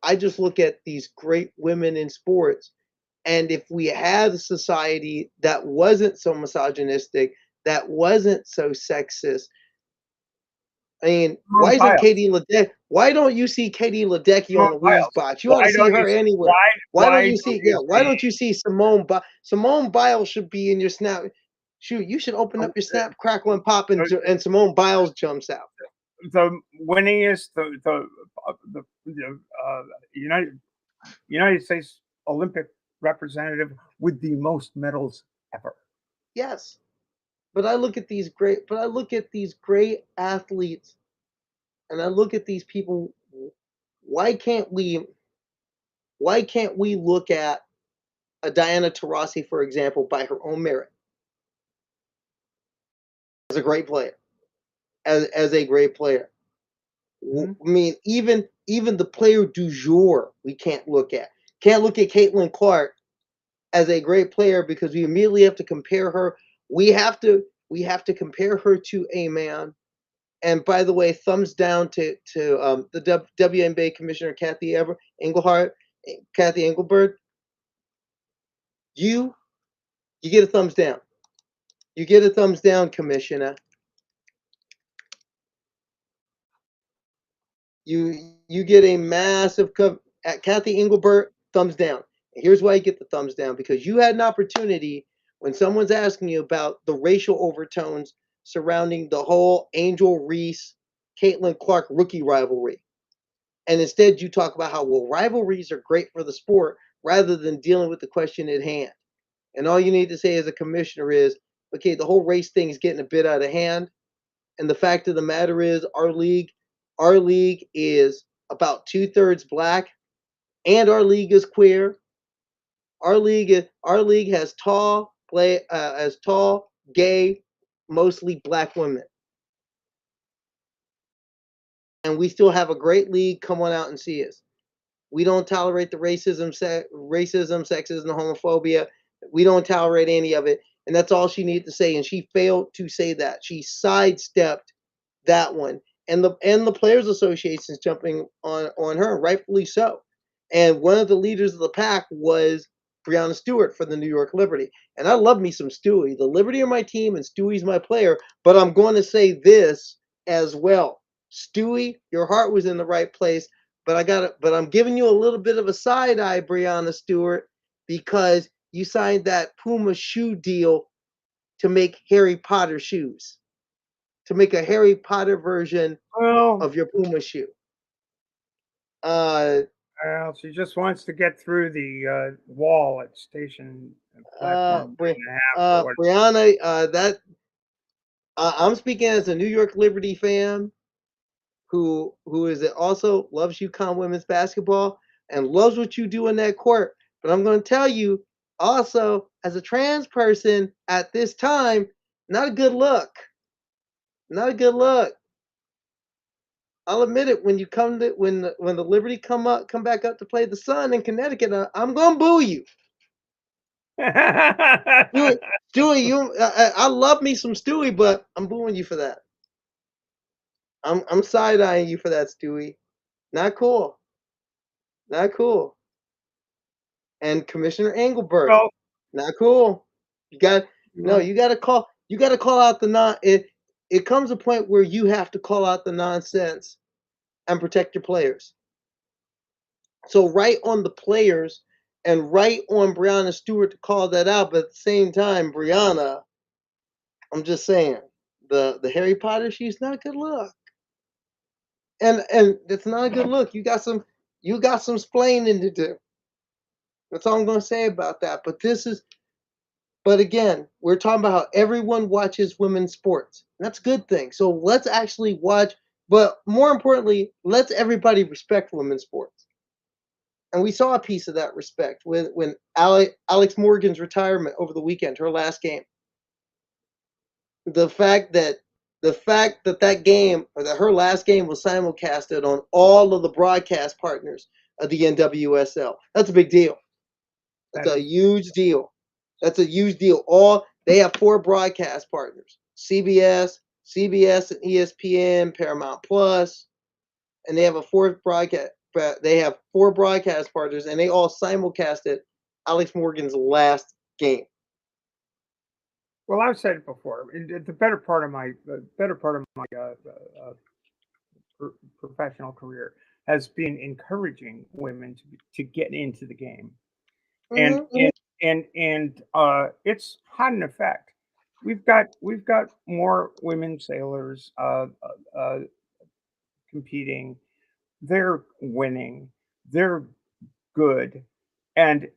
I just look at these great women in sports, and if we had a society that wasn't so misogynistic, that wasn't so sexist, I mean, Simone Biles. why don't you see Katie Ledecky Simone on the women's Biles. box? You ought to see her anywhere. Why don't you see Simone Biles should be in your snap? Shoot, you should open up your snap, crackle, and pop, and Simone Biles jumps out. The winningest, the United States Olympic representative with the most medals ever. Yes, but I look at these great athletes, and I look at these people. Why can't we look at a Diana Taurasi, for example, by her own merit, as a great player, as a great player? I mean, even the player du jour we can't look at. Can't look at Caitlin Clark as a great player because we immediately have to compare her. We have to compare her to a man. And by the way, thumbs down to the WNBA commissioner Kathy Engelbert. You get a thumbs down. You get a thumbs down, Commissioner. You get a massive at Kathy Engelbert, thumbs down. Here's why you get the thumbs down, because you had an opportunity when someone's asking you about the racial overtones surrounding the whole Angel Reese, Caitlin Clark rookie rivalry. And instead you talk about how, well, rivalries are great for the sport rather than dealing with the question at hand. And all you need to say as a commissioner is, okay, the whole race thing is getting a bit out of hand. And the fact of the matter is our league is about 2/3 black, and our league is queer. Our league has tall, gay, mostly black women. And we still have a great league. Come on out and see us. We don't tolerate the racism, sexism, homophobia. We don't tolerate any of it. And that's all she needed to say. And she failed to say that. She sidestepped that one. And the Players Association is jumping on her, rightfully so. And one of the leaders of the pack was Breonna Stewart for the New York Liberty. And I love me some Stewie. The Liberty are my team and Stewie's my player. But I'm going to say this as well. Stewie, your heart was in the right place. But I'm giving you a little bit of a side eye, Breonna Stewart, because you signed that Puma shoe deal to make Harry Potter shoes, to make a Harry Potter version of your Puma shoe. Well, she just wants to get through the wall at station platform 9.5 or what. Brianna, I'm speaking as a New York Liberty fan who is also loves UConn women's basketball and loves what you do in that court. But I'm going to tell you also, as a trans person at this time, not a good look. Not a good look. I'll admit it. When you come to when the Liberty come back up to play the Sun in Connecticut, I'm gonna boo you. Stewie, I love me some Stewie, but I'm booing you for that. I'm side eyeing you for that, Stewie. Not cool. Not cool. And Commissioner Engelbert, Well, not cool. You got to call out the it comes a point where you have to call out the nonsense and protect your players. So right on the players and right on Breonna Stewart to call that out, but at the same time, Breonna, I'm just saying, the Harry Potter shoe's not a good look. And it's not a good look. You got some splaining to do. That's all I'm gonna say about that. But again, we're talking about how everyone watches women's sports. That's a good thing. So let's actually watch, but more importantly, let's everybody respect women's sports. And we saw a piece of that respect when Alex Morgan's retirement over the weekend, her last game. The fact that game, or that her last game was simulcasted on all of the broadcast partners of the NWSL. That's a big deal. That's a huge deal. That's a huge deal. They have 4 broadcast partners: CBS and ESPN, Paramount Plus, and they have a 4th broadcast. They have 4 broadcast partners, and they all simulcasted Alex Morgan's last game. Well, I've said it before. The better part of my professional career has been encouraging women to get into the game, and it's had an effect. We've got more women sailors competing. They're winning. They're good, and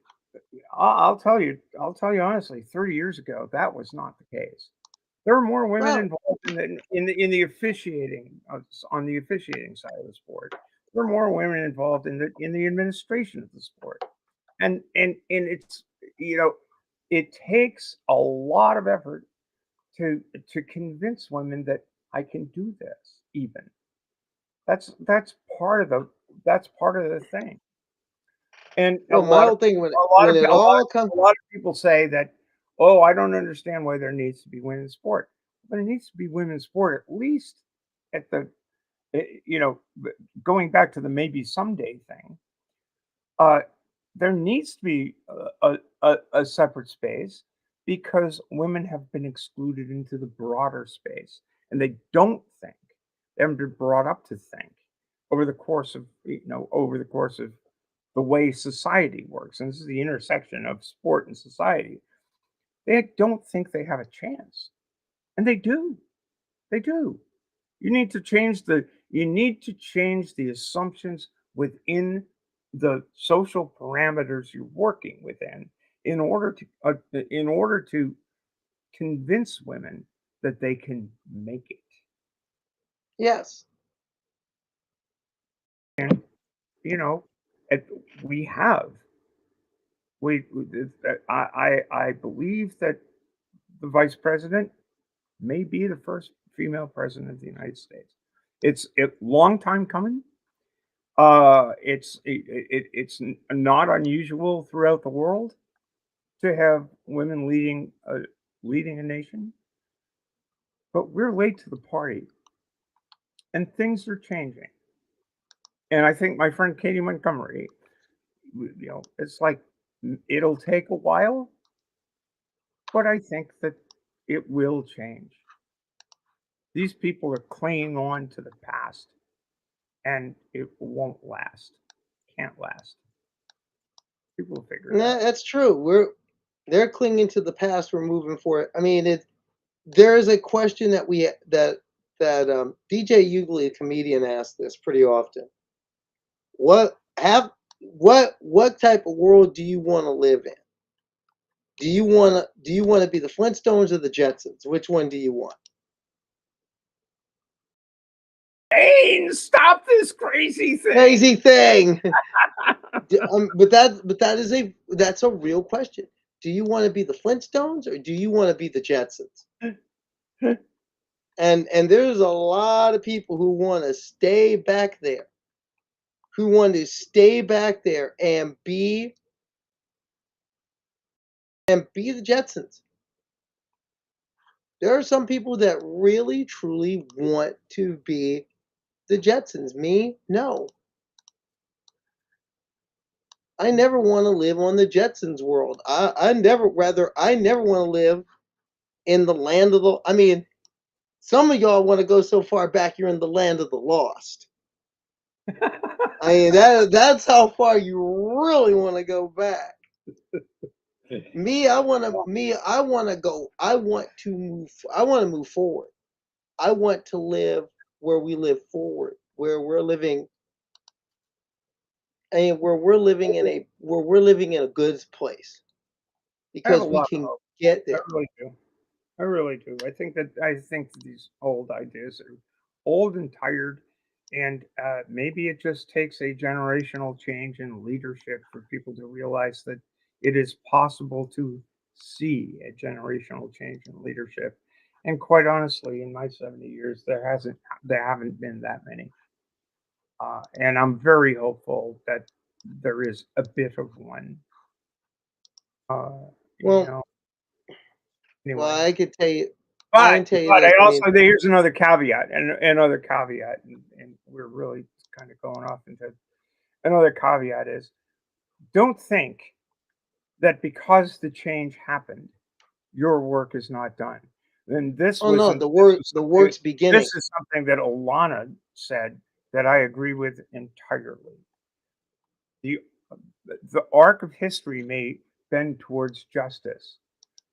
I'll tell you honestly. 30 years ago, that was not the case. There were more women involved in the officiating on the officiating side of the sport. There were more women involved in the administration of the sport, and it's it takes a lot of effort to convince women that I can do this. Even that's part of the thing. And my whole thing when it all comes, a lot of people say that, oh, I don't understand why there needs to be women's sport. But it needs to be women's sport at least at the going back to the maybe someday thing. There needs to be a separate space because women have been excluded into the broader space, and they don't think. They haven't been brought up to think over the course of the way society works, and this is the intersection of sport and society. They don't think they have a chance, and they do. They do. You need to change the assumptions within the social parameters you're working within in order to convince women that they can make it. Yes. And we have. I believe that the vice president may be the first female president of the United States. It's a long time coming. It's not unusual throughout the world to have women leading a nation, but we're late to the party, and things are changing. And I think my friend Katie Montgomery it's like it'll take a while, but I think that it will change. These people are clinging on to the past, and it won't last. Can't last. People will figure it out. That's true. They're clinging to the past. We're moving forward. I mean, there is a question that DJ Ugly, a comedian, asks this pretty often. What type of world do you want to live in? Do you want to be the Flintstones or the Jetsons? Which one do you want? Dane, stop this crazy thing. Crazy thing. But that's a real question. Do you want to be the Flintstones or do you want to be the Jetsons? And there's a lot of people who want to stay back there. Who want to stay back there and be the Jetsons. There are some people that really truly want to be the Jetsons. Me, no. I never want to live on the Jetsons world. I never want to live in the land of the. I mean, some of y'all want to go so far back you're in the land of the lost. I mean that's how far you really want to go back. I want to move forward. I want to live where we live forward, where we're living and where we're living in a good place. Because we can get there. I really do. I think that these old ideas are old and tired, and maybe it just takes a generational change in leadership for people to realize that it is possible to see a generational change in leadership. And quite honestly, in my 70 years, there haven't been that many. And I'm very hopeful that there is a bit of one. Well, Anyway. I could tell you. But here's another caveat, and we're really kind of going off into another caveat is don't think that because the change happened, your work is not done. Then the work's beginning. This is something that Alana said that I agree with entirely. The arc of history may bend towards justice,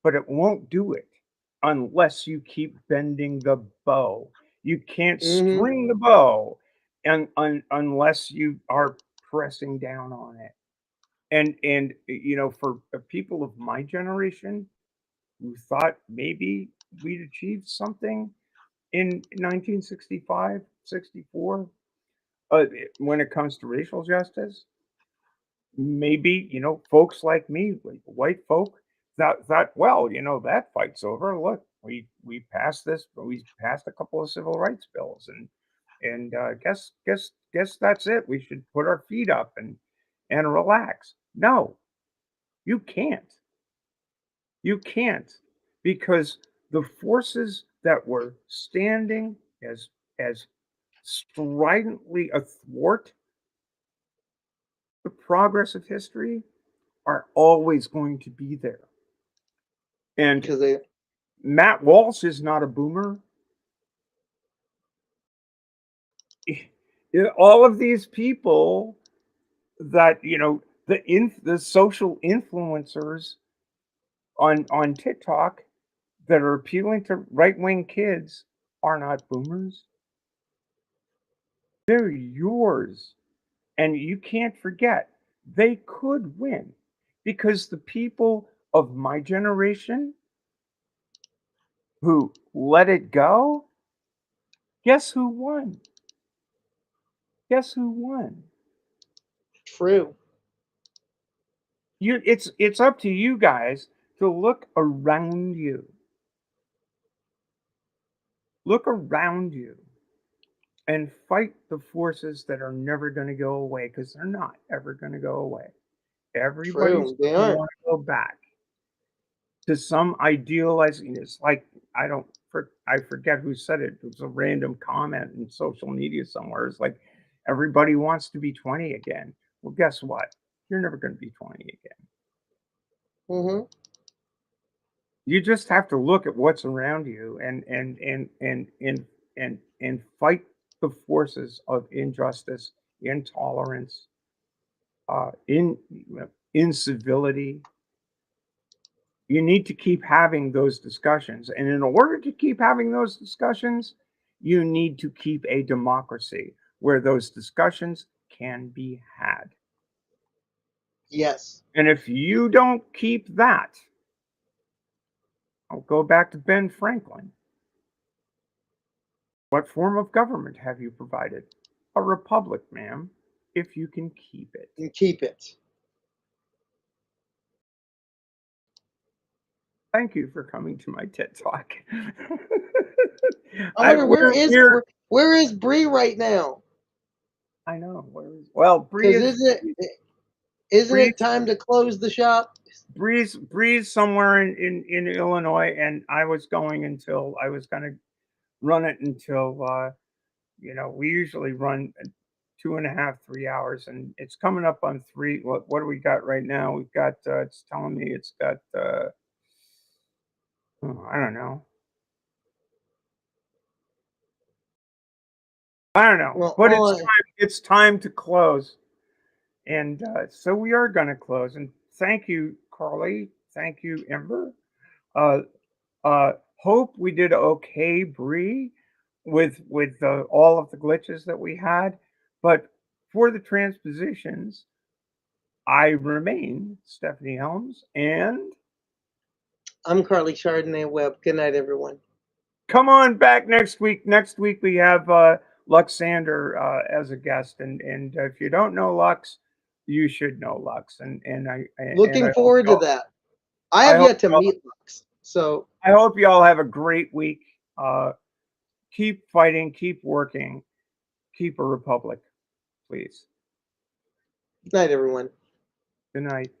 but it won't do it unless you keep bending the bow. You can't string the bow unless you are pressing down on it. And for people of my generation who thought maybe we'd achieved something in 1965, 64, when it comes to racial justice, maybe folks like me, like white folk, thought, well, that fight's over. Look, we passed this. We passed a couple of civil rights bills, and guess that's it. We should put our feet up and relax. No, you can't. You can't, because the forces that were standing as stridently athwart the progress of history are always going to be there. And Matt Walsh is not a boomer. All of these people that the social influencers on TikTok that are appealing to right-wing kids are not boomers. They're yours. And you can't forget, they could win, because the people of my generation who let it go, guess who won? Guess who won? True. It's up to you guys to look around you. Look around you and fight the forces that are never going to go away, because they're not ever going to go away. Everybody's going to want to go back to some idealizing. It's like I forget who said it. It was a random comment in social media somewhere. It's like everybody wants to be 20 again. Well, guess what? you're never going to be 20 again. Mm-hmm. You just have to look at what's around you and fight the forces of injustice, intolerance, incivility. You need to keep having those discussions, and in order to keep having those discussions, you need to keep a democracy where those discussions can be had. Yes. And if you don't keep that, I'll go back to Ben Franklin. What form of government have you provided? A republic, ma'am, if you can keep it. And keep it. Thank you for coming to my TED Talk. I wonder where is Bree right now? I know. Well, Bree Because isn't it time to close the shop? Bree's somewhere in Illinois, and I was going to run it until we usually run 2.5, 3 hours, and it's coming up on 3. What do we got right now? We've got it's telling me it's got I don't know. Well, But it's time to close. And so we are going to close. And thank you, Carly. Thank you, Ember. Hope we did okay, Bree, with all of the glitches that we had. But for the transpositions, I remain Stephanie Helms, and I'm Carly Chardonnay Webb. Good night, everyone. come on back next week. Next week we have Luxander as a guest, and if you don't know Lux, you should know Lux. And Looking forward to that. I have yet to meet Lux, so I hope you all have a great week. Keep fighting, keep working, keep a republic, please. Good night, everyone. Good night.